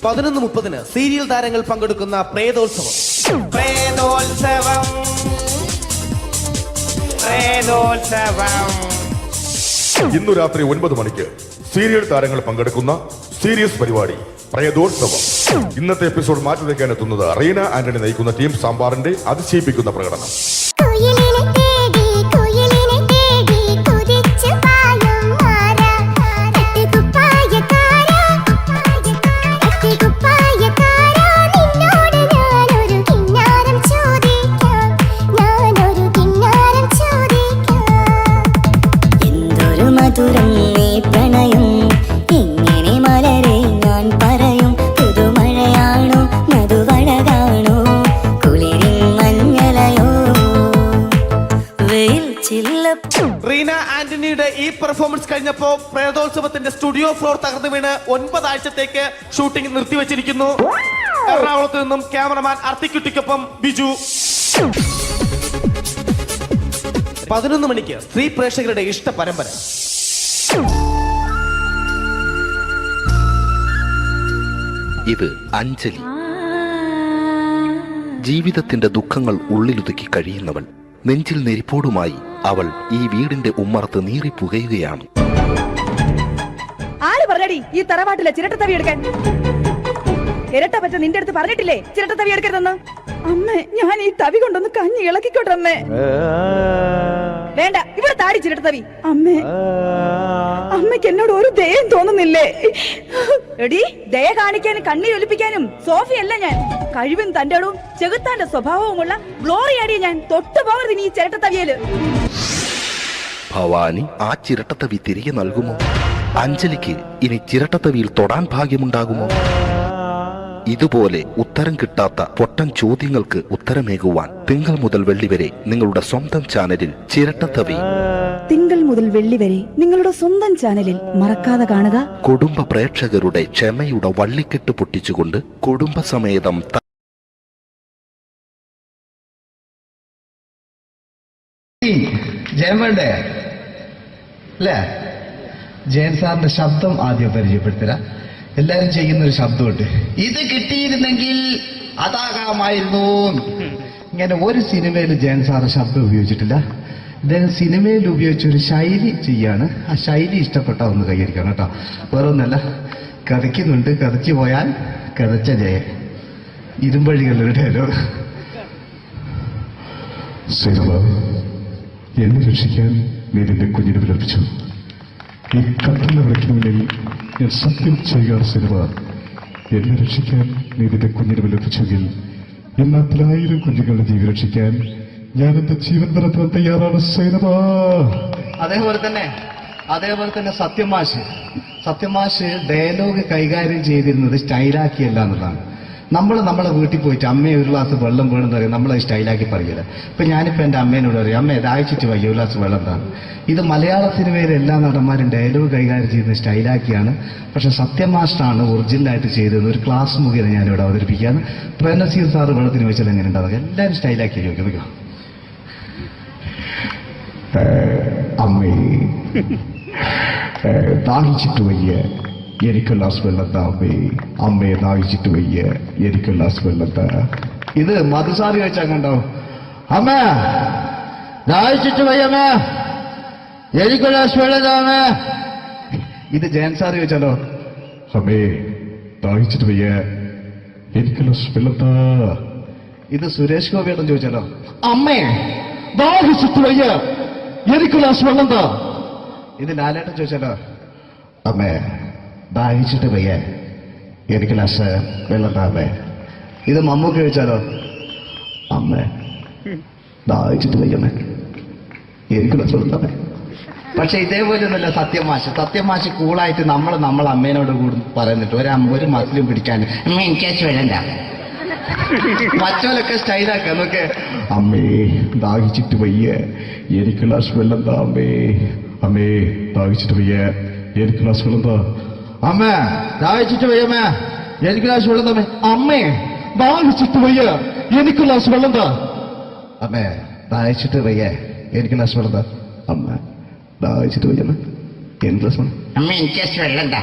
പതിനൊന്ന് 30 സീരിയൽ താരങ്ങൾ പങ്കെടുക്കുന്ന പ്രേതോത്സവം. ഇന്നു രാത്രി 9 മണിക്ക് സീരിയൽ താരങ്ങൾ പങ്കെടുക്കുന്ന സീരിയസ് പരിപാടി പ്രേതോത്സവം. ഇന്നത്തെ എപ്പിസോഡ് മാറ്റി വയ്ക്കാൻ എത്തുന്നത് റീന ആന്റണി നയിക്കുന്ന ടീം സാമ്പാറിന്റെ അതിശയിപ്പിക്കുന്ന പ്രകടനം. റീന ആന്റണിയുടെ ഈ പെർഫോമൻസ് കഴിഞ്ഞപ്പോ പ്രേതോത്സവത്തിന്റെ സ്റ്റുഡിയോ ഫ്ലോർ തകർന്നു വീണ് 9 ആഴ്ചത്തേക്ക് ഷൂട്ടിംഗ് നിർത്തിവെച്ചിരിക്കുന്നു. എറണാകുളത്ത് നിന്നും ക്യാമറമാൻ അർത്തിക്കുട്ടിക്കൊപ്പം ബിജു. 11 മണിക്ക് സ്ത്രീ പ്രേക്ഷകരുടെ ഇഷ്ട പരമ്പര. ഇത് അഞ്ജലി. ജീവിതത്തിന്റെ ദുഃഖങ്ങൾ ഉള്ളിലൊതുക്കി കഴിയുന്നവൾ. നെഞ്ചിൽ നെരിപ്പോടുമായി അവൾ ഈ വീടിന്റെ ഉമ്മറത്ത് നീറി പുകയുകയാണ്. ആര് പറഞ്ഞടി ഈ തറവാട്ടിലെ ചിരട്ടത്തവി എടുക്കാൻ? ഇരട്ട പറ്റ നിന്റെ അടുത്ത് പറഞ്ഞിട്ടില്ലേ ചിരട്ടത്തവി എടുക്കരുതെന്ന്? അമ്മേ, ഞാൻ ഈ തവി കൊണ്ടൊന്ന് കഞ്ഞി ഇളക്കിക്കോട്ടെ അമ്മേ. വേണ്ട, ഇവിടെ താടി ചിരട്ടത്തവി. അമ്മേ, അമ്മയ്ക്ക് എന്നോട് ഒരു ദയം തോന്നുന്നില്ലേ? എടി, ദയ കാണിക്കാനും കണ്ണീരൊലിപ്പിക്കാനും സോഫിയല്ല ഞാൻ. കഴിവും തന്റെ ഇടവും ചെകുത്താന്റെ സ്വഭാവവുമുള്ള ഗ്ലോറിയാടിയ ഞാൻ. തൊട്ടുപോകരുത് നീ ചിരട്ടത്തവിയല്. ഭവാനി ആ ചിരട്ടത്തവി തിരികെ നൽകുമോ? അഞ്ജലിക്ക് ഇനി ചിരട്ടത്തവിയിൽ തൊടാൻ ഭാഗ്യമുണ്ടാകുമോ? ഇതുപോലെ ഉത്തരം കിട്ടാത്ത പൊട്ടൻ ചോദ്യങ്ങൾക്ക് ഉത്തരമേകുവാൻ തിങ്കൾ മുതൽ വെള്ളി വരെ നിങ്ങളുടെ സ്വന്തം ചാനലിൽ ചിരട്ടത്തവി. തിങ്കൾ മുതൽ വെള്ളി വരെ നിങ്ങളുടെ സ്വന്തം ചാനലിൽ മറക്കാതെ കാണുക. കുടുംബ പ്രേക്ഷകരുടെ ക്ഷമയുടെ വള്ളിക്കെട്ട് പൊട്ടിച്ചുകൊണ്ട് കുടുംബസമേതം ജയം വേണ്ടേ അല്ലേ? ജയൻ സാറിന്റെ ശബ്ദം ആദ്യം പരിചയപ്പെടുത്തരാ. എല്ലാരും ചെയ്യുന്ന ഒരു ശബ്ദമുണ്ട്, ഇത് കിട്ടിയിരുന്നെങ്കിൽ അതാകാമായിരുന്നു. ഇങ്ങനെ ഒരു സിനിമയിൽ ജയൻ സാറ് ശബ്ദം ഉപയോഗിച്ചിട്ടില്ല. ഇദ്ദേഹം സിനിമയിൽ ഉപയോഗിച്ച ഒരു ശൈലി ചെയ്യാണ്. ആ ശൈലി ഇഷ്ടപ്പെട്ട ഒന്ന് കൈയടിക്കണം കേട്ടോ. വേറെ ഒന്നല്ല, കഥയ്ക്കുന്നുണ്ട്, കഥയ്ക്ക് പോയാൽ കഥച്ച ജയൻ. ഇരുമ്പഴികളുടെ ഡയലോഗ്. സിനിമ എന്നെ രക്ഷിക്കാൻ നീ നിന്റെ കുഞ്ഞിനെ വിലപിച്ചു. ഈ കട്ടല വിളക്കിനുള്ളിൽ ഞാൻ സത്യം ചെയ്യുകയാണ് സിനിമ. എന്നെ രക്ഷിക്കാൻ നീ നിന്റെ കുഞ്ഞിനെ വിലപിച്ചെങ്കിൽ ഈ നാട്ടിലെ 1000 കുഞ്ഞുങ്ങളുടെ ജീവൻ രക്ഷിക്കാൻ ഞാൻ എന്റെ ജീവൻ നടത്താൻ തയ്യാറാണ് സിനിമ. അതേപോലെ തന്നെ സത്യമാഷ് ഡയലോഗ് കൈകാര്യം ചെയ്തിരുന്നത് സ്റ്റൈലാക്കിയല്ല എന്നുള്ളതാണ്. നമ്മളെ വീട്ടിൽ പോയിട്ട് അമ്മയെ ഒരു ഗ്ലാസ് വെള്ളം വേണമെന്ന് പറയും, നമ്മളത് സ്റ്റൈലാക്കി പറയില്ല. ഇപ്പൊ ഞാനിപ്പോ എന്റെ അമ്മേനോട് പറയും, അമ്മ ദാഹിച്ചിട്ട് വയ്യ ഒരു ഗ്ലാസ് വെള്ളം എന്താണ്. ഇത് മലയാള സിനിമയിലെ എല്ലാ നടന്മാരും ഡയലോഗ് കൈകാര്യം ചെയ്യുന്നത് സ്റ്റൈലാക്കിയാണ്. പക്ഷെ സത്യമാഷ്ടാണ് ഒറിജിനലായിട്ട് ചെയ്തത്. ഒരു ക്ലാസ് മുഖേന ഞാനിവിടെ അവതരിപ്പിക്കുകയാണ്. പ്രേംനസീർ സാറ് വെള്ളത്തിന് വെച്ചാൽ എങ്ങനെ ഉണ്ടാവുക, എല്ലാവരും സ്റ്റൈലാക്കി ചോദിക്കും. അമ്മേ ദാഹിച്ചിട്ട് വയ്യ എനിക്ക് ഗ്ലാസ് വെള്ളം താ അമ്മേ. അമ്മയെ ദാഹിച്ചിട്ട് വയ്യ എനിക്ക് ഗ്ലാസ് വെള്ളം താ. ഇത് മധുസാറി വെച്ചാൽ കണ്ടോ, അമ്മ ദാഹിച്ചിട്ട് വയ്യമ്മേ എനിക്ക് ഗ്ലാസ് വെള്ളം താ അമ്മേ. ഇത് ജയൻ സാറി വെച്ചാലോ, അമ്മേ ദാഹിച്ചിട്ട് വയ്യ എനിക്ക് ഗ്ലാസ് വെള്ളം താ. ഇത് സുരേഷ് ഗോപിയോടും ചോദിച്ചാലോ, അമ്മേ ദാഹിച്ചിട്ട് വയ്യ എനിക്ക് ഗ്ലാസ് വെള്ളം താ. ഇത് ലാലേട്ടൻ ചോദിച്ചാലോ, അമ്മേ ദാഹിച്ചിട്ട് വയ്യ എനിക്ക് ഗ്ലാസ് വെള്ളം താ അമ്മേ. ഇത് മമ്മൂക്ക് ചോദിച്ചാലോ, അമ്മേ ദാഹിച്ചിട്ട് വയ്യമ്മേ എനിക്ക് ഗ്ലാസ് വെള്ളം താ. പക്ഷെ ഇതേപോലെ ഒന്നല്ല സത്യമാഷ് കൂളായിട്ട് നമ്മളെ അമ്മേനോട് കൂടി പറയുന്നിട്ട് ഒരു മസിലും പിടിക്കാൻ അമ്മ എനിക്ക് വേണ്ട. മറ്റോലൊക്കെ സ്റ്റൈലാക്കാം നോക്കെ. അമ്മേ ദാഹിച്ചിട്ട് വയ്യ എനിക്ക് ഗ്ലാസ് വെള്ളം താ അമ്മേ. അമ്മേ ദാഹിച്ചിട്ട് വയ്യ എനിക്ക് ഗ്ലാസ് വെള്ളം താ. അമ്മ ദാഹിച്ചിട്ട് വയ്യമ്മ എനിക്ക് ഗ്ലാസ് വെള്ളം തമ്മേ. അമ്മേ ദാഹിച്ചിട്ട് വയ്യ എനിക്ക് ഗ്ലാസ് വെള്ളം താ. അമ്മേ ദാഹിച്ചിട്ട് വയ്യ എനിക്ക് ഗ്ലാസ് വെള്ളം താ. അമ്മ ദാഹിച്ചിട്ട് വയ്യമ്മ എനിക്ക് ഗ്ലാസ് വെള്ളം. അമ്മ എനിക്ക് വെള്ളം താ.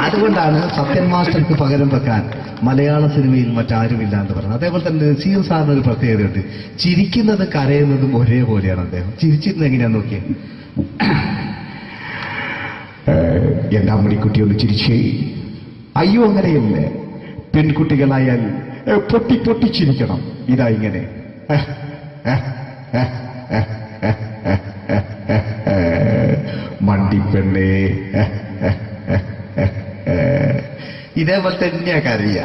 അതുകൊണ്ടാണ് സത്യൻ മാസ്റ്റർക്ക് പകരം വെക്കാൻ മലയാള സിനിമയിൽ മറ്റാരുമില്ല എന്ന് പറയുന്നത്. അതേപോലെ തന്നെ നസീർ സാറിന് ഒരു പ്രത്യേകതയുണ്ട്, ചിരിക്കുന്നത് കരയുന്നതും ഒരേപോലെയാണ് അദ്ദേഹം. ചിരിച്ചിരുന്നത് എങ്ങനെയാന്ന് നോക്കിയേ. എന്റെ അമ്മണിക്കുട്ടി ഒന്ന് ചിരിച്ചേ. അയ്യോ അങ്ങനെയല്ലേ, പെൺകുട്ടികളായാൽ പൊട്ടി പൊട്ടി ചിരിക്കണം. ഇതാ ഇങ്ങനെ മണ്ടിപ്പെണ്ണേ. ഇതേപോലെ തന്നെയാ കരയ.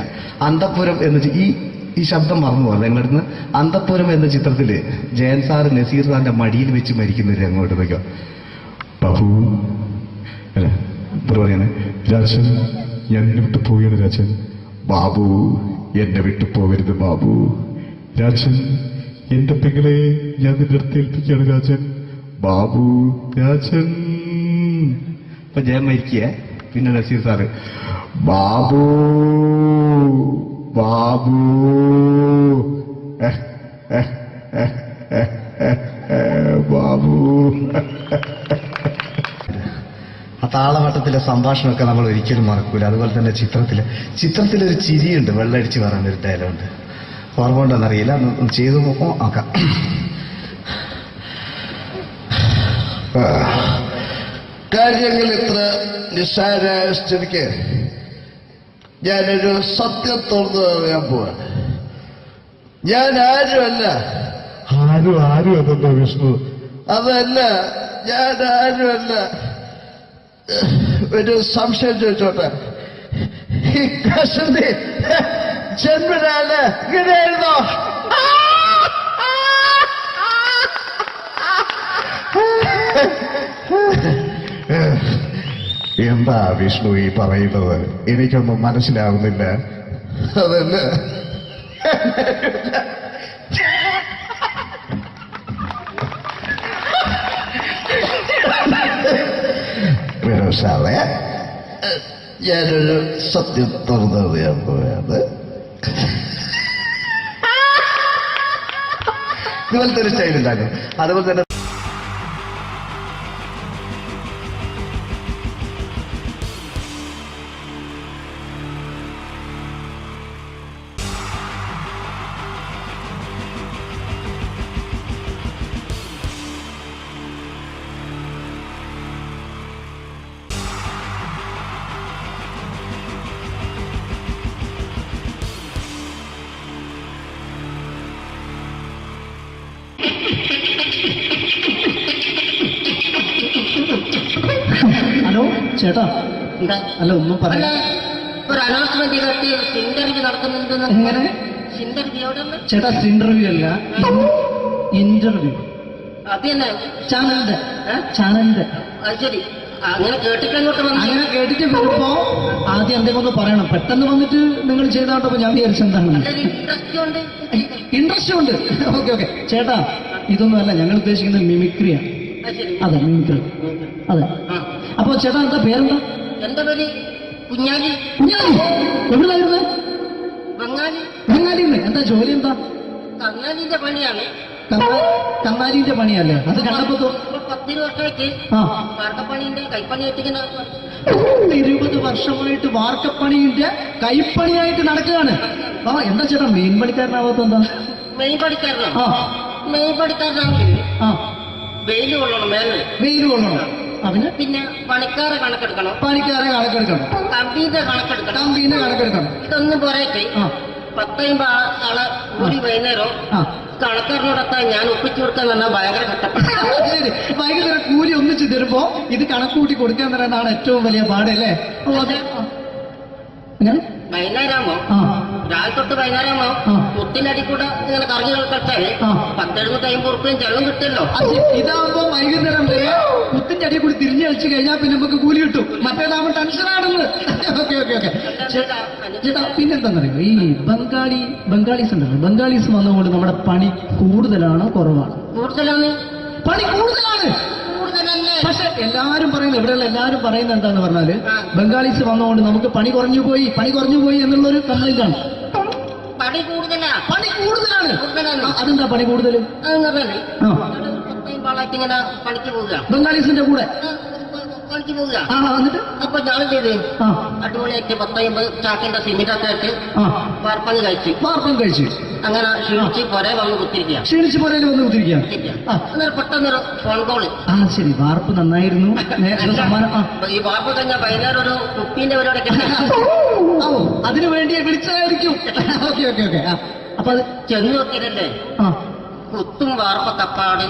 അന്തപ്പുരം എന്ന ഈ ശബ്ദം മറന്നു പോലെ നിങ്ങളടുന്ന്. അന്തപ്പുരം എന്ന ചിത്രത്തില് ജയൻ സാറ് നസീർ സാറിന്റെ മടിയിൽ വെച്ച് മരിക്കുന്നവര് അങ്ങോട്ട് നോക്കാം. ബാബു അല്ല പറയാണ്, രാജൻ ഞാൻ എന്നെ വിട്ടു പോവുകയാണ് രാജൻ. ബാബു എന്നെ വിട്ടു പോകരുത് ബാബു. രാജൻ എന്റെ പെങ്ങളെ ഞാൻ നിന്റെ അടുത്ത് ഏൽപ്പിക്കുകയാണ് രാജൻ. ബാബു രാജൻ. ഇപ്പൊ ജയൻ മരിക്കുക. പിന്നെ നസീർ സാറ് ബാബു ബാബു ബാബു. ആ താളവട്ടത്തിലെ സംഭാഷണമൊക്കെ നമ്മൾ ഒരിക്കലും മറക്കൂല. അതുപോലെ തന്നെ ചിത്രത്തിലൊരു ചിരിയുണ്ട്, വെള്ളടിച്ച് പറയാനൊരു ഡയലോഗുണ്ട്. ഓർമ്മ ഉണ്ടോന്നറിയില്ല, ഒന്ന് ചെയ്തു നോക്കാം. കാര്യങ്ങൾ ഇത്ര നിസ്സാരമായ സ്ഥിതിക്ക് ഞാനൊരു സത്യം തുറന്നു പറയാൻ പോവാ. ഞാൻ ആരുമല്ല. ആരും അതെന്താ വിഷ്ണു? അതല്ല, ഞാൻ ആരുമല്ല. ഒരു സംശയം ചോദിച്ചോട്ടെ, ഈ കസന്തി ജന്മനാണ് ഇങ്ങനെയായിരുന്നോ? എന്താ വിഷ്ണു ഈ പറയുന്നത്? എനിക്കൊന്നും മനസ്സിലാവുന്നില്ല. അതല്ല, സാറേ ഞാനൊരു സത്യം തുറന്നറിയാൻ പോയത്. ഇതുപോലത്തെ ഒരു സ്റ്റൈൽ ഉണ്ടാക്കും. അതുപോലെ തന്നെ ചേട്ടാ എന്താ അല്ല ഒന്നും അല്ല പറയാ ഒരു അനൗൺസ്മെന്റ് ചെയ്തിട്ട് ഇന്റർവ്യൂ നടക്കുന്നുണ്ടെന്ന്. എങ്ങനെ ഇന്റർവ്യൂ എവിടെയാണ്? ചേട്ടാ ഇന്റർവ്യൂ അല്ല ഇന്റർവ്യൂ അത് തന്നെ ചാനലിന്റെ അത് ശരി. അങ്ങനെ കേട്ടിട്ട് അങ്ങോട്ട് വന്നു. അങ്ങനെ കേട്ടിട്ട് വരുമ്പോ ആദ്യം എന്തെങ്കിലും ഒന്ന് പറയണം. പെട്ടെന്ന് വന്നിട്ട് നിങ്ങൾ ചെയ്താണ്ടപ്പോ ഞാൻ വിചാരിച്ചെന്താണ് ഇൻട്രസ്റ്റ് ഉണ്ട്. ഇൻട്രസ്റ്റ് ഉണ്ട്. ഓക്കെ ഓക്കെ ചേട്ടാ ഇതൊന്നും അല്ല ഞങ്ങൾ ഉദ്ദേശിക്കുന്നത് മിമിക്രിയാണ്. അതെ മിമിക്രി അതെ. അപ്പൊ ചേട്ടാ എന്താ പേരെന്താ? എന്റെ പേര് കുഞ്ഞാലി. കുഞ്ഞാലി എവിടെയായിരുന്നു? ബംഗാളി. ബംഗാളിന്ന് എന്താ ജോലി എന്താ? കന്നാലിന്റെ പണിയാണ്. കന്നാലിന്റെ പണിയല്ലേ? അത് കണ്ടപ്പോ 10 വർഷമായിട്ട് വാർക്കപ്പണിന്റെ കൈപ്പണിയായിട്ട് ഇങ്ങനെ 20 വർഷമായിട്ട് വാർക്കപ്പണിന്റെ കൈപ്പണിയായിട്ട് നടക്കുകയാണ്. ആ എന്താ ചേട്ടാ മെയിൻ പണിക്കാരനാവാത്ത എന്താ? മെയിൻ പണിക്കാരനാണ്. മെയിൻ പണിക്കാരനാണെങ്കിൽ വെയിൽ കൊള്ളണം. വെയിൽ കൊള്ളണം. അതിന് പിന്നെ പണിക്കാരെ കണക്കെടുക്കണം. കമ്പീന്റെ കണക്കെടുക്കണം. ഇതൊന്നും പോരായിട്ട് 10-50 ആളെ കൂടി വൈകുന്നേരം കണക്കാരനോടൊക്കെ ഞാൻ ഒപ്പിച്ചു കൊടുക്കാൻ പറഞ്ഞാൽ ഭയങ്കര കഷ്ടപ്പെട്ടു. വൈകുന്നേരം കൂലി ഒന്നിച്ച് തരുമ്പോ ഇത് കണക്കൂട്ടി കൊടുക്കാൻ തരാനാണ് ഏറ്റവും വലിയ പാടല്ലേ? വൈകുന്നേരമാകുമ്പോ രാവിലെ തൊട്ട് വൈകുന്നേരമാകുമ്പോ മുത്തിനടി കൂടെ ഇങ്ങനെ കറങ്ങി കളിച്ചാൽ 10-750 ഉറുപ്പിയും ചെലവും കിട്ടുമല്ലോ. ഇതാവുമ്പോ വൈകുന്നേരം വരെ മുത്തിന്റെ അടി കൂടി തിരിഞ്ഞു കളിച്ചു കഴിഞ്ഞാൽ പിന്നെ നമുക്ക് കൂലി കിട്ടും. മറ്റേതാവുമ്പോ ടെൻഷനാണെന്ന്. ഓക്കെ ഓക്കെ ഓക്കെ ചേട്ടാ പിന്നെന്താണെന്നറിയോ ഈ ബംഗാളീസ് ഉണ്ടല്ലോ, ബംഗാളീസ് വന്നുകൊണ്ട് നമ്മുടെ പണി കൂടുതലാണോ കുറവാണ്? കൂടുതലാണ്. പണി കൂടുതലാണ്. പക്ഷെ എല്ലാരും പറയുന്നത് ഇവിടെയുള്ള എല്ലാരും പറയുന്നത് എന്താന്ന് പറഞ്ഞാല് ബംഗാളീസ് വന്നുകൊണ്ട് നമുക്ക് പണി കുറഞ്ഞു പോയി എന്നുള്ളൊരു കംപ്ലൈന്റ് ആണ്. പണി കൂടുതലാണ്. അതെന്താ പണി കൂടുതൽ? ഇങ്ങനെ പണിക്ക് പോവുക ബംഗാളീസിന്റെ കൂടെ പണിക്ക് പോവുക. എന്നിട്ട് അപ്പൊ ഞാൻ ചെയ്ത് അടിപൊളിയായിട്ട് 10-50 ചാക്കിന്റെ സിമെന്റൊക്കെ ആയിട്ട് വാർപ്പങ്ങ് കഴിച്ചു. അങ്ങനെ ക്ഷീണിച്ച് പുറേ വന്ന് കുത്തിരിക്കുക. അന്നേരം പെട്ടെന്നൊരു ഫോൺ കോള്. ശരി വാർപ്പ് നന്നായിരുന്നു. ഈ വാർപ്പ് കഴിഞ്ഞാൽ വൈകുന്നേരം ഒരു കുപ്പീന്റെ പരിപാടിയൊക്കെ അതിനു വേണ്ടി വിളിച്ചതായിരിക്കും. Okay okay okay. അപ്പൊ അത് ചെന്ന് നോക്കിയതല്ലേ കുത്തും വാർപ്പ കപ്പാട്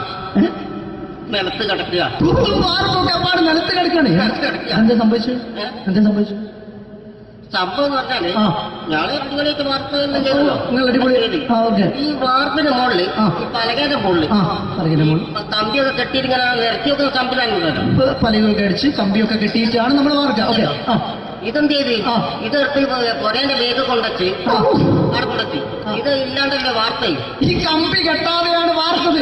നിലത്ത് കിടക്കുക. നിലത്ത് കിടക്കാണ്. എന്താ സംഭവിച്ചു? സംഭവം എന്ന് പറഞ്ഞാല് ഞങ്ങള് അടിപൊളിയായിട്ട് വാർപ്പ് ചെയ്തല്ലോ. ഈ വാർപ്പിന്റെ മുകളില് ഈ പലകയുടെ മുകളില് കമ്പിയൊക്കെ കെട്ടിയിട്ട് നിരത്തി വെക്കുന്ന സംവിധാനം പലകൊക്കെ അടിച്ച് കമ്പിയൊക്കെ കെട്ടിയിട്ടാണ് നമ്മൾ വാർക്കുക. ഇതെന്ത് ചെയ്ത് ഇതെടുത്ത് കൊറേന്റെ വേഗം കൊണ്ടച്ച് അവിടെ കൊണ്ടച്ച് ഇത് ഇല്ലാണ്ടല്ലേ വാർത്തയും. ഈ കമ്പി കെട്ടാതെയാണ് വാർത്തത്.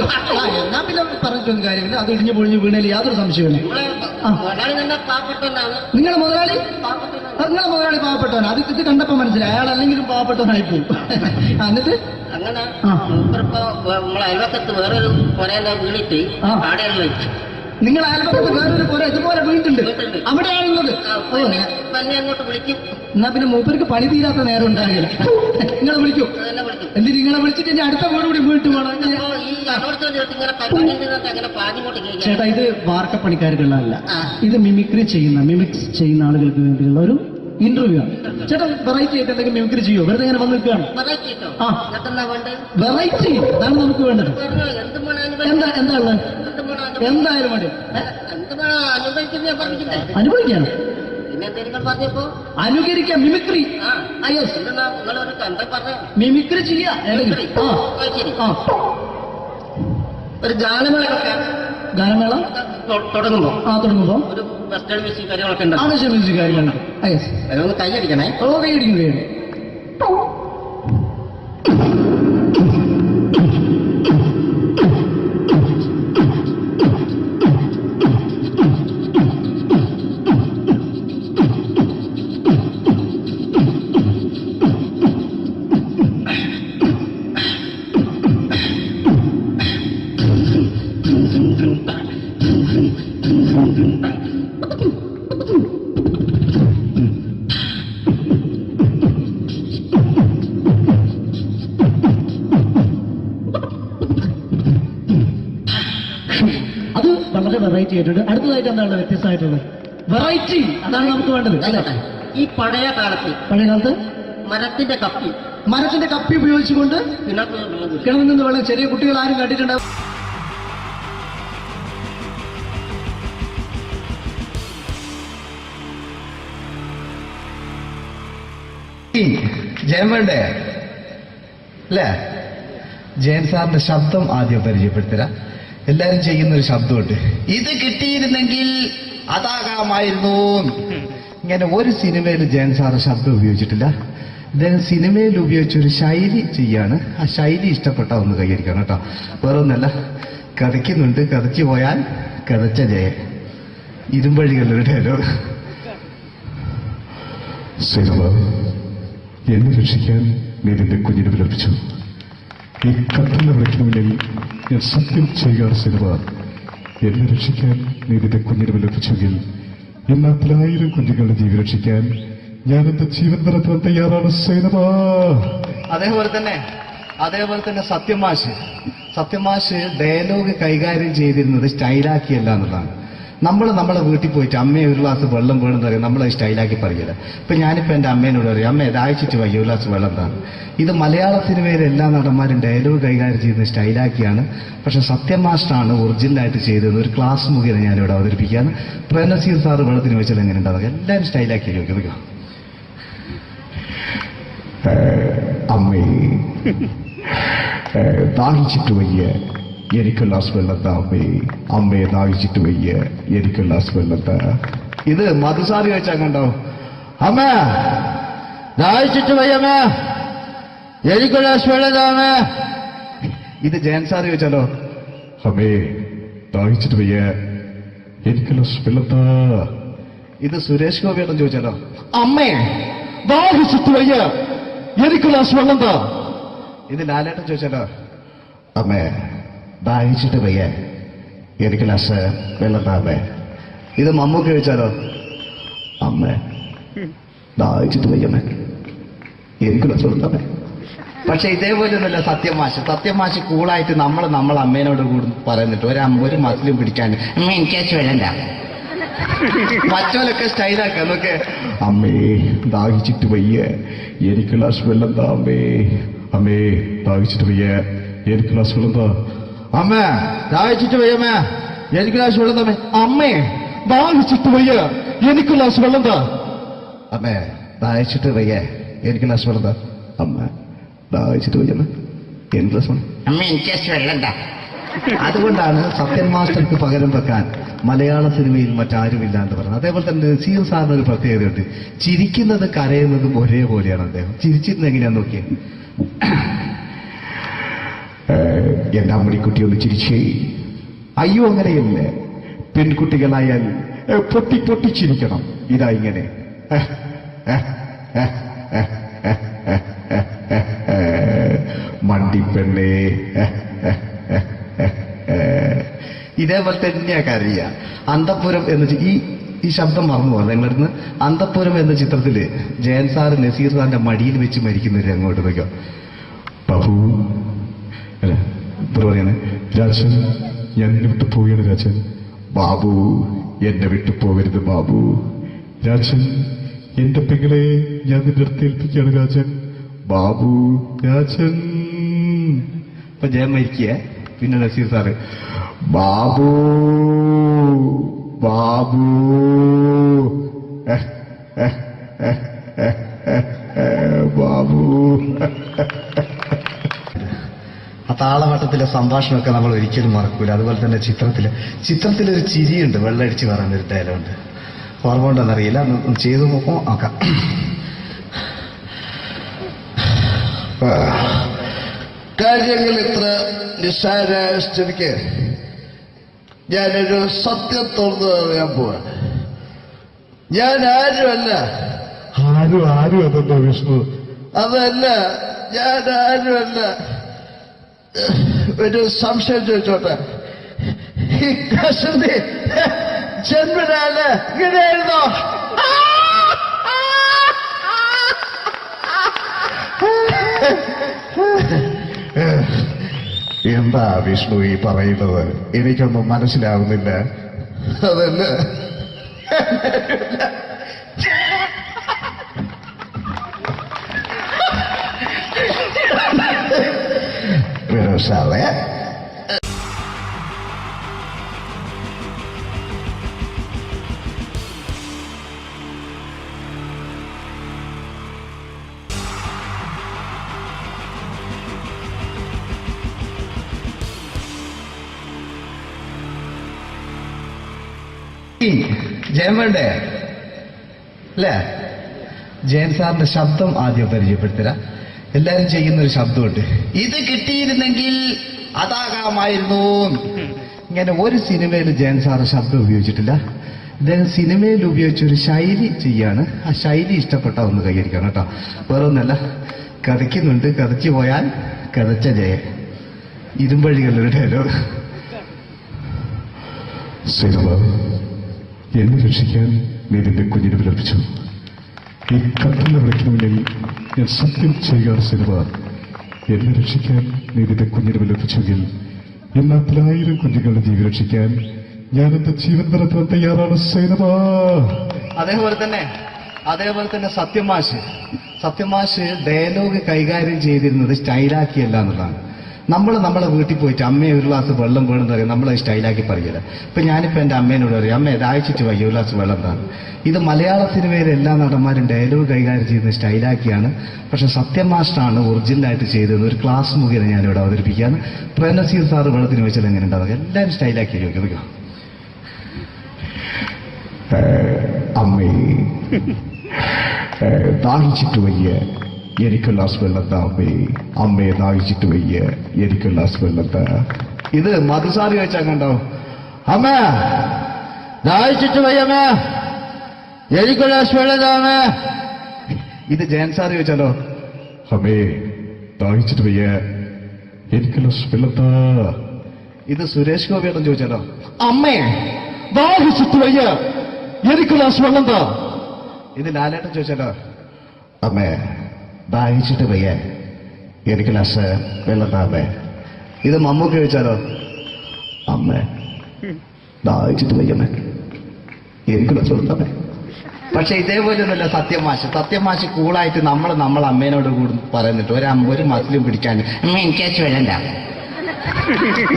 എന്നാ പിന്നെ പറഞ്ഞിട്ടൊന്നും കാര്യമില്ല. അത് ഇടിഞ്ഞു പൊളിഞ്ഞു വീണേൽ യാതൊരു സംശയമില്ല. മുതലാളി തന്നെ പാവപ്പെട്ടവനാണ്. നിങ്ങളെ മുതലാളി പാവപ്പെട്ടവനാണ്. അത് ഇത് കണ്ടപ്പോ മനസ്സിലായി അയാൾ അല്ലെങ്കിലും പാവപ്പെട്ടവനായിപ്പോയി. എന്നിട്ട് അങ്ങനെ മൂപ്പറിപ്പോ നമ്മളെ അയൽവക്കത്ത് വേറൊരു കൊറേന്റെ വീണിട്ട് ആടെയാണ് വെച്ചു. നിങ്ങൾ അയൽപക്കത്ത് വേറൊരു പുര ഇതുപോലെ വീട്ടുണ്ട് അവിടെയാണുള്ളത്. അങ്ങോട്ട് വിളിക്കും. എന്നാ പിന്നെ മൂപ്പർക്ക് പണി തീരാത്ത നേരം ഉണ്ടാകില്ല. നിങ്ങളെ വിളിക്കും. എന്നിട്ട് നിങ്ങളെ വിളിച്ചിട്ട് ഇനി അടുത്ത വീട് കൂടി വീട്ടു പോകണം. ചേട്ടാ ഇത് വാർക്കപ്പണിക്കാർക്കുള്ളതല്ല. ഇത് മിമിക്സ് ചെയ്യുന്ന ആളുകൾക്ക് വേണ്ടിയുള്ള ഒരു ഇന്റർവ്യൂ ആണ്. ചേട്ടാ വെറൈറ്റി ആയിട്ട് എന്തെങ്കിലും മിമിക്രി ചെയ്യോ? വെറുതെ ഇങ്ങനെ വന്ന് നിൽക്കുകയാണ്. വെറൈറ്റി അതാണ് നമുക്ക് വേണ്ടത്. എന്താ ഉള്ളത്? എന്തായാലും മതി. അനുഭവിക്കാണ്. അനുകരിക്കാം. മിമിക്രി മിമിക്രി ചെയ്യാ. ഒരു ഗാനമേള തുടങ്ങുമ്പോ ഒരു വെസ്റ്റേൺ മ്യൂസിക് കാര്യങ്ങളൊക്കെ ഉണ്ട്. മ്യൂസിക് കാര്യങ്ങളുണ്ട്. അതൊന്ന് കൈയടിക്കണേ. കൈയടിക്കും. അത് വളരെ വെറൈറ്റി ആയിട്ടുണ്ട്. അടുത്തതായിട്ട് എന്താണ് വ്യത്യസ്തമായിട്ടുള്ളത്? വെറൈറ്റി അതാണ് നമുക്ക് വേണ്ടത് അല്ലേ? ഈ പഴയ കാലത്ത് മരത്തിന്റെ കപ്പി ഉപയോഗിച്ചുകൊണ്ട് കിണറിൽ നിന്ന് വെള്ളം ചെറിയ കുട്ടികൾ ആരും കണ്ടിട്ടുണ്ടാവും. ജയൻ വേണ്ടേ അല്ലേ? ജയൻ സാറിന്റെ ശബ്ദം ആദ്യം പരിചയപ്പെടുത്തരാ. എല്ലാരും ചെയ്യുന്ന ഒരു ശബ്ദമുണ്ട്, ഇത് കിട്ടിയിരുന്നെങ്കിൽ അതാകാമായിരുന്നു. ഇങ്ങനെ ഒരു സിനിമയിൽ ജയൻ സാറ് ശബ്ദം ഉപയോഗിച്ചിട്ടില്ല. അദ്ദേഹം സിനിമയിൽ ഉപയോഗിച്ചൊരു ശൈലി ചെയ്യാണ്. ആ ശൈലി ഇഷ്ടപ്പെട്ട ഒന്ന് കൈയടിക്കണം കേട്ടോ. വേറൊന്നല്ല, കഥയ്ക്കുന്നുണ്ട്, കഥയ്ക്ക് പോയാൽ കഥച്ച ജയൻ. ഇരുമ്പഴികളുടെ ഡയലോഗ്. സേനബ, എന്നെ രക്ഷിക്കാൻ നീ നിന്റെ കുഞ്ഞിനെ വിലപിച്ചു. ഈ കട്ടലിനെ വിളിക്കണമെങ്കിൽ ഞാൻ സത്യം ചെയ്യുക സേനബ. എന്നെ രക്ഷിക്കാൻ നീ നിന്റെ കുഞ്ഞിനെ വിലപിച്ചെങ്കിൽ ഈ 40,000 കുഞ്ഞുങ്ങളുടെ ജീവൻ രക്ഷിക്കാൻ ഞാൻ എന്റെ ജീവൻ നടത്താൻ തയ്യാറാണ് സേനബ. അതേപോലെ തന്നെ സത്യമാഷ് ഡയലോഗ് കൈകാര്യം ചെയ്തിരുന്നത് സ്റ്റൈലാക്കിയല്ല എന്നുള്ളതാണ്. നമ്മൾ നമ്മളെ വീട്ടിൽ പോയിട്ട് അമ്മയെ ഒരു ഗ്ലാസ് വെള്ളം വേണമെന്ന് പറയും, നമ്മളത് സ്റ്റൈലാക്കി പറയില്ല. ഇപ്പൊ ഞാനിപ്പോ എന്റെ അമ്മേനോട് പറയും, അമ്മ ദാഹിച്ചിട്ട് വയ്യ ഒരു ഗ്ലാസ് വെള്ളം എന്താണ്. ഇത് മലയാള സിനിമയിലെ എല്ലാ നടന്മാരും ഡയലോഗ് കൈകാര്യം ചെയ്യുന്നത് സ്റ്റൈലാക്കിയാണ്. പക്ഷെ സത്യമാഷ്ടാണ് ഒറിജിനലായിട്ട് ചെയ്തത്. ഒരു ക്ലാസ് മുഖേന ഞാനിവിടെ അവതരിപ്പിക്കുകയാണ്. പ്രേംനസീർ സാറ് വെള്ളത്തിന് വെച്ചാൽ എങ്ങനെ ഉണ്ടാവുക? എല്ലാവരും സ്റ്റൈലാക്കി ചോദിക്കുക. അമ്മേ, ദാഹിച്ചിട്ട് വയ്യ, എനിക്ക് ഗ്ലാസ് വെള്ളം താ അമ്മേ. അമ്മയെ ദാഹിച്ചിട്ട് വയ്യ, എനിക്ക് ഗ്ലാസ് വെള്ളം താ. ഇത് മധുസാറി വെച്ചാൽ കണ്ടോ, അമ്മ ദാഹിച്ചിട്ട് വയ്യമ്മ, എനിക്ക് ഗ്ലാസ് വെള്ളം താ അമ്മ. ഇത് ജയൻ സാറി വെച്ചാലോ, അമ്മേ ദാഹിച്ചിട്ട് വയ്യ, എനിക്ക് ഗ്ലാസ് വെള്ളം താ. ഇത് സുരേഷ് ഗോപിയോടും ചോദിച്ചാലോ, അമ്മേ ദാഹിച്ചിട്ട് വയ്യ, എനിക്ക് ഗ്ലാസ് വെള്ളം താ. ഇത് ലാലേട്ടൻ ചോദിച്ചാലോ, അമ്മേ ദാഹിച്ചിട്ട് വയ്യ, എനിക്ക് ഗ്ലാസ് വെള്ളം താ അമ്മേ. ഇത് മമ്മൂക്ക് ചോദിച്ചാലോ, അമ്മേ ദാഹിച്ചിട്ട് വയ്യമ്മേ, എനിക്ക് ഗ്ലാസ് വെള്ളം താ അമ്മേ. പക്ഷെ ഇതേപോലെയൊന്നുമല്ല സത്യമാഷ് കൂളായിട്ട് നമ്മളെ അമ്മേനോട് കൂടി പറയുന്നിട്ട് ഒരു മസിലും പിടിക്കാൻ അമ്മ എനിക്ക് വേണ്ട. മറ്റോലൊക്കെ സ്റ്റൈലാക്ക എന്നൊക്കെ. അമ്മേ ദാഹിച്ചിട്ട് വയ്യ, എനിക്ക് ഗ്ലാസ് വെള്ളം താ അമ്മേ. അമ്മേ ദാഹിച്ചിട്ട് വയ്യ, എനിക്ക് ഗ്ലാസ് വെള്ളം താ. അമ്മ ദാഹിച്ചിട്ട് വയ്യമ്മ, എനിക്ക് ഗ്ലാസ് വെള്ളം തമ്മേ. അമ്മേ ദാഹിച്ചിട്ട് വയ്യ, എനിക്ക് ഗ്ലാസ് വെള്ളം താ. അമ്മേ ദാഹിച്ചിട്ട് വയ്യ, എനിക്ക് ഗ്ലാസ് വെള്ളം താ. അമ്മ ദാഹിച്ചിട്ട് വയ്യമ്മ, എനിക്ക് ഗ്ലാസ് വെള്ളം. അമ്മ എനിക്ക് വെള്ളം താ. അതുകൊണ്ടാണ് സത്യൻ മാസ്റ്റർക്ക് പകരം വെക്കാൻ മലയാള സിനിമയിൽ മറ്റാരുമില്ല എന്ന് പറയുന്നത്. അതേപോലെ തന്നെ നസീർ സാറിന് ഒരു പ്രത്യേകതയുണ്ട്, ചിരിക്കുന്നത് കരയുന്നതും ഒരേപോലെയാണ് അദ്ദേഹം. ചിരിച്ചിരുന്നത് എങ്ങനെയാന്ന് നോക്കിയേ. എന്റെ അമ്മടിക്കുട്ടി ഒന്ന് ചിരിച്ചേ. അയ്യോ അങ്ങനെയല്ലേ, പെൺകുട്ടികളായാൽ പൊട്ടി പൊട്ടി ചിരിക്കണം. ഇതാ ഇങ്ങനെ മണ്ടിപ്പെണ്ണേ. ഇതേപോലെ തന്നെയാ കരയ. അന്തപ്പുരം എന്ന് ഈ ശബ്ദം മറന്നു പോകാം നിങ്ങളിരുന്ന്. അന്തപ്പുരം എന്ന ചിത്രത്തില് ജയൻ സാറ് നസീർ സാറിന്റെ മടിയിൽ വെച്ച് മരിക്കുന്നവര് അങ്ങോട്ട് നോക്കാം. ബാബു പറയാണ്, രാജൻ ഞാൻ എന്നെ വിട്ടു പോവുകയാണ് രാജൻ. ബാബു എന്നെ വിട്ടു പോകരുത് ബാബു. രാജൻ എന്റെ പെങ്ങളെ ഞാൻ നിന്റെ അടുത്ത് ഏൽപ്പിക്കുകയാണ് രാജൻ. ബാബു രാജൻ. ഇപ്പൊ ജയൻ മരിക്കുക. പിന്നെ നസീർ സാറ് ബാബു ബാബു ബാബു. ആ താളവട്ടത്തിലെ സംഭാഷണമൊക്കെ നമ്മൾ ഒരിക്കലും മറക്കൂല. അതുപോലെ തന്നെ ചിത്രത്തിലൊരു ചിരിയുണ്ട്, വെള്ളടിച്ച് പറയാൻ ഒരു ഡയലോഗുണ്ട്. ഓർമ്മ ഉണ്ടെന്നറിയില്ല, ഒന്ന് ചെയ്തു നോക്കാം. കാര്യങ്ങൾ ഇത്ര നിസ്സാരമായ സ്ഥിതിക്ക് ഞാനൊരു സത്യം തുറന്നു പറയാൻ പോവാ. ഞാൻ ആരുമല്ല. ആരും അതല്ലോ വിഷ്ണു. അതല്ല, ഞാൻ ആരുമല്ല. ഒരു സംശയം ചോദിച്ചോട്ടെ, ഈ കസന്തി ജന്മനാല് ഇങ്ങനെയായിരുന്നോ? എന്താ വിഷ്ണു ഈ പറയുന്നത്? എനിക്കൊന്നും മനസ്സിലാവുന്നില്ല. അതല്ല, സാറേ കിട്ടി. ജയൻ വേണ്ടേ അല്ലേ? ജയൻ സാറിന്റെ ശബ്ദം ആദ്യം പരിചയപ്പെടുത്തരാ. എല്ലാരും ചെയ്യുന്ന ഒരു ശബ്ദമുണ്ട്, ഇത് കിട്ടിയിരുന്നെങ്കിൽ അതാകാമായിരുന്നു. ഇങ്ങനെ ഒരു സിനിമയിൽ ജയൻ സാറ് ശബ്ദം ഉപയോഗിച്ചിട്ടില്ല. അദ്ദേഹം സിനിമയിൽ ഉപയോഗിച്ച ഒരു ശൈലി ചെയ്യാണ്. ആ ശൈലി ഇഷ്ടപ്പെട്ട ഒന്ന് കൈകരിക്കണം കേട്ടോ. വേറെ ഒന്നല്ല, കഥയ്ക്കുന്നുണ്ട്, കഥച്ചു പോയാൽ കഥച്ച ജയൻ. ഇരുമ്പഴികളുടെ ഡയലോഗ്. സൈനബ, എന്നെ രക്ഷിക്കാൻ നീ നിന്റെ കുഞ്ഞിനെ വിലപിച്ചു. ഈ കത്തുന്ന വിളക്കിന് മുന്നിൽ ഞാൻ സത്യം ചെയ്യുകയാണ് സൈനബ. എന്നെ രക്ഷിക്കാൻ നീ നിന്റെ കുഞ്ഞിനെ വിലപിച്ചെങ്കിൽ ഈ 40,000 കുഞ്ഞുങ്ങളുടെ ജീവൻ രക്ഷിക്കാൻ ഞാൻ എന്റെ ജീവൻ വരത്താൻ തയ്യാറാണ് സൈനബ. അതേപോലെ തന്നെ സത്യമാഷ് ഡയലോഗ് കൈകാര്യം ചെയ്തിരുന്നത് സ്റ്റൈലാക്കിയല്ല എന്നുള്ളതാണ്. നമ്മൾ നമ്മളെ വീട്ടിൽ പോയിട്ട് അമ്മയെ ഒരു ഗ്ലാസ് വെള്ളം വേണമെന്ന് പറയും, നമ്മളത് സ്റ്റൈലാക്കി പറയില്ല. ഇപ്പൊ ഞാനിപ്പോ എന്റെ അമ്മേനോട് പറയും, അമ്മ ദാഹിച്ചിട്ട് വയ്യ ഒരു ഗ്ലാസ് വെള്ളം എന്താണ്. ഇത് മലയാള സിനിമയിലെ എല്ലാ നടന്മാരും ഡയലോഗ് കൈകാര്യം ചെയ്യുന്നത് സ്റ്റൈലാക്കിയാണ്. പക്ഷെ സത്യം മാസ്റ്ററാണ് ഒറിജിനലായിട്ട് ചെയ്തത്. ഒരു ക്ലാസ് മുഖേന ഞാനിവിടെ അവതരിപ്പിക്കുകയാണ്. പ്രേംനസീർ സാറ് വെള്ളത്തിന് വെച്ചാൽ എങ്ങനെ ഉണ്ടാവുക? എല്ലാവരും സ്റ്റൈലാക്കി ചോദിക്കുക. അമ്മേ, ദാഹിച്ചിട്ട് വയ്യ, എനിക്ക് ഗ്ലാസ് വെള്ളം താ അമ്മേ. അമ്മയെ ദാഹിച്ചിട്ട് വയ്യ, എനിക്ക് ഗ്ലാസ് വെള്ളം താ. ഇത് മധുസാറി ചോദിച്ചാൽ കണ്ടോ, അമ്മ ദാഹിച്ചിട്ട് വയ്യമ്മ, എനിക്ക് ഗ്ലാസ് വെള്ളം താ അമ്മ. ഇത് ജയൻ സാർ ചോദിച്ചാലോ, അമ്മേ ദാഹിച്ചിട്ട് വയ്യ, എനിക്ക് ഗ്ലാസ് വെള്ളം താ. ഇത് സുരേഷ് ഗോപിയേട്ടൻ ചോദിച്ചാലോ, അമ്മേ ദാഹിച്ചിട്ട് വയ്യ, എനിക്ക് ഗ്ലാസ് വെള്ളം താ. ഇത് ലാലേട്ടൻ ചോദിച്ചാലോ, അമ്മേ ദാഹിച്ചിട്ട് വയ്യ, എനിക്ക് ഗ്ലാസ് വെള്ളം താ അമ്മേ. ഇത് മമ്മൂക്ക് ചോദിച്ചാലോ, അമ്മേ ദാഹിച്ചിട്ട് വയ്യമ്മേ, എനിക്ക് ഗ്ലാസ് വെള്ളം താ. പക്ഷെ ഇതേപോലെ ഒന്നുമല്ല സത്യമാഷ് കൂളായിട്ട് നമ്മളെ അമ്മേനോട് കൂടി പറയുന്നിട്ട് ഒരു മസിലും പിടിക്കാൻ അമ്മ എനിക്ക് വേണ്ട.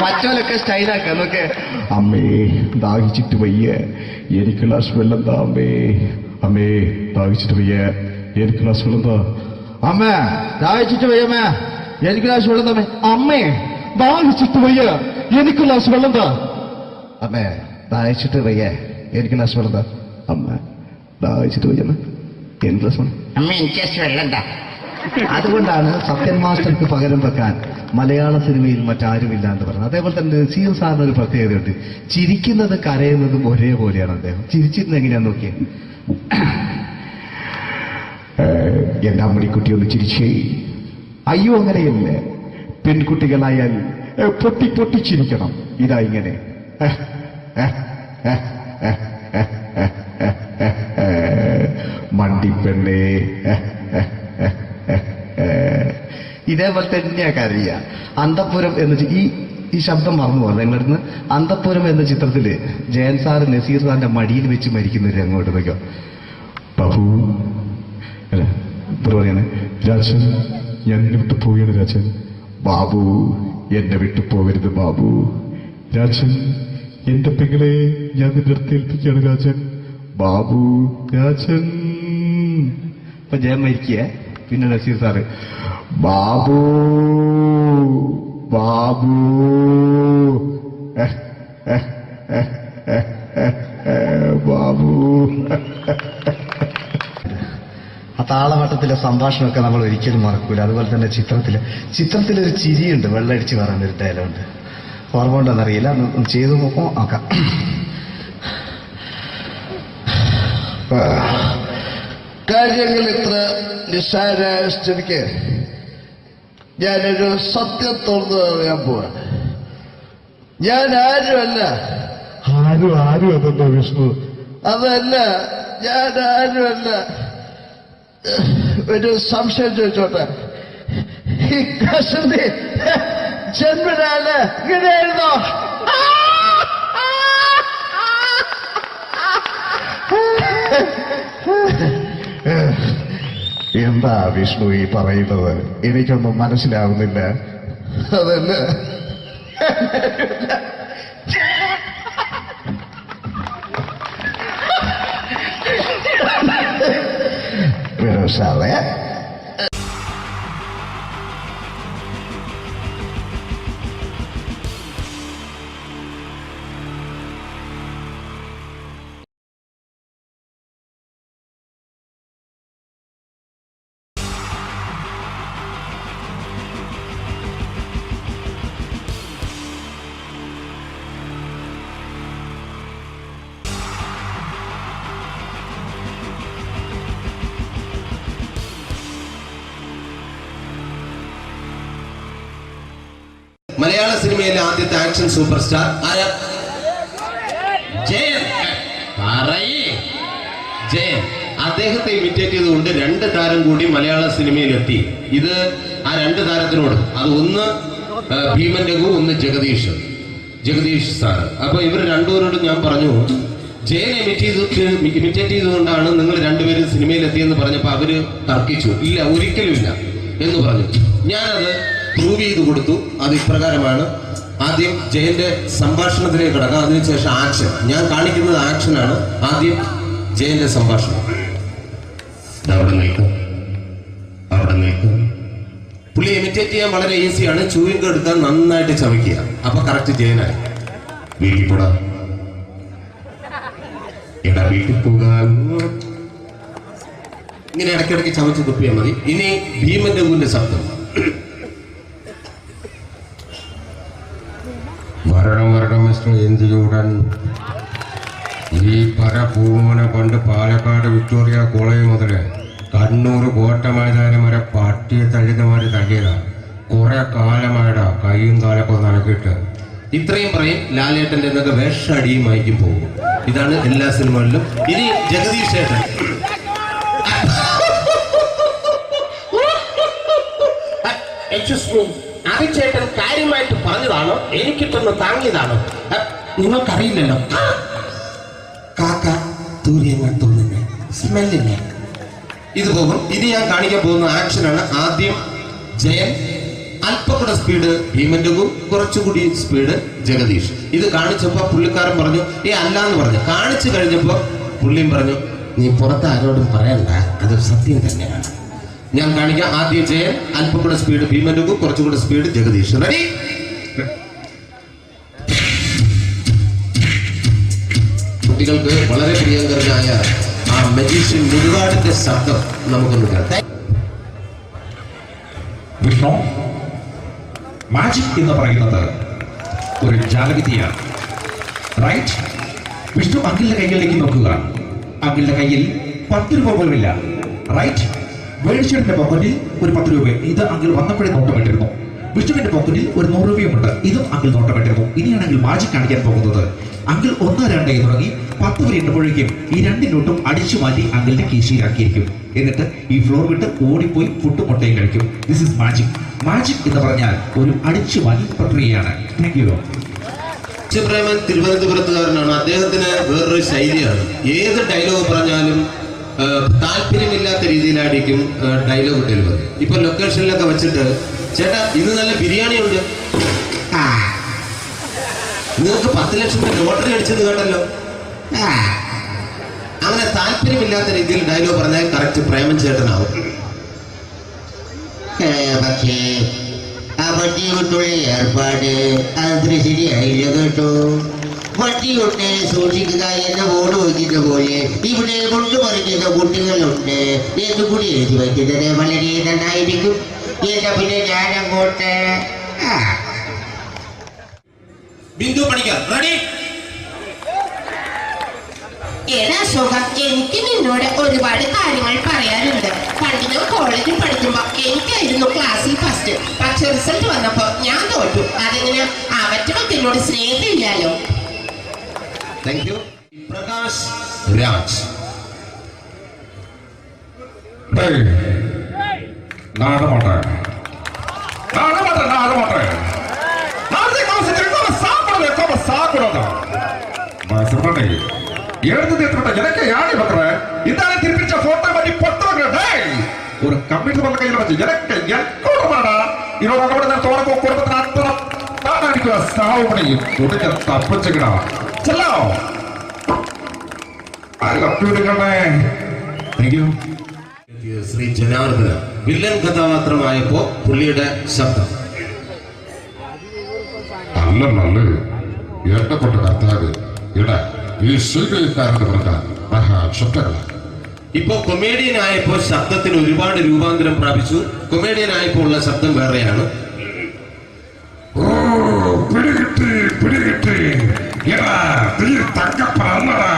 മറ്റോലൊക്കെ സ്റ്റൈലാക്കാം നോക്കെ. അമ്മേ ദാഹിച്ചിട്ട് വയ്യ, എനിക്ക് ഗ്ലാസ് വെള്ളം താ അമ്മേ. അമ്മേ ദാഹിച്ചിട്ട് വയ്യ, എനിക്ക് ഗ്ലാസ് വെള്ളം താ. അമ്മ ദാഹിച്ചിട്ട് വയ്യമ്മേ, എനിക്ക് ഗ്ലാസ് വെള്ളം തമ്മേ. അമ്മേ ദാഹിച്ചിട്ട് വയ്യ, എനിക്ക് ഗ്ലാസ് വെള്ളം താ. അമ്മേ ദാഹിച്ചിട്ട് വയ്യ, എനിക്ക് ഗ്ലാസ് വെള്ളം താ. അമ്മ ദാഹിച്ചിട്ട് വയ്യമ്മേ, എനിക്ക് ഗ്ലാസ് വെള്ളം. അമ്മ എനിക്ക് വെള്ളം താ. അതുകൊണ്ടാണ് സത്യൻ മാസ്റ്റർക്ക് പകരം വെക്കാൻ മലയാള സിനിമയിൽ മറ്റാരുമില്ല എന്ന് പറയുന്നത്. അതേപോലെ തന്നെ നസീർ സാറിന് ഒരു പ്രത്യേകതയുണ്ട്, ചിരിക്കുന്നത് കരയുന്നതും ഒരേപോലെയാണ് അദ്ദേഹം. ചിരിച്ചിരുന്നത് എങ്ങനെയാന്ന് നോക്കിയേ. എന്റെ അമ്മണിക്കുട്ടി ഒന്ന് ചിരിച്ചേ. അയ്യോ അങ്ങനെയല്ല, പെൺകുട്ടികളായാൽ പൊട്ടി പൊട്ടി ചിരിക്കണം. ഇതാ ഇങ്ങനെ മണ്ടിപ്പെണ്ണേ. ഇതേപോലെ തന്നെയാ കരയ. അന്തപ്പുരം എന്ന ഈ ശബ്ദം മറന്നു പോകുന്നത് നിങ്ങളിടുന്ന്. അന്തപ്പുരം എന്ന ചിത്രത്തില് ജയൻ സാർ നസീർ സാറിന്റെ മടിയിൽ വെച്ച് മരിക്കുന്നവര് അങ്ങോട്ട് നോക്കോ. ബാബു അല്ല പറയാണ്, രാജൻ ഞാൻ എന്നെ വിട്ടു പോവുകയാണ് രാജൻ. ബാബു എന്നെ വിട്ടു പോകരുത് ബാബു. രാജൻ എന്റെ പെങ്ങളെ ഞാൻ നിന്റെ അടുത്ത് ഏൽപ്പിക്കുകയാണ് രാജൻ. ബാബു രാജൻ. ഇപ്പൊ ജയൻ മരിക്കുക, പിന്നെ നസീർ സാറ് ബാബു ബാബു. ബാബു. ആ താളവട്ടത്തിലെ സംഭാഷണമൊക്കെ നമ്മൾ ഒരിക്കലും മറക്കൂല. അതുപോലെ തന്നെ ചിത്രത്തിലൊരു ചിരിയുണ്ട്, വെള്ളടിച്ച് പറയുന്നൊരു ഡയലോഗുണ്ട്. ഓർമ്മ ഉണ്ടെന്നറിയില്ല, ചെയ്തു നോക്കാം. കാര്യങ്ങൾ ഇത്ര നിസ്സാരമായ സ്ഥിതിക്ക് ഞാനൊരു സത്യം തുറന്നു പറയാൻ പോവാ. ഞാൻ ആരുമല്ല. ആരും അതല്ല വിഷ്ണു. അതല്ല, ഞാൻ ആരുമല്ല. ഒരു സംശയം ചോദിച്ചോട്ടെ, ഈ കസന്തി ജന്മനാണ് ഇങ്ങനെയായിരുന്നോ? എന്താ വിഷ്ണു ഈ പറയുന്നത്? എനിക്കൊന്നും മനസ്സിലാവുന്നില്ല. അതല്ല, സാറേ മലയാള സിനിമയിലെ ആദ്യത്തെ ആക്ഷൻ സൂപ്പർ സ്റ്റാർ ആരാ? ജയൻ. ജയൻ. അദ്ദേഹത്തെ ഇമിറ്റേറ്റ് ചെയ്തുകൊണ്ട് 2 താരം കൂടി മലയാള സിനിമയിലെത്തി. ഇത് ആ 2 താരത്തിനോട്, അത് ഒന്ന് ഭീമൻ രഘു, ഒന്ന് ജഗദീഷ് സാർ. അപ്പൊ ഇവർ രണ്ടുപേരോടും ഞാൻ പറഞ്ഞു, ജയൻ ഇമിറ്റേറ്റ് ചെയ്തുകൊണ്ടാണ് നിങ്ങൾ രണ്ടുപേരും സിനിമയിലെത്തിയെന്ന് പറഞ്ഞപ്പോൾ അവര് തർക്കിച്ചു. ഇല്ല, ഒരിക്കലും ഇല്ല എന്ന് പറഞ്ഞു. ഞാനത് പ്രൂവ് ചെയ്ത് കൊടുത്തു. അത് ഇപ്രകാരമാണ്. ആദ്യം ജയന്റെ സംഭാഷണത്തിലേക്ക് കിടക്കാം, അതിനുശേഷം ആക്ഷൻ. ഞാൻ കാണിക്കുന്നത് ആക്ഷനാണ്. ആദ്യം ജയന്റെ സംഭാഷണം. അവിടെ നിൽക്കും. പുള്ളി ഇമിറ്റേറ്റ് ചെയ്യാൻ വളരെ ഈസിയാണ്. ചൂയിങ് എടുക്കാൻ നന്നായിട്ട് ചവയ്ക്കുക. അപ്പൊ കറക്റ്റ് ജയനായി. വീട്ടിൽ പോടാ, എടാ വീട്ടിൽ പോകാൻ. ഇങ്ങനെ ഇടയ്ക്കിടയ്ക്ക് ചവച്ച് തുപ്പിയാൽ മതി. ഇനി ഭീമൻ രഘുവിന്റെ ശബ്ദം. വരണം മിസ്റ്റർ എന്തിലൂടൻ. ഈ പരഭൂമനെ പണ്ട് പാലക്കാട് വിക്ടോറിയ കോളേജ് മുതൽ കണ്ണൂർ കോട്ട മൈതാനം വരെ പട്ടിയെ തള്ളുന്നമാര് തള്ളിയതാ. കുറെ കാലമായടാ കൈയും കാലൊക്കെ നടക്കിയിട്ട്. ഇത്രയും പറയും. ലാലേട്ടന്റെ എന്നൊക്കെ വേഷടിയുമായിരിക്കും പോകും. ഇതാണ് എല്ലാ സിനിമകളിലും. ഇനി ജഗദീഷ് ചേട്ടൻ. ചേട്ടൻ കാര്യമായിട്ട് പറഞ്ഞതാണോ എനിക്കിട്ടൊന്ന് താങ്ങിയതാണോ? നിങ്ങൾക്കറിയില്ലല്ലോ. കാക്ക തൂര്യങ്ങൾ തോന്നുന്നു, സ്മെല്ലില്ലേ? ഇത് പോകും. ഇനി ഞാൻ കാണിക്കാൻ പോകുന്ന ആക്ഷനാണ്. ആദ്യം ജയൻ, അല്പം കൂടെ സ്പീഡ് ഭീമൻ രഘു, കുറച്ചുകൂടി സ്പീഡ് ജഗദീഷ്. ഇത് കാണിച്ചപ്പോ പുള്ളിക്കാരൻ പറഞ്ഞു അല്ലാന്ന് പറഞ്ഞു. കാണിച്ചു കഴിഞ്ഞപ്പോ പുള്ളിയും പറഞ്ഞു നീ പുറത്ത് ആരോടും പറയണ്ട, അത് സത്യം തന്നെയാണ്. ഞാൻ കാണിക്കാം. ആദ്യം ജയൻ, അല്പം കൂടെ സ്പീഡ് ഭീമൻ രഘു, കുറച്ചുകൂടെ സ്പീഡ് ജഗദീഷ്. റെഡി? കുട്ടികൾക്ക് വളരെ പ്രിയങ്കരനായ ആ മജീഷ്യൻ മുരുകാടിന്റെ ശബ്ദം നമുക്കൊന്ന് കേൾക്കാം. വിഷ്ണു, മാജിക് എന്ന് പറയുന്നത് ഒരു ജാലവിദ്യയാണ്. റൈറ്റ്? വിഷ്ണു അങ്കിളിന്റെ കൈകളിലേക്ക് നോക്കുക. അങ്കിളിന്റെ കയ്യിൽ 10 രൂപ പോലുമില്ല. റൈറ്റ്? വേണിച്ചേട്ടന്റെ പോക്കറ്റിൽ ഒരു 10 രൂപ. ഇത് അങ്കിൾ വന്നപ്പോഴേ നോട്ടമിട്ടിരുന്നു. വിഷ്ണുവിന്റെ പോക്കറ്റിൽ ഒരു 100 രൂപയുമുണ്ട്. ഇതും അങ്കിൾ നോട്ടമിട്ടിരുന്നു. ഇനിയാണെങ്കിൽ മാജിക് കാണിക്കാൻ പോകുന്നത്. അങ്കിൾ 1, 2 എന്ന് തുടങ്ങി 10 വരെ എണ്ണുമ്പോഴേക്കും ഈ 2 നോട്ടും അടിച്ചു മാറ്റി അങ്കിളിന്റെ കീശയിലാക്കിയിരിക്കും. എന്നിട്ട് ഈ ഫ്ലോർ വിട്ട് ഓടിപ്പോയി പുട്ടുമുട്ടയും കഴിക്കും. This is magic. മാജിക് എന്ന് പറഞ്ഞാൽ ഒരു അടിച്ചു മാറ്റി പ്രക്രിയയാണ്. Thank you. പ്രേമൻ തിരുവനന്തപുരത്തുകാരനാണ്. അദ്ദേഹത്തിന് വേറൊരു ശൈലിയാണ്. ഏത് ഡയലോഗ് പറഞ്ഞാലും താല്പര്യമില്ലാത്ത രീതിയിലായിരിക്കും ഡയലോഗ് ഡെലിവറി. ഇപ്പൊ ലൊക്കേഷനിലൊക്കെ വെച്ചിട്ട് ചേട്ടാ ഇന്ന് നല്ല ബിരിയാണി ഉണ്ട്, നിങ്ങൾക്ക് 10 ലക്ഷം ലോട്ടറി അടിച്ചെന്ന് കേട്ടല്ലോ. അങ്ങനെ താല്പര്യമില്ലാത്ത രീതിയിൽ ഡയലോഗ് പറഞ്ഞാൽ കറക്റ്റ് പ്രേമൻ ചേട്ടനാവും. പക്ഷേ ആ വട്ടിയോട്ടുള്ള ഏർപ്പാട് അത്ര ശരിയായില്ല കേട്ടോ. വട്ടിയോട്ട് സൂക്ഷിക്കുക എന്ന ബോർഡ് വയ്ക്കുന്ന പോലെ ഇവിടെ കൊണ്ടുപറിക്കുന്ന കുട്ടികളുണ്ട് എന്ന് കൂടി എഴുതി വയ്ക്കുന്നത് വളരെ നന്നായിരിക്കും. എന്നാ പിന്നെ ഞാനങ്ങോട്ട് ബിന്ദു പണിക്കർ. റെഡി? ഏതാ സുഖം. എനിക്ക് നിന്നോട് ഒരുപാട് കാര്യങ്ങൾ പറയാനുണ്ട്. പണ്ട് ഞാൻ കോളേജിൽ പഠിക്കുമ്പോ എനിക്കായിരുന്നു ക്ലാസ്സിൽ ഫസ്റ്റ്. പക്ഷെ റിസൾട്ട് വന്നപ്പോ ഞാൻ തോറ്റു. അതെങ്ങനെ അവറ്റൊക്കെ എന്നോട് സ്നേഹമില്ലല്ലോ. Thank you. പ്രകാശ് രാജ്. ஒரு கம்ப்யூட்டர் பண்ண கையில வச்சு எனக்கு எக்கோடமாடா இதோட கூட தோறக்கோ குடும்பத்தை நான் அடிக்கிற சாவு முடியும் உடனே தப்பிச்சுக்கடா செல்லோ ശ്രീ ജനാർദ്ദന വില്ലൻ കഥാപാത്രമായപ്പോ പുള്ളിയുടെ ശബ്ദം. നല്ല നല്ല ഏട്ടപ്പെട്ട കർത്താവ് ഇട ഈ സ്വീകരിക്കാരുടെ പ്രധാന മഹാശബ്ദങ്ങള. ഇപ്പോ കൊമേഡിയൻ ആയപ്പോ ശബ്ദത്തിന് ഒരുപാട് രൂപാന്തരം പ്രാപിച്ചു. കൊമേഡിയൻ ആയപ്പോ ഉള്ള ശബ്ദം വേറെയാണ്. ഓ പിടികിട്ടി പിടികിട്ടി തങ്കപ്പറന്നടാ.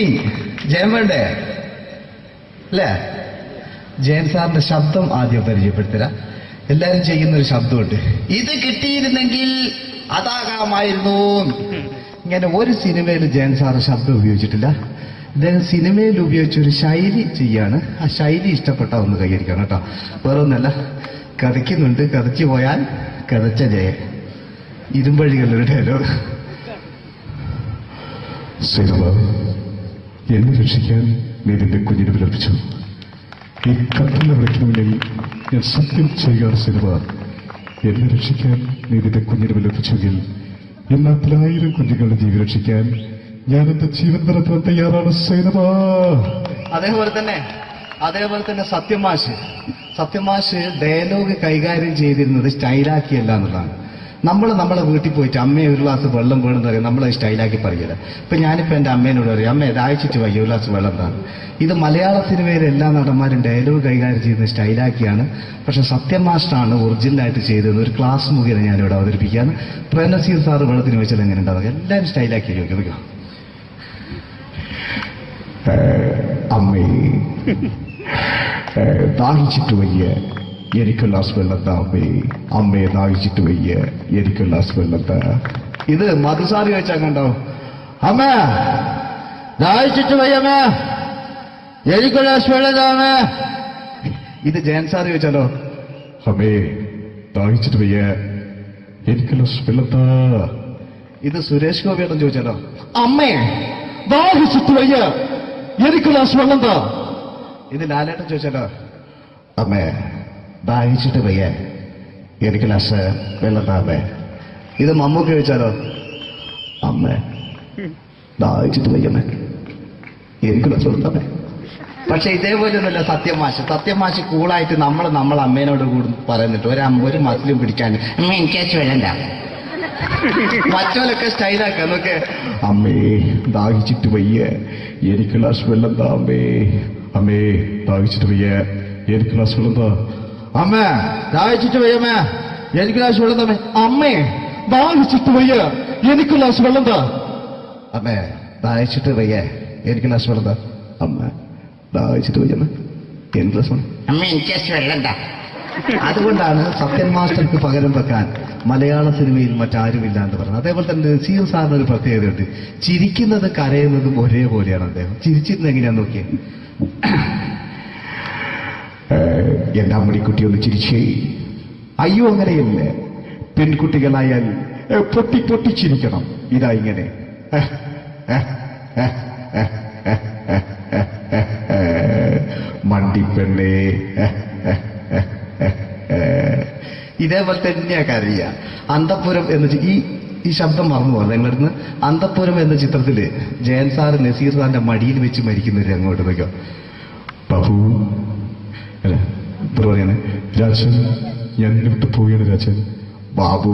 കിട്ടി. ജയൻ വേണ്ടേ അല്ലേ? ജയൻ സാറിന്റെ ശബ്ദം ആദ്യം പരിചയപ്പെടുത്തരാ. എല്ലാരും ചെയ്യുന്ന ഒരു ശബ്ദമുണ്ട്, ഇത് കിട്ടിയിരുന്നെങ്കിൽ അതാകാമായിരുന്നു. ഇങ്ങനെ ഒരു സിനിമയിൽ ജയൻ സാറ് ശബ്ദം ഉപയോഗിച്ചിട്ടില്ല. അദ്ദേഹം സിനിമയിൽ ഉപയോഗിച്ച ഒരു ശൈലി ചെയ്യാണ്. ആ ശൈലി ഇഷ്ടപ്പെട്ട ഒന്ന് കൈകരിക്കണം കേട്ടോ. വേറെ ഒന്നല്ല, കഥയ്ക്കുന്നുണ്ട്, കഥച്ചു പോയാൽ കഥച്ച ജയൻ. ഇരുമ്പഴികളുടെ ഡയലോഗ്. സൈനബ, എന്നെ രക്ഷിക്കാൻ നീ നിന്റെ കുഞ്ഞിനെ വിലപിച്ചു. ഈ കത്തുന്ന വിളക്കിന് മുന്നിൽ ഞാൻ സത്യം ചെയ്യുകയാണ് സൈനബ. എന്നെ രക്ഷിക്കാൻ നീ നിന്റെ കുഞ്ഞിനെ വിലപിച്ചെങ്കിൽ എന്നാൽ 1000 കുഞ്ഞുങ്ങളുടെ ജീവൻ രക്ഷിക്കാൻ ഞാൻ എന്റെ ജീവൻ നടത്താൻ തയ്യാറാണ് സൈനബ. അതേപോലെ തന്നെ സത്യമാഷ് ഡയലോഗ് കൈകാര്യം ചെയ്തിരുന്നത് സ്റ്റൈലാക്കിയല്ല എന്നുള്ളതാണ്. നമ്മൾ നമ്മളെ വീട്ടിൽ പോയിട്ട് അമ്മയെ ഒരു ഗ്ലാസ് വെള്ളം വേണമെന്ന് പറയും, നമ്മളത് സ്റ്റൈലാക്കി പറയില്ല. ഇപ്പൊ ഞാനിപ്പോ എന്റെ അമ്മേനോട് പറയും, അമ്മ ദാഹിച്ചിട്ട് വയ്യ ഒരു ഗ്ലാസ് വെള്ളം എന്താണ്. ഇത് മലയാള സിനിമയിലെ എല്ലാ നടന്മാരും ഡയലോഗ് കൈകാര്യം ചെയ്യുന്നത് സ്റ്റൈലാക്കിയാണ്. പക്ഷെ സത്യം മാസ്റ്ററാണ് ഒറിജിനലായിട്ട് ചെയ്തത്. ഒരു ക്ലാസ് മുഖേന ഞാനിവിടെ അവതരിപ്പിക്കുകയാണ്. പ്രേംനസീർ സാറ് വെള്ളത്തിന് വെച്ചാൽ എങ്ങനെ ഉണ്ടാവുക? എല്ലാവരും സ്റ്റൈലാക്കി ചോദിക്കും. അമ്മേ, ദാഹിച്ചിട്ട് വയ്യ, എനിക്ക് ഗ്ലാസ് വെള്ളം താ അമ്മേ. അമ്മയെ ദാഹിച്ചിട്ട് വയ്യ, എനിക്ക് ഗ്ലാസ് വെള്ളം താ. ഇത് മധുസാറി ചോദിച്ചാൽ കണ്ടോ, അമ്മ ദാഹിച്ചിട്ട് വയ്യമ്മ, എനിക്കുള്ള വെള്ളതാമേ. ഇത് ജയൻ സാർ ചോദിച്ചാലോ, അമ്മേ ദാഹിച്ചിട്ട് വയ്യ, എനിക്ക് ഗ്ലാസ് വെള്ളം താ. ഇത് സുരേഷ് ഗോപിയേട്ടൻ ചോദിച്ചാലോ, അമ്മേ ദാഹിച്ചിട്ട് വയ്യ, എനിക്ക് ഗ്ലാസ് വെള്ളം താ. ഇത് ലാലേട്ടൻ ചോദിച്ചാലോ, അമ്മേ ദാഹിച്ചിട്ട് വയ്യ, എനിക്ക് ഗ്ലാസ് വെള്ളം താമേ. ഇത് മമ്മൂക്ക് ചോദിച്ചാലോ, അമ്മേ ദാഹിച്ചിട്ട് വയ്യമ്മേ, എനിക്ക് ഗ്ലാസ് വെള്ളം താമേ. പക്ഷെ ഇതേപോലെ ഒന്നുമല്ല സത്യമാഷ് കൂളായിട്ട് നമ്മളെ അമ്മേനോട് കൂടി പറയുന്നിട്ട് ഒരു മസിലും പിടിക്കാൻ അമ്മ എനിക്ക് വേണ്ട. മറ്റോലൊക്കെ സ്റ്റൈലാക്കാം നോക്കെ. അമ്മേ ദാഹിച്ചിട്ട് വയ്യ, എനിക്ക് ഗ്ലാസ് വെള്ളം താ അമ്മേ. അമ്മേ ദാഹിച്ചിട്ട് വയ്യ, എനിക്ക് ഗ്ലാസ് വെള്ളം താ. അമ്മ ദാഹിച്ചിട്ട് വയ്യമ്മേ, എനിക്ക് ഗ്ലാസ് വെള്ളം തമ്മേ. അമ്മേ ദാഹിച്ചിട്ട് വയ്യ, എനിക്ക് ഗ്ലാസ് വെള്ളം താ. അമ്മേ ദാഹിച്ചിട്ട് വയ്യ, എനിക്ക് ഗ്ലാസ് വെള്ളം താ. അമ്മ ദാഹിച്ചിട്ട് വയ്യമ്മേ, എനിക്ക് ഗ്ലാസ് വെള്ളം. അമ്മ എനിക്ക് വെള്ളം താ. അതുകൊണ്ടാണ് സത്യൻ മാസ്റ്റർക്ക് പകരം വെക്കാൻ മലയാള സിനിമയിൽ മറ്റാരുമില്ല എന്ന് പറയുന്നത്. അതേപോലെ തന്നെ നസീർ സാറിന് ഒരു പ്രത്യേകതയുണ്ട്, ചിരിക്കുന്നത് കരയുന്നതും ഒരേപോലെയാണ്. അദ്ദേഹം ചിരിച്ചിരുന്നത് എങ്ങനെയാന്ന് നോക്കിയേ. എന്റെ അമ്മടിക്കുട്ടി ഒന്ന് ചിരിച്ചേ. അയ്യോ അങ്ങനെയല്ല, പെൺകുട്ടികളായാൽ പൊട്ടി പൊട്ടി ചിരിക്കണം. ഇതാ ഇങ്ങനെ മണ്ടിപ്പെണ്ണേ. ഇതേപോലെ തന്നെയാ കരയ. അന്തപ്പുരം എന്ന ഈ ശബ്ദം മറന്നു പോലെ നിങ്ങളടുന്ന്. അന്തപ്പുരം എന്ന ചിത്രത്തില് ജയൻ സാർ നസീർ സാറിന്റെ മടിയിൽ വെച്ച് മരിക്കുന്നവര് അങ്ങോട്ട് നോക്കോ. ബാബു അല്ല പറയാണ്, രാജൻ ഞാൻ എന്നെ വിട്ടു പോവുകയാണ് രാജൻ. ബാബു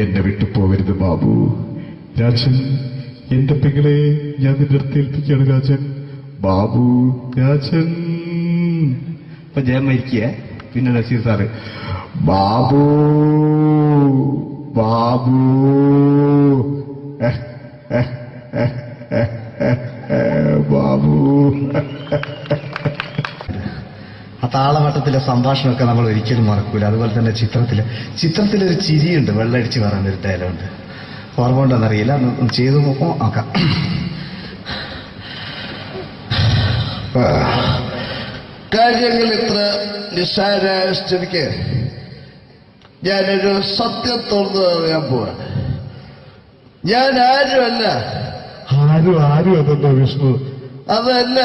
എന്നെ വിട്ടു പോകരുത് ബാബു. രാജൻ എന്റെ പെങ്ങളെ ഞാൻ നിന്റെ അടുത്ത് ഏൽപ്പിക്കുകയാണ് രാജൻ. ബാബു രാജൻ. ഇപ്പൊ ജയൻ മരിക്കുക. പിന്നെ നസീർ സാറ് ബാബു ബാബു ബാബു. ആ താളവട്ടത്തിലെ സംഭാഷണമൊക്കെ നമ്മൾ ഒരിക്കലും മറക്കൂല. അതുപോലെ തന്നെ ചിത്രത്തിലൊരു ചിരിയുണ്ട്, വെള്ളടിച്ച് പറയുന്ന ഒരു ഡയലോഗുണ്ട്. ഓർമ്മ ഉണ്ടെന്നറിയില്ല, ചെയ്തു നോക്കാം. കാര്യങ്ങൾ ഇത്ര നിസ്സാരമായ സ്ഥിതിക്ക് ഞാനൊരു സത്യം തുറന്നു പറയാൻ പോവാ. ഞാൻ ആരുമല്ല. ആരും അതെന്താ വിഷ്ണു? അതല്ല,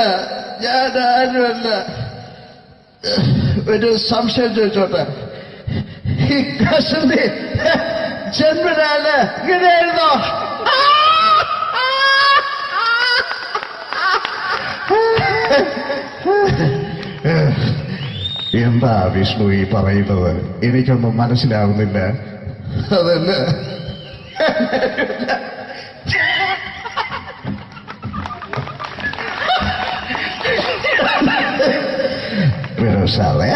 ഞാൻ ആരുമല്ല. ഒരു സംശയം ചോദിച്ചോട്ടെ, ഈ കസന്തി ജന്മനാണ് ഇങ്ങനെയായിരുന്നോ? എന്താ വിഷ്ണു ഈ പറയുന്നത്? എനിക്കൊന്നും മനസ്സിലാവുന്നില്ല. അതല്ല, സാറേ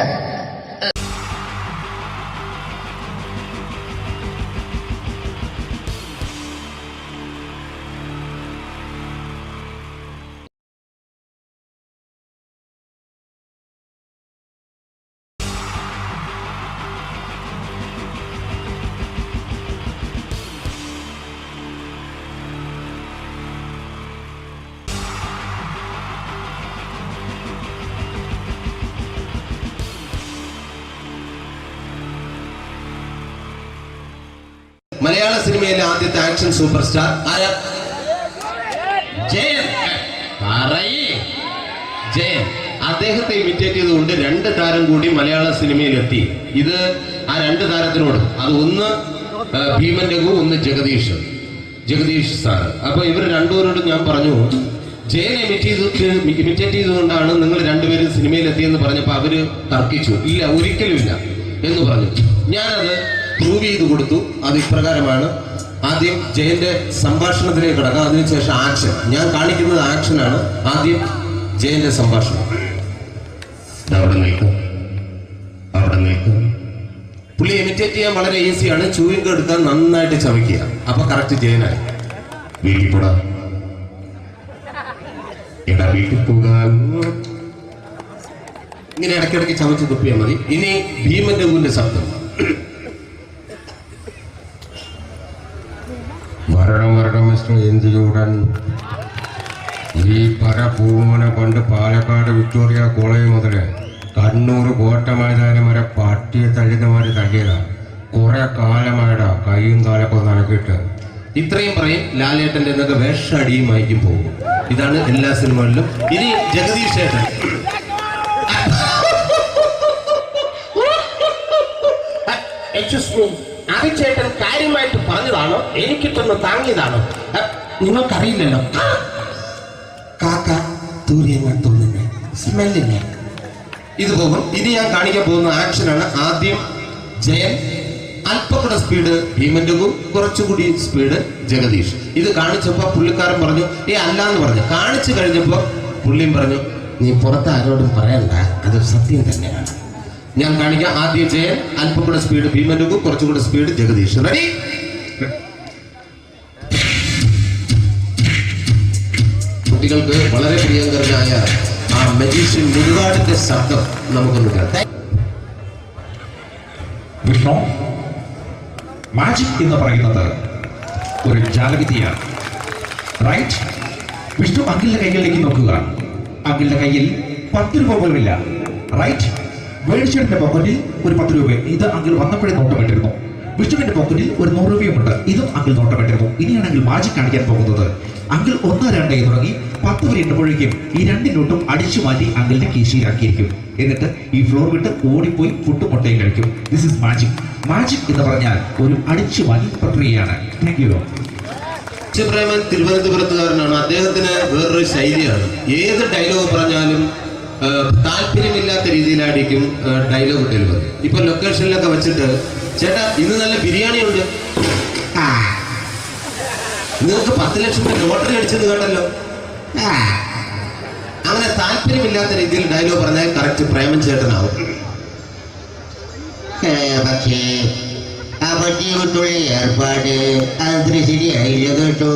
മലയാള സിനിമയിലെ ആദ്യത്തെ ആക്ഷൻ സൂപ്പർ സ്റ്റാർ ആരാ? ജയൻ. ജയൻ. അദ്ദേഹത്തെ ഇമിറ്റേറ്റ് ചെയ്തുകൊണ്ട് 2 താരം കൂടി മലയാള സിനിമയിലെത്തി. ഇത് ആ 2 താരത്തിനോട്, അത് ഒന്ന് ഭീമൻ രഘു, ഒന്ന് ജഗദീഷ് സാർ. അപ്പൊ ഇവർ രണ്ടുപേരോടും ഞാൻ പറഞ്ഞു, ജയൻ ഇമിറ്റേറ്റ് ചെയ്തുകൊണ്ടാണ് നിങ്ങൾ രണ്ടുപേരും സിനിമയിലെത്തിയെന്ന് പറഞ്ഞപ്പോൾ അവര് തർക്കിച്ചു. ഇല്ല, ഒരിക്കലും ഇല്ല എന്ന് പറഞ്ഞു. ഞാനത് പ്രൂവ് ചെയ്ത് കൊടുത്തു. അത് ഇപ്രകാരമാണ്. ആദ്യം ജയന്റെ സംഭാഷണത്തിലേക്ക് കിടക്കാം, അതിനുശേഷം ആക്ഷൻ. ഞാൻ കാണിക്കുന്നത് ആക്ഷനാണ്. ആദ്യം ജയന്റെ സംഭാഷണം. അവിടെ നിൽക്കും. പുള്ളി ഇമിറ്റേറ്റ് ചെയ്യാൻ വളരെ ഈസിയാണ്. ചൂയിങ് എടുക്കാൻ നന്നായിട്ട് ചവയ്ക്കുക. അപ്പൊ കറക്റ്റ് ജയനായി. വീട്ടിൽ പോടാ, എടാ വീട്ടിൽ പോകാൻ. ഇങ്ങനെ ഇടയ്ക്കിടയ്ക്ക് ചവച്ച് തുപ്പിയാൽ മതി. ഇനി ഭീമൻ രഘുവിന്റെ ശബ്ദം. വരണം മിസ്റ്റർ ഇന്ദുചൂടൻ. ഈ പരഭൂമനെ പണ്ട് പാലക്കാട് വിക്ടോറിയ കോളേജ് മുതൽ കണ്ണൂർ കോട്ട മൈതാനം വരെ പട്ടിയെ തള്ളുന്നമാര് തള്ളിയതാ. കുറെ കാലമായിടാ കൈയും കാലൊക്കെ നടക്കിയിട്ട്. ഇത്രയും പറയും. ലാലേട്ടന്റെ എന്നൊക്കെ വേഷടിയുമായിരിക്കും പോകും. ഇതാണ് എല്ലാ സിനിമകളിലും. ഇനി ജഗദീഷ് ചേട്ടൻ. ചേട്ടൻ കാര്യമായിട്ട് പറഞ്ഞതാണോ എനിക്കിട്ടൊന്ന് താങ്ങിയതാണോ? നിങ്ങൾക്കറിയില്ലല്ലോ. കാക്ക തൂരിയങ്ങൾ തോന്നുന്നു, സ്മെല്ലില്ലേ? ഇത് പോകും. ഇനി ഞാൻ കാണിക്കാൻ പോകുന്ന ആക്ഷനാണ്. ആദ്യം ജയൻ, അല്പം കൂടെ സ്പീഡ് ഭീമൻ രഘു, കുറച്ചുകൂടി സ്പീഡ് ജഗദീഷ്. ഇത് കാണിച്ചപ്പോ പുള്ളിക്കാരൻ പറഞ്ഞു അല്ലാന്ന് പറഞ്ഞു. കാണിച്ചു കഴിഞ്ഞപ്പോ പുള്ളിയും പറഞ്ഞു നീ പുറത്ത് ആരോടും പറയണ്ട, അത് സത്യം തന്നെയാണ്. ഞാൻ കാണിക്കാം. ആദ്യം ജയൻ, അല്പം കൂടെ സ്പീഡ് ഭീമൻ രഘു, കുറച്ചുകൂടെ സ്പീഡ് ജഗദീഷ്. റെഡി? കുട്ടികൾക്ക് വളരെ പ്രിയങ്കരനായ ആ മജീഷ്യൻ മുരുകാടിന്റെ ശബ്ദം നമുക്കൊന്ന് കേൾക്കാം. വിഷ്ണു, മാജിക് എന്ന് പറയുന്നത് ഒരു ജാലവിദ്യയാണ്. റൈറ്റ്? വിഷ്ണു അങ്കിളിന്റെ കൈകളിലേക്ക് നോക്കുക. അങ്കിളിന്റെ കയ്യിൽ 10 രൂപ പോലുമില്ല. റൈറ്റ്? വേണിച്ചേട്ടന്റെ പോക്കറ്റിൽ ഒരു 10 രൂപ. ഇത് അങ്കിൾ വന്നപ്പോഴേ നോട്ടമിട്ടിരുന്നു. വിഷ്ണുവിന്റെ പോക്കറ്റിൽ ഒരു 100 രൂപയുമുണ്ട്. ഇതും അങ്കിൾ നോട്ടമിട്ടിരുന്നു. ഇനിയാണെങ്കിൽ മാജിക് കാണിക്കാൻ പോകുന്നത്. അങ്കിൾ 1, 2 എന്ന് തുടങ്ങി 10 വരെ എണ്ണുമ്പോഴേക്കും ഈ 2 നോട്ടും അടിച്ചു മാറ്റി അങ്കിളിന്റെ കീശയിലാക്കിയിരിക്കും. എന്നിട്ട് ഈ ഫ്ലോർ വിട്ട് ഓടിപ്പോയി പുട്ടുമുട്ടയും കഴിക്കും. This is magic. മാജിക് എന്ന് പറഞ്ഞാൽ ഒരു അടിച്ചു മാറ്റി പ്രക്രിയയാണ്. Thank you. പ്രേമൻ തിരുവനന്തപുരത്തുകാരനാണ്. അദ്ദേഹത്തിന് വേറൊരു ശൈലിയാണ്. ഏത് ഡയലോഗ് പറഞ്ഞാലും താല്പര്യമില്ലാത്ത രീതിയിലായിരിക്കും ഡയലോഗ് ഡെലിവറി. ഇപ്പൊ ലൊക്കേഷനിലൊക്കെ വെച്ചിട്ട് ചേട്ടാ ഇന്ന് നല്ല ബിരിയാണി ഉണ്ട്, നിങ്ങൾക്ക് 10 ലക്ഷം രൂപ ലോട്ടറി അടിച്ചെന്ന് കേട്ടല്ലോ. അങ്ങനെ താല്പര്യമില്ലാത്ത രീതിയിൽ ഡയലോഗ് പറഞ്ഞാൽ കറക്റ്റ് പ്രേമൻ ചേട്ടനാവും. പക്ഷേ ആ പട്ടിയോട്ടുള്ള ഏർപ്പാട് അത്ര ശരിയായില്ല കേട്ടോ.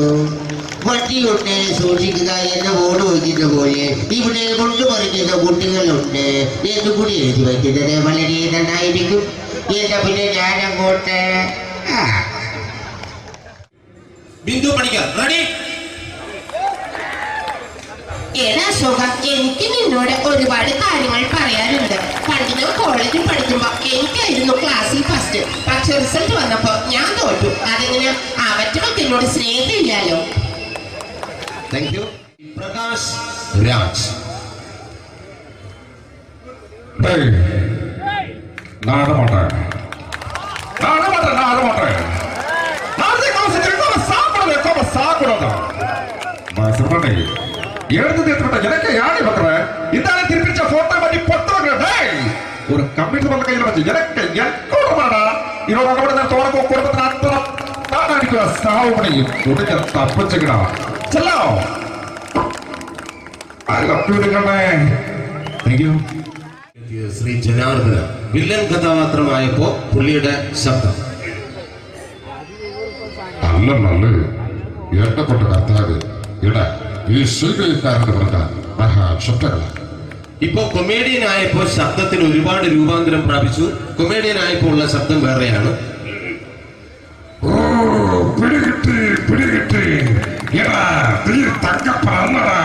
പട്ടിയുണ്ട് സൂക്ഷിക്കുക എന്ന ബോർഡ് വയ്ക്കുന്ന പോലെ ഇവിടെ കൊണ്ടുപറിക്കുന്ന കുട്ടികളുണ്ട് എന്ന് കൂടി എഴുതി വയ്ക്കുന്നത് വളരെ നന്നായിരിക്കും. എന്നാ പിന്നെ ഞാനങ്ങോട്ട് ബിന്ദു പണിക്കർ. റെഡി? ഏതാ അശോകം, എനിക്ക് നിന്നോട് ഒരുപാട് കാര്യങ്ങൾ പറയാനുണ്ട്. പണ്ട് ഞാൻ കോളേജിൽ പഠിക്കുമ്പോ എനിക്കായിരുന്നു ക്ലാസ്സിൽ ഫസ്റ്റ്. പക്ഷെ റിസൾട്ട് വന്നപ്പോ ഞാൻ തോറ്റു. അതെങ്ങനെ അവറ്റൊക്കെ എന്നോട് സ്നേഹമില്ലല്ലോ. Thank you. പ്രകാശ് രാജ്. எனக்கு யானை பக்கற இந்த திருப்பிச்ச போட்டோ பண்ணி பொட்டோங்க. ஒரு கம்ப்யூட்டர் பண்ண கையில வச்சு எனக்கு எக்கோடமாடா இதோட கூட நான் தோறக்கு குடும்பத்துல அத்தனை நான் அடிக்கிற சாவு பண்ணி உடக்க தப்பிச்சுக்கடா. செல்லோ I love you നിങ്ങളെ. Thank you. Shri Janardhana villain കഥാപാത്രമായപ്പോ പുള്ളിയുടെ ശബ്ദം. നല്ല നല്ല ഏട്ടപ്പെട്ട കർത്താവ് ഇട ഈ സ്വീകരിക്കാരുടെ പറഞ്ഞാൽ മഹാശബ്ദങ്ങൾ. ഇപ്പോ കൊമേഡിയൻ ആയപ്പോ ശബ്ദത്തിന് ഒരുപാട് രൂപാന്തരം പ്രാപിച്ചു. കൊമേഡിയൻ ആയപ്പോ ഉള്ള ശബ്ദം വേറെയാണ്. പിടികിട്ടി തങ്ക പറന്നടാ.